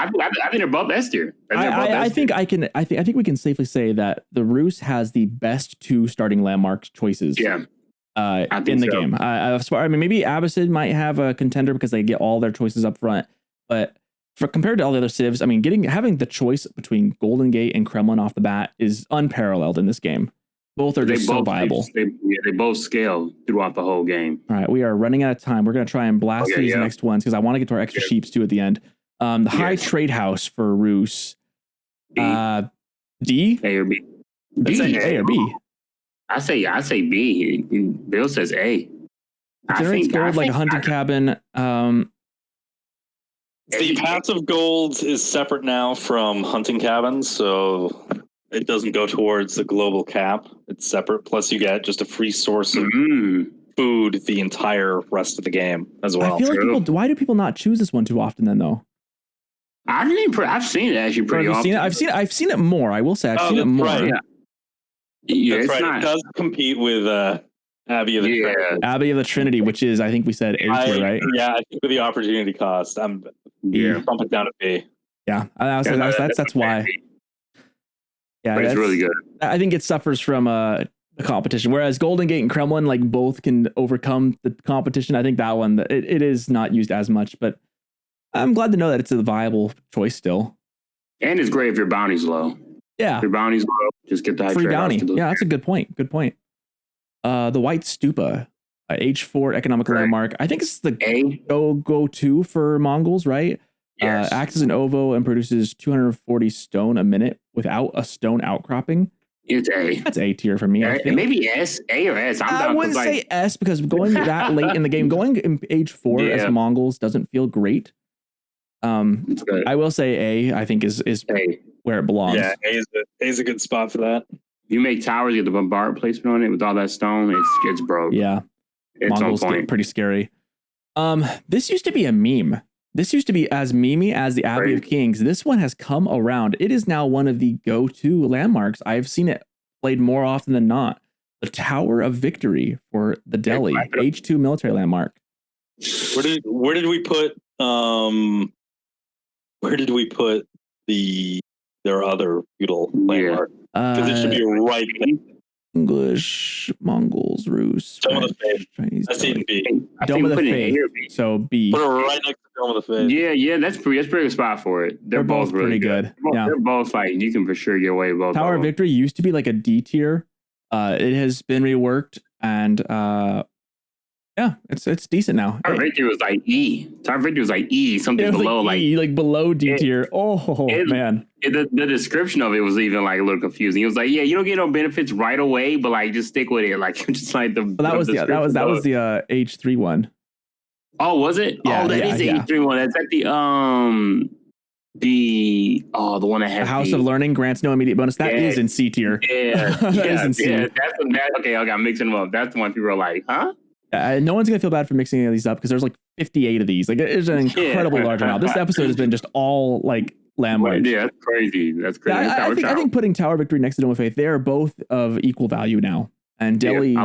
they're both S tier. I think we can safely say that the Rus has the best two starting landmark choices. Yeah. In the game. I mean, maybe Abbasid might have a contender because they get all their choices up front, but compared to all the other civs, I mean, having the choice between Golden Gate and Kremlin off the bat is unparalleled in this game. Both are just so viable. They both scale throughout the whole game. All right, we are running out of time. We're going to try and blast through these next ones because I want to get to our extra sheeps too at the end. The high trade house for Rus. D? A or B? A or B? I say B. Bill says A. Generates gold like a hunting cabin. The passive gold is separate now from hunting cabins, so it doesn't go towards the global cap. It's separate. Plus, you get just a free source of food the entire rest of the game as well. I feel like why do people not choose this one too often then, though? I've seen it actually pretty often. I've seen it more. I will say I've seen it more. Right. Yeah, that's right. It does compete with Abbey of the Trinity. Abbey of the Trinity, which is, I think we said A tier, right? Yeah, I think with the opportunity cost, I'm bump it down to B. Yeah, that's why. Yeah, but it's really good. I think it suffers from the competition, whereas Golden Gate and Kremlin like both can overcome the competition. I think that one it is not used as much, but I'm glad to know that it's a viable choice still. And it's great if your bounty's low. Yeah, if your bounty's low, just get the high free bounty. Yeah, that's a good point. Good point. The White Stupa, H4 economic landmark. I think it's the go-to for Mongols, right? Yes. Acts as an ovo and produces 240 stone a minute without a stone outcropping. It's A. That's A tier for me. I think. Maybe S, A or S. I wouldn't say S because going that late in the game, going in H4 as Mongols doesn't feel great. I will say A. I think is A. Where it belongs. Yeah, A is a good spot for that. You make towers, you get the bombard placement on it with all that stone. It's broke. Yeah, Mongols get pretty scary. This used to be a meme. This used to be as memey as the Abbey of Kings. This one has come around. It is now one of the go-to landmarks. I've seen it played more often than not. The Tower of Victory for the Delhi, H2 military landmark. Where did we put their other feudal landmark? Because it should be right there. English, Mongols, Rus, Dome of the French, Faith. Chinese. That's even B. Dome of the Faith. So B. Put it right next to Dome of the Faith. Yeah, that's pretty good spot for it. They're both really pretty good. They're both like you can for sure get away with both. Tower of Victory used to be like a D tier. It has been reworked, and yeah, it's decent now. Tower of Victory was like E. Tower of Victory was like E, something below like E, like below D tier. Man. The description of it was even like a little confusing. It was like, yeah, you don't get no benefits right away, but like just stick with it. Like just like the that was the H3 one. Oh, was it? Yeah, that is the H3 one. That's at the one that has the House of Learning grants no immediate bonus. That is in C tier. Yeah, is in C. Okay, I got mixing them up. That's the one people are like, huh? No one's gonna feel bad for mixing any of these up because there's like 58 of these. Like it's an incredibly large amount. This episode has been just all like landmarks. Yeah, that's crazy. That's crazy. I think putting Tower of Victory next to Dome of Faith, they are both of equal value now. And Delhi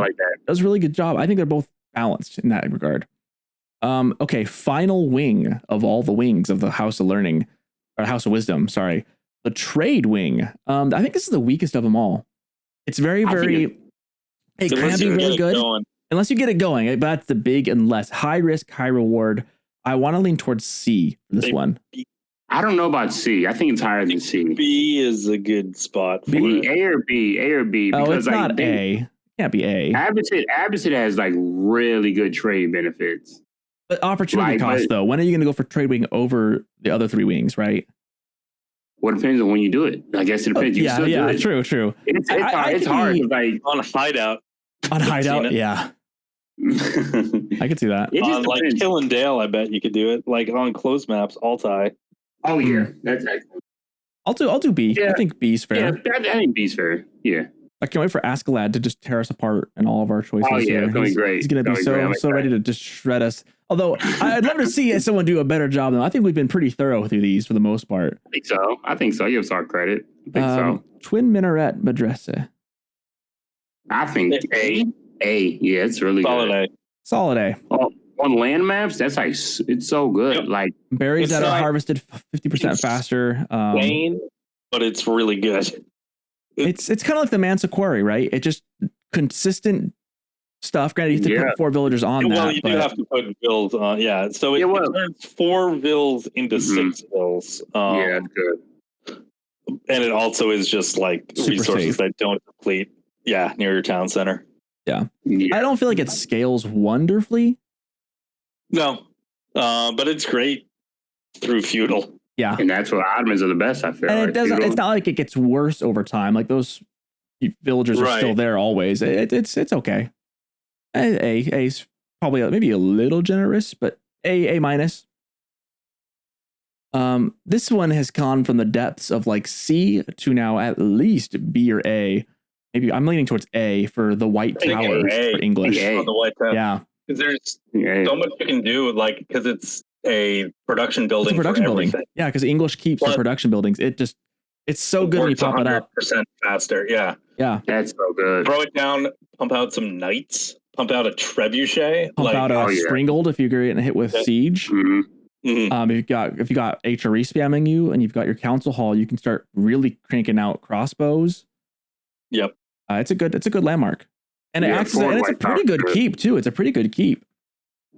does a really good job. I think they're both balanced in that regard. Okay, final wing of all the wings of the House of Learning, or House of Wisdom, sorry. The trade wing. I think this is the weakest of them all. It's very, very... It can be really good. Unless you get it going. But that's the big unless. High risk, high reward. I want to lean towards C for this one. I don't know about C. I think it's higher than C. B is a good spot for it. A or B. Oh, it's not A. It can't be A. Abbasid has like really good trade benefits. But opportunity cost, though. When are you going to go for trade wing over the other three wings, right? Well, it depends on when you do it. I guess it depends. True. It's hard. Like on Hideout. On Hideout, yeah. I could see that. On like Kill and Dale, I bet you could do it. Like on closed maps, Altai. Oh yeah, that's excellent. I'll do B. Yeah. I think B's fair. Yeah, I think B's fair. Yeah. I can't wait for Askeladd to just tear us apart in all of our choices. Oh yeah, it's going great. He's going to be so ready to just shred us. Although I'd love to see someone do a better job than I think we've been pretty thorough through these for the most part. I think so. You have our credit. I think so. Twin Minaret Madrasa. I think A. Yeah, it's really good. Solid A. Oh, on land maps, that's like it's so good. Yep. Like berries that are harvested 50% faster. But it's really good. It's kind of like the Mansa Quarry, right? It just consistent stuff. Granted, you have to put 4 villagers on that. Well, you do have to put vills on. Yeah, so it turns 4 vills into 6 vills. Yeah, that's good. And it also is just like super resources safe that don't deplete. Yeah, near your town center. Yeah. I don't feel like it scales wonderfully. No, but it's great through feudal. Yeah, and that's what Ottomans are the best. I feel. And like it's not like it gets worse over time. Like those villagers are still there always. It's okay. A's probably maybe a little generous, but A minus. This one has gone from the depths of like C to now at least B or A. Maybe I'm leaning towards A for the White Tower for English. The White Tower. Yeah, because there's so much you can do. Like because it's a production building. It's a production for building. Everything. Yeah, because English keeps the production buildings. It's so good when you pop it up. 100% faster. Yeah, that's so good. Throw it down. Pump out some knights. Pump out a trebuchet. Pump out a Springald if you're getting hit with siege. Mm-hmm. If you got HRE spamming you and you've got your council hall, you can start really cranking out crossbows. Yep. It's a good landmark, and it's a pretty good keep too. It's a pretty good keep.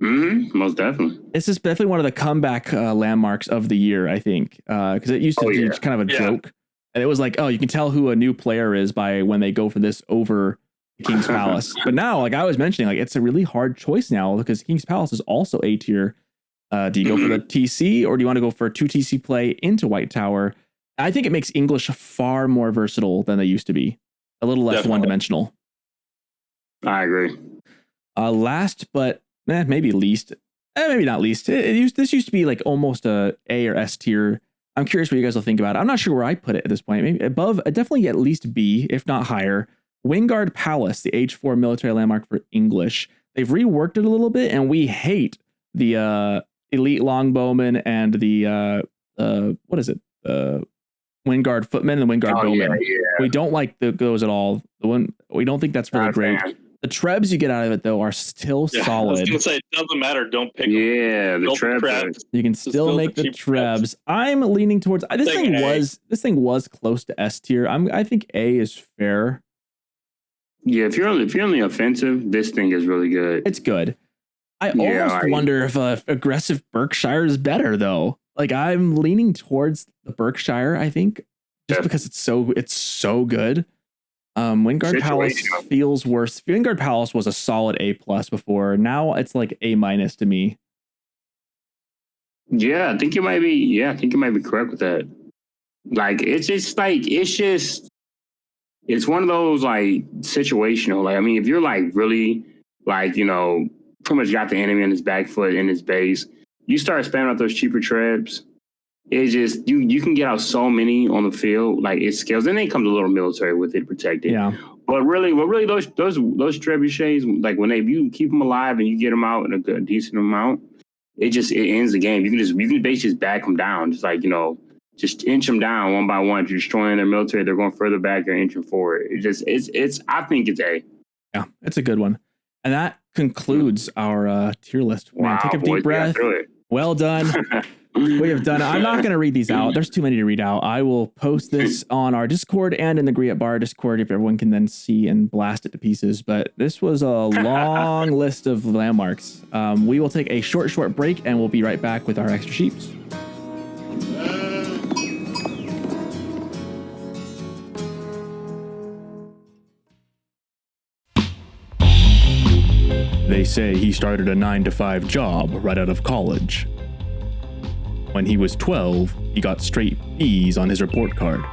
Most definitely. This is definitely one of the comeback landmarks of the year, I think, because it used to be kind of a joke, and it was like, oh, you can tell who a new player is by when they go for this over King's Palace. But now, like I was mentioning, like it's a really hard choice now because King's Palace is also A tier. Do you go for the TC or do you want to go for a 2 TC play into White Tower? I think it makes English far more versatile than they used to be. A little less one-dimensional. I agree. Last, but maybe least. Maybe not least. This used to be like almost a A or S tier. I'm curious what you guys will think about it. I'm not sure where I put it at this point. Maybe above, definitely at least B, if not higher. Wynguard Palace, the H4 military landmark for English. They've reworked it a little bit, and we hate the elite longbowmen and the what is it? Wynguard footmen and the Wynguard bowmen. Yeah. We don't like those at all. We don't think that's really great. The trebs you get out of it though are still solid. I was gonna say it doesn't matter. Don't pick them. Yeah, the trebs. You can still make the trebs. I'm leaning towards this thing was close to S tier. I think A is fair. Yeah, if you're on the offensive, this thing is really good. It's good. I almost wonder if aggressive Berkshire is better though. Like I'm leaning towards the Berkshire, I think, just because it's so good. Wynguard Palace feels worse. Wynguard Palace was a solid A+ before. Now it's like A- to me. Yeah, I think you might be. Yeah, I think you might be correct with that. Like it's one of those like situational. Like I mean, if you're like really like pretty much got the enemy on his back foot in his base, you start spamming out those cheaper trebs. It's just you can get out so many on the field, like it scales. Then they come to a little military with it to protect it. Yeah. But really those trebuchets, like when you keep them alive and you get them out in a decent amount, it ends the game. You can basically just back them down, just like just inch them down one by one. You're destroying their military. They're going further back. You're inching forward. It's. I think it's A. Yeah, it's a good one. And that concludes our tier list. Man, take a deep breath. Well done. We have done it. I'm not going to read these out. There's too many to read out. I will post this on our Discord and in the Griot Bar Discord if everyone can then see and blast it to pieces. But this was a long list of landmarks. We will take a short break and we'll be right back with our extra sheeps. They say he started a 9-to-5 job right out of college. When he was 12, he got straight B's on his report card.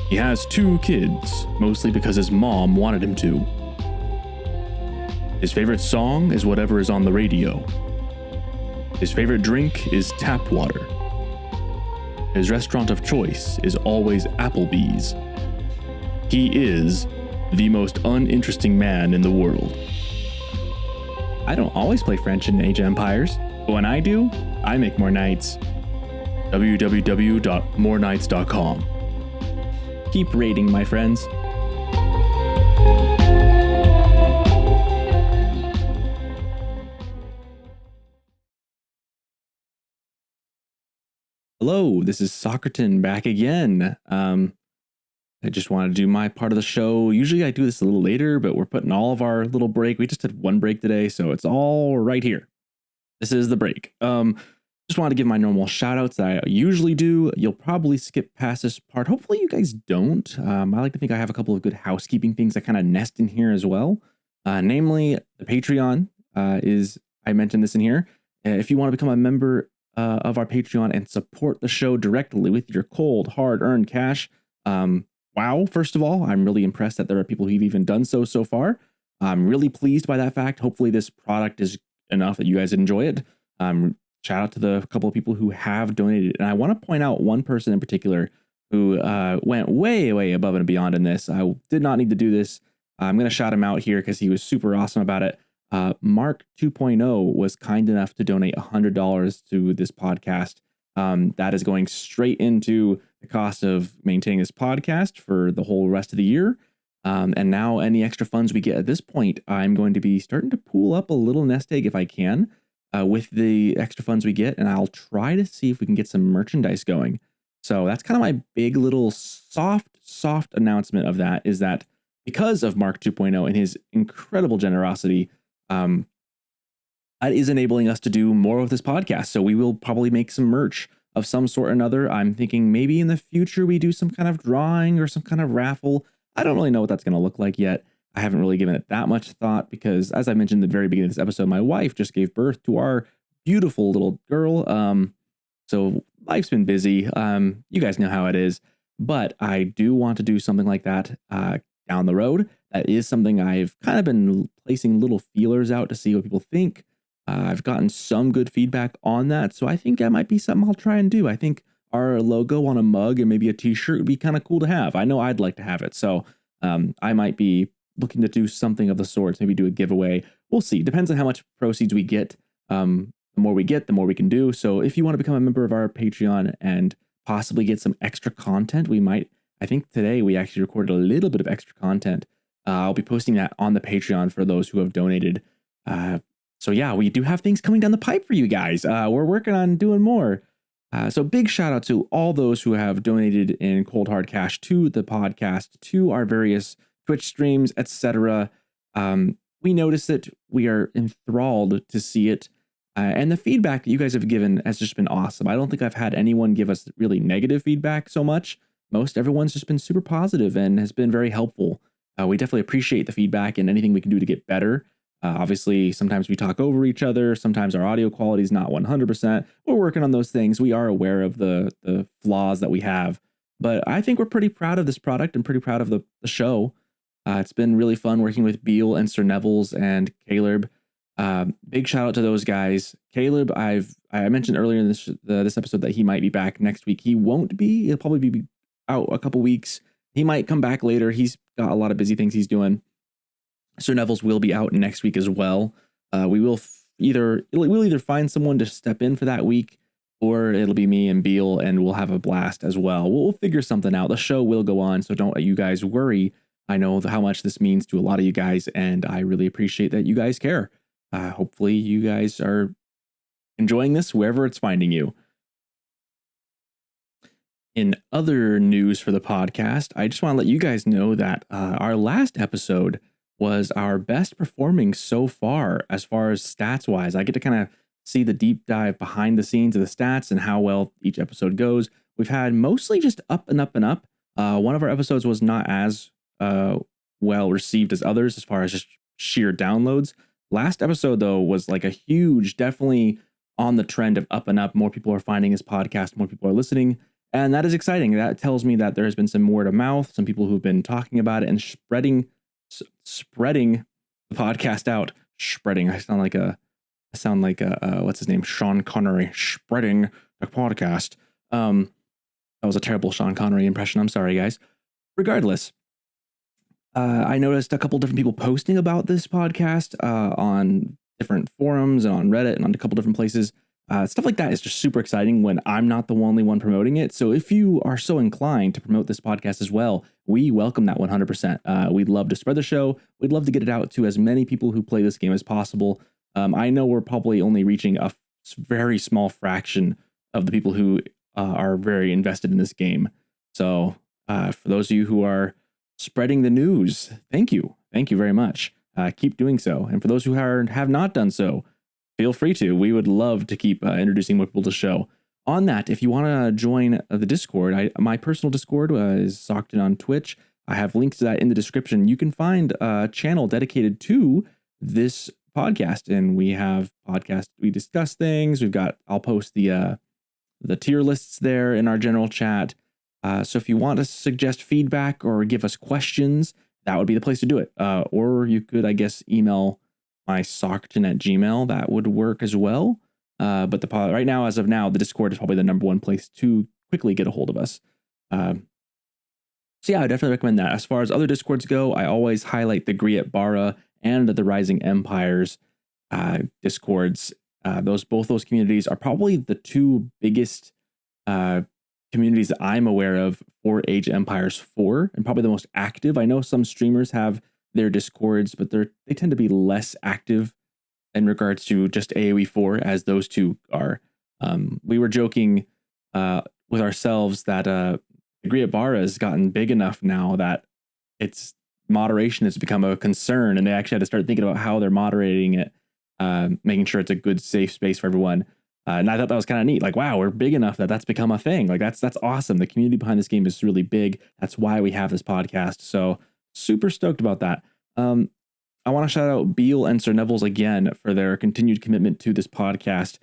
He has 2 kids, mostly because his mom wanted him to. His favorite song is whatever is on the radio. His favorite drink is tap water. His restaurant of choice is always Applebee's. He is the most uninteresting man in the world. I don't always play French in Age of Empires, but when I do, I make more nights. www.morenights.com. Keep raiding, my friends. Hello, this is Socerton back again. I just want to do my part of the show. Usually I do this a little later, but we're putting all of our little break. We just did one break today, so it's all right here. This is the break. Just want to give my normal shout outs that I usually do. You'll probably skip past this part. Hopefully you guys don't. I like to think I have a couple of good housekeeping things that kind of nest in here as well. Namely, the Patreon I mentioned this in here. If you want to become a member of our Patreon and support the show directly with your cold, hard-earned cash, wow, first of all, I'm really impressed that there are people who've even done so far. I'm really pleased by that fact. Hopefully this product is enough that you guys enjoy it. Shout out to the couple of people who have donated. And I want to point out one person in particular who went way above and beyond in this. I did not need to do this. I'm going to shout him out here because he was super awesome about it. Mark 2.0 was kind enough to donate $100 to this podcast. That is going straight into the cost of maintaining this podcast for the whole rest of the year. And now any extra funds we get at this point, I'm going to be starting to pool up a little nest egg if I can with the extra funds we get. And I'll try to see if we can get some merchandise going. So that's kind of my big little soft announcement of that, is that because of Mark 2.0 and his incredible generosity, that is enabling us to do more of this podcast. So we will probably make some merch of some sort or another. I'm thinking maybe in the future we do some kind of drawing or some kind of raffle. I don't really know what that's going to look like yet. I haven't really given it that much thought because, as I mentioned at the very beginning of this episode, my wife just gave birth to our beautiful little girl. So life's been busy. You guys know how it is. But I do want to do something like that down the road. That is something I've kind of been placing little feelers out to see what people think. I've gotten some good feedback on that, so I think that might be something I'll try and do. I think our logo on a mug and maybe a t-shirt would be kind of cool to have. I know I'd like to have it, so I might be looking to do something of the sorts, maybe do a giveaway. We'll see. Depends on how much proceeds we get. The more we get, the more we can do. So if you want to become a member of our Patreon and possibly get some extra content, we might. I think today we actually recorded a little bit of extra content. I'll be posting that on the Patreon for those who have donated. So yeah, we do have things coming down the pipe for you guys. We're working on doing more. So big shout out to all those who have donated in cold hard cash to the podcast, to our various Twitch streams, etc. We notice it. We are enthralled to see it. And the feedback that you guys have given has just been awesome. I don't think I've had anyone give us really negative feedback so much. Everyone's just been super positive and has been very helpful. We definitely appreciate the feedback and anything we can do to get better. Obviously, sometimes we talk over each other. Sometimes our audio quality is not 100%. We're working on those things. We are aware of the flaws that we have. But I think we're pretty proud of this product and pretty proud of the show. It's been really fun working with Beale and Sir Nevels and Caleb. Big shout out to those guys. Caleb, I mentioned earlier in this episode that he might be back next week. He won't be. He'll probably be out a couple weeks. He might come back later. He's got a lot of busy things he's doing. Sir Nevels will be out next week as well. We'll either find someone to step in for that week, or it'll be me and Beale, and we'll have a blast as well. We'll figure something out. The show will go on, so don't you guys worry. I know how much this means to a lot of you guys, and I really appreciate that you guys care. Hopefully you guys are enjoying this wherever it's finding you. In other news for the podcast, I just want to let you guys know that our last episode was our best performing so far as stats wise. I get to kind of see the deep dive behind the scenes of the stats and how well each episode goes. We've had mostly just up and up and up. One of our episodes was not as well received as others as far as just sheer downloads. Last episode, though, was like a huge, definitely on the trend of up and up. More people are finding this podcast, more people are listening. And that is exciting. That tells me that there has been some word of mouth, some people who've been talking about it and spreading the podcast out. Spreading. I sound like what's his name? Sean Connery. Spreading the podcast. That was a terrible Sean Connery impression. I'm sorry, guys. Regardless, I noticed a couple different people posting about this podcast on different forums and on Reddit and on a couple different places. Stuff like that is just super exciting when I'm not the only one promoting it. So if you are so inclined to promote this podcast as well, we welcome that 100%. We'd love to spread the show. We'd love to get it out to as many people who play this game as possible. I know we're probably only reaching a very small fraction of the people who are very invested in this game. So for those of you who are spreading the news, thank you. Thank you very much. Keep doing so. And for those who have not done so, feel free to. We would love to keep introducing more people to the show. On that, if you want to join the Discord, my personal Discord is Socerton on Twitch. I have links to that in the description. You can find a channel dedicated to this podcast, and we have podcasts. We discuss things. I'll post the tier lists there in our general chat. So if you want to suggest feedback or give us questions, that would be the place to do it. Or you could, I guess, email my Socerton@gmail.com. That would work as well. But right now, as of now, the Discord is probably the number one place to quickly get a hold of us. So yeah, I definitely recommend that. As far as other Discords go, I always highlight the Wynguard Palace and the Rising Empires Discords. Both those communities are probably the two biggest communities that I'm aware of for Age of Empires 4, and probably the most active. I know some streamers have their Discords, but they tend to be less active in regards to just AoE 4 as those two are. We were joking with ourselves that the Wynguard Palace has gotten big enough now that its moderation has become a concern, and they actually had to start thinking about how they're moderating it, making sure it's a good, safe space for everyone. And I thought that was kind of neat. Like, wow, we're big enough that that's become a thing. Like, that's awesome. The community behind this game is really big. That's why we have this podcast. So super stoked about that. I want to shout out Beale and Sir Nevels again for their continued commitment to this podcast.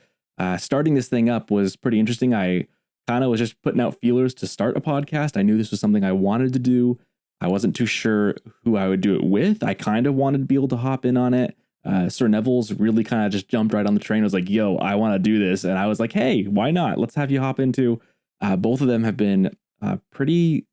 Starting this thing up was pretty interesting. I kind of was just putting out feelers to start a podcast. I knew this was something I wanted to do. I wasn't too sure who I would do it with. I kind of wanted Beale to hop in on it. Sir Nevels really kind of just jumped right on the train. I was like, yo, I want to do this. And I was like, hey, why not? Let's have you hop into. Both of them have been pretty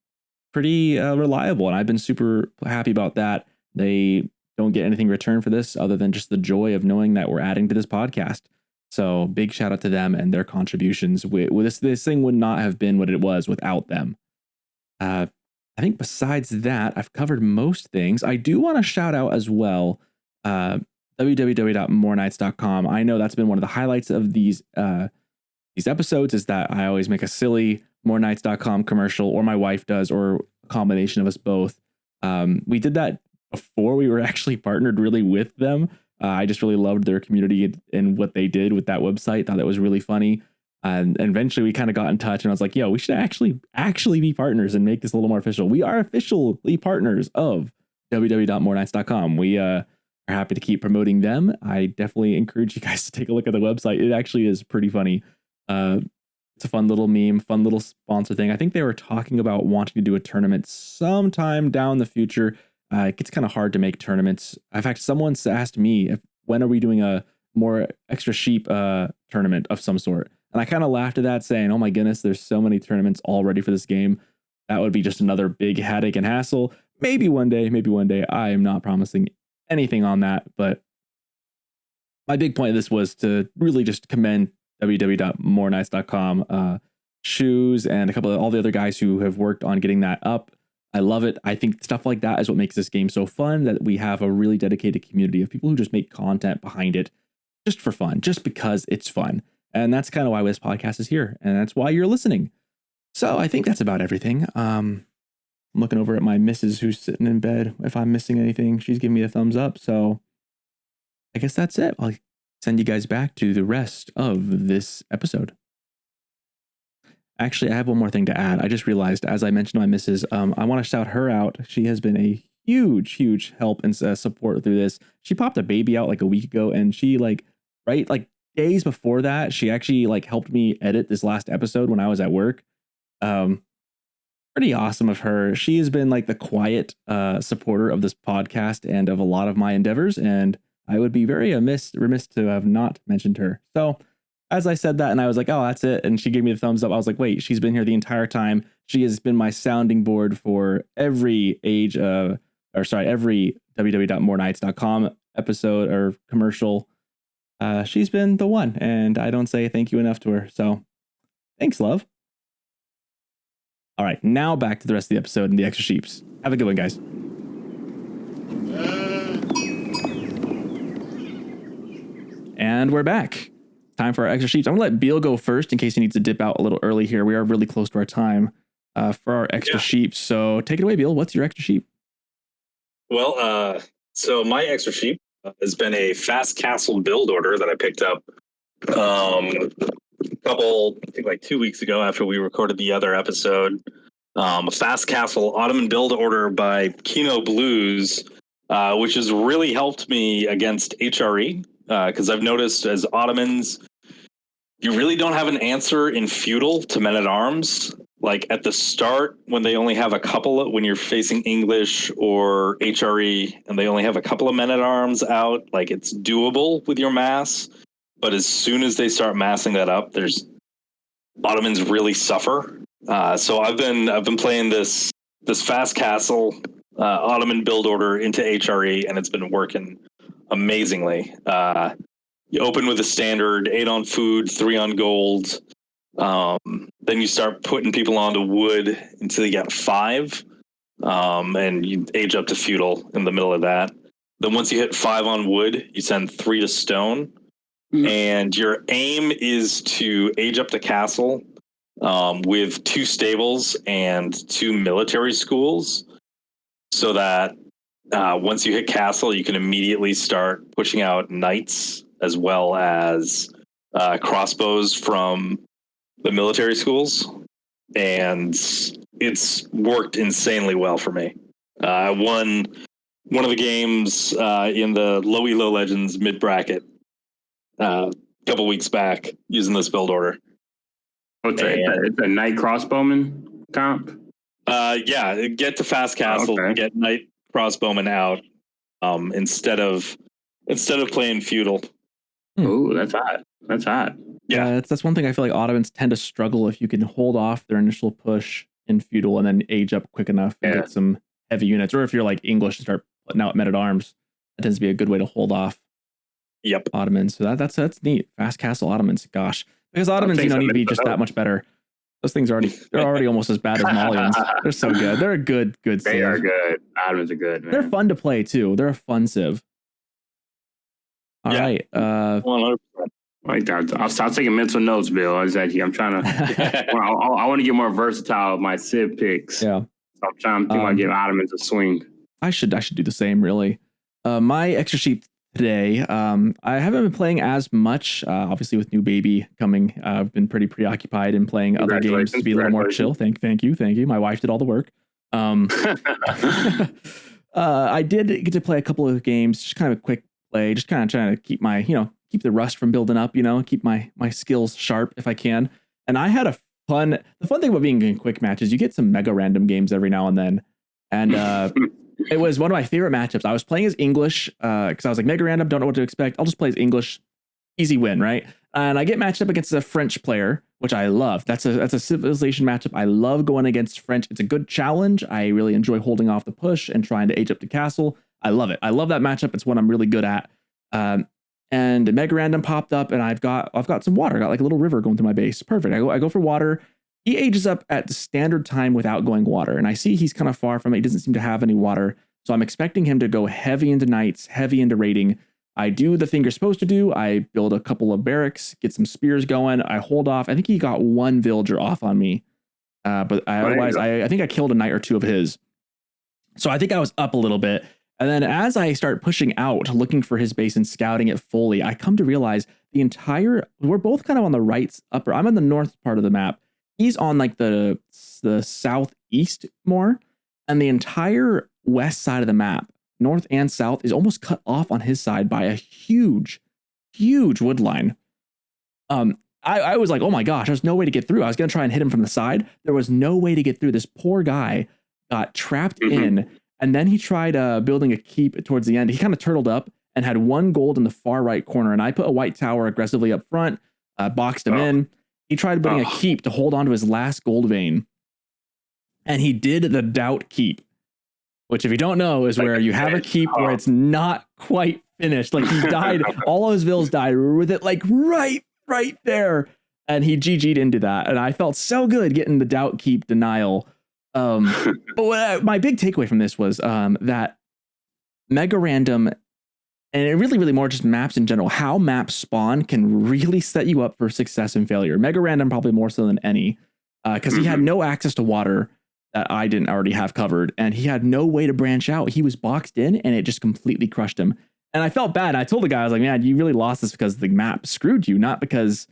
reliable, and I've been super happy about that. They don't get anything in return for this other than just the joy of knowing that we're adding to this podcast. So big shout out to them and their contributions. This thing would not have been what it was without them. I think besides that, I've covered most things. I do want to shout out as well www.morenights.com. I know that's been one of the highlights of these episodes, is that I always make a silly morenights.com commercial, or my wife does, or a combination of us both. We did that before we were actually partnered really with them. I just really loved their community and what they did with that website. Thought that was really funny. And eventually we kind of got in touch and I was like, yo, we should actually be partners and make this a little more official. We are officially partners of www.morenights.com. We are happy to keep promoting them. I definitely encourage you guys to take a look at the website. It actually is pretty funny. It's a fun little meme, fun little sponsor thing. I think they were talking about wanting to do a tournament sometime down the future. It gets kind of hard to make tournaments. In fact, someone's asked me when are we doing a more extra sheep tournament of some sort. And I kind of laughed at that saying, oh my goodness, there's so many tournaments already for this game. That would be just another big headache and hassle. Maybe one day. I am not promising anything on that. But my big point of this was to really just commend www.morenights.com, Shoes, and a couple of all the other guys who have worked on getting that up. I love it. I think stuff like that is what makes this game so fun, that we have a really dedicated community of people who just make content behind it just for fun, just because it's fun. And that's kind of why this podcast is here. And that's why you're listening. So I think that's about everything. I'm looking over at my missus who's sitting in bed. If I'm missing anything, she's giving me a thumbs up. So I guess that's it. I'll send you guys back to the rest of this episode. Actually, I have one more thing to add. I just realized, as I mentioned to my missus, I want to shout her out. She has been a huge help and support through this. She popped a baby out like a week ago, and she days before that, she actually helped me edit this last episode when I was at work. Pretty awesome of her. She has been the quiet supporter of this podcast and of a lot of my endeavors, and I would be very remiss to have not mentioned her. So as I said that, and I was like, oh, that's it. And she gave me the thumbs up. I was like, wait, she's been here the entire time. She has been my sounding board for every every www.morenights.com episode or commercial. She's been the one, and I don't say thank you enough to her. So thanks, love. All right, now back to the rest of the episode and the extra sheeps. Have a good one, guys. And we're back. Time for our extra sheeps. I'm going to let Beale go first in case he needs to dip out a little early here. We are really close to our time for our extra sheep. So take it away, Beale. What's your extra sheep? Well, so my extra sheep has been a fast castle build order that I picked up I think 2 weeks ago after we recorded the other episode. A fast castle Ottoman build order by Kino Blues, which has really helped me against HRE. Because I've noticed as Ottomans, you really don't have an answer in feudal to men-at-arms. At the start, when they only have a couple, when you're facing English or HRE, and they only have a couple of men-at-arms out, it's doable with your mass. But as soon as they start massing that up, Ottomans really suffer. So I've been playing this fast castle Ottoman build order into HRE, and it's been working amazingly. You open with a standard 8 on food, 3 on gold. Then you start putting people onto wood until you get 5. And you age up to feudal in the middle of that. Then once you hit 5 on wood, you send 3 to stone. Mm-hmm. And your aim is to age up to castle with 2 stables and 2 military schools, so that once you hit castle, you can immediately start pushing out knights as well as crossbows from the military schools. And it's worked insanely well for me. I won one of the games in the Low Elo Legends mid-bracket a couple weeks back using this build order. It's a knight crossbowman comp? Yeah, get to fast castle, get knight crossbowman out instead of playing feudal. Oh, that's hot. Yeah, that's one thing I feel like Ottomans tend to struggle if you can hold off their initial push in feudal and then age up quick enough and get some heavy units. Or if you're English and start putting out men-at-arms, that tends to be a good way to hold off Ottomans. So that's neat. Fast castle Ottomans, gosh. Because Ottomans, need to be just that much better. Those things they're already almost as bad as Malians. They're so good. They're a good civ. They are good. Ottomans are good, man. They're fun to play too. They're a fun civ. All right. 100%. I'll take mental notes, Bill. I'm trying to. I want to get more versatile with my civ picks. Yeah. So I'm trying to think about giving Ottomans a swing. I should do the same, really. My extra sheet today, I haven't been playing as much, obviously with new baby coming. I've been pretty preoccupied in playing other games to be a little more chill. Thank you. My wife did all the work. I did get to play a couple of games, just kind of a quick play, just kind of trying to keep my, keep the rust from building up, keep my skills sharp if I can. And I had the fun thing about being in quick matches, you get some mega random games every now and then. And it was one of my favorite matchups. I was playing as English because I was like, mega random, don't know what to expect. I'll just play as English. Easy win, right? And I get matched up against a French player, which I love. That's a civilization matchup. I love going against French. It's a good challenge. I really enjoy holding off the push and trying to age up the castle. I love it. I love that matchup. It's what I'm really good at. And mega random popped up, and I've got some water. I got like a little river going through my base. Perfect. I go for water. He ages up at the standard time without going water, and I see he's kind of far from it. He doesn't seem to have any water, so I'm expecting him to go heavy into knights, heavy into raiding. I do the thing you're supposed to do. I build a couple of barracks, get some spears going. I hold off. I think he got one villager off on me, but otherwise, I think I killed a knight or two of his. So I think I was up a little bit. And then as I start pushing out, looking for his base and scouting it fully, I come to realize we're both kind of on the right upper. I'm on the north part of the map. He's on like the southeast more, and the entire west side of the map, north and south, is almost cut off on his side by a huge wood line. I was like, oh my gosh, there's no way to get through. I was going to try and hit him from the side. There was no way to get through. This poor guy got trapped in, and then he tried building a keep towards the end. He kind of turtled up and had one gold in the far right corner, and I put a white tower aggressively up front, boxed him in. He tried building a keep to hold on to his last gold vein, and he did the doubt keep, which if you don't know is where you have a keep where it's not quite finished. Like he died, all of his villas died with it like right there, and he GG'd into that, and I felt so good getting the doubt keep denial. But my big takeaway from this was that mega random, and it really more just maps in general, how maps spawn can really set you up for success and failure. Mega random probably more so than any, because he had no access to water that I didn't already have covered, and he had no way to branch out. He was boxed in, and it just completely crushed him. And I felt bad. I told the guy, I was like, man, you really lost this because the map screwed you, not because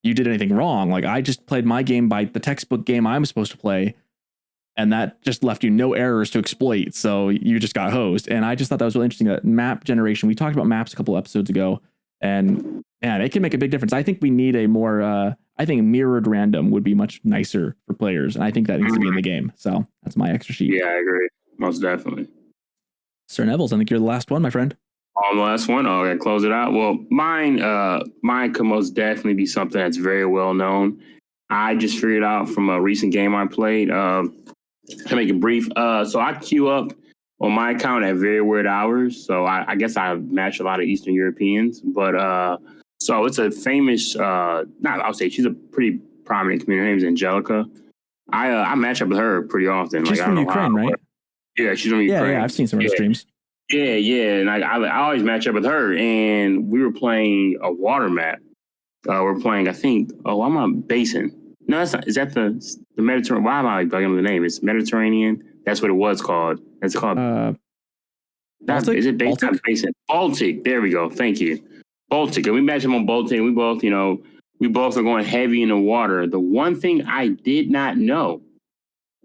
you did anything wrong. Like I just played my game by the textbook game I'm supposed to play, and that just left you no errors to exploit. So you just got hosed. And I just thought that was really interesting, that map generation. We talked about maps a couple episodes ago, and man, it can make a big difference. I think we need a more, I think mirrored random would be much nicer for players. And I think that needs to be in the game. So that's my extra sheet. Yeah, I agree. Most definitely. Sir Nevels, I think you're the last one, my friend. Oh, the last one. Oh, I gotta close it out. Well, mine could most definitely be something that's very well known. I just figured out from a recent game I played. To make it brief, so I queue up on my account at very weird hours. So I guess I match a lot of Eastern Europeans, but so it's a famous, I'll say she's a pretty prominent comedian. Her name is Angelica. I match up with her pretty often. She's from Ukraine, right? Yeah, she's from Ukraine. Yeah, I've seen some of her streams. Yeah, and I always match up with her. And we were playing a water map. We're playing, I think, I'm on Basin. No, that's not. Is that the Mediterranean? Why am I bugging the name? It's Mediterranean. That's what it was called. It's called. Baltic? Is it based on Basin? Baltic. There we go. Thank you. Baltic. And we matched him on Baltic. And we both are going heavy in the water. The one thing I did not know,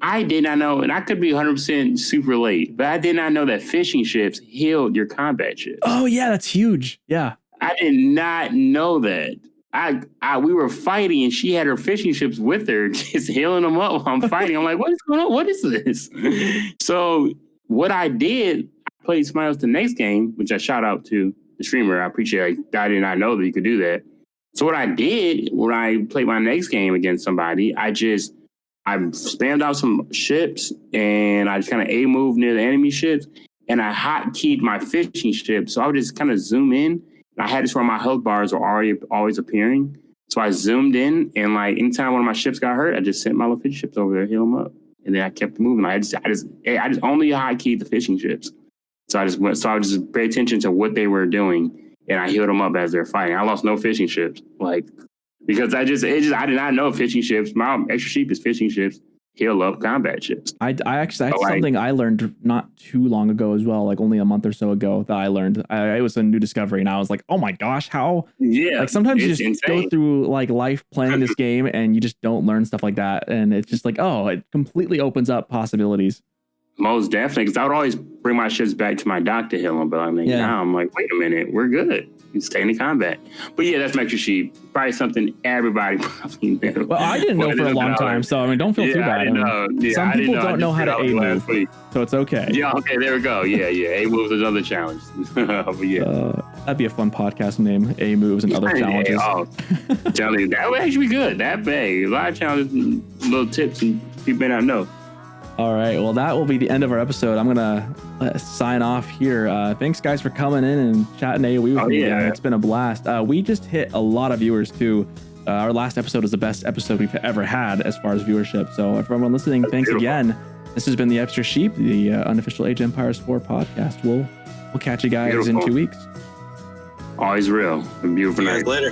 and I could be 100% super late, but I did not know that fishing ships healed your combat ships. Oh yeah, that's huge. Yeah, I did not know that. We were fighting, and she had her fishing ships with her, just healing them up while I'm fighting. I'm like, what is going on? What is this? So what I did, I played somebody else the next game, which I shout out to the streamer. I appreciate it. I did not know that you could do that. So what I did when I played my next game against somebody, I spammed out some ships, and I just kind of A-moved near the enemy ships, and I hotkeyed my fishing ship. So I would just kind of zoom in. I had this where my health bars were always appearing. So I zoomed in, and like anytime one of my ships got hurt, I just sent my little fishing ships over there, heal them up. And then I kept moving. I just only hotkeyed the fishing ships. So I would just pay attention to what they were doing, and I healed them up as they're fighting. I lost no fishing ships, because I did not know fishing ships. My extra sheep is fishing ships. heal up combat ships. I actually, that's something I learned not too long ago as well, like only a month or so ago that I learned. It was a new discovery, and I was like, oh my gosh, how? Yeah. Like sometimes you just insane. go through like life playing this game and you just don't learn stuff like that. And it's just like, oh, it completely opens up possibilities. Most definitely, because I would always bring my ships back to my dock to heal them, but I mean, now I'm like, wait a minute, we're good. You stay in the combat. But yeah, that's Metro Sheep. Probably something everybody probably knew. Well, I didn't know for a long time, so I mean, don't feel too bad. Some people don't know how to A move, so it's okay. Yeah, okay, there we go. Yeah, A moves is another challenge. But yeah. That'd be a fun podcast name, A moves and other challenges. Telling you, that would actually be good. That big. A lot of challenges, little tips, and people may not know. All right. Well, that will be the end of our episode. I'm going to sign off here. Thanks, guys, for coming in and chatting AoE with me. It's been a blast. We just hit a lot of viewers, too. Our last episode is the best episode we've ever had as far as viewership. So, everyone listening, thanks again. This has been the Extra Sheep, the unofficial Age of Empires 4 podcast. We'll catch you guys in 2 weeks. Always real. A beautiful night. Later.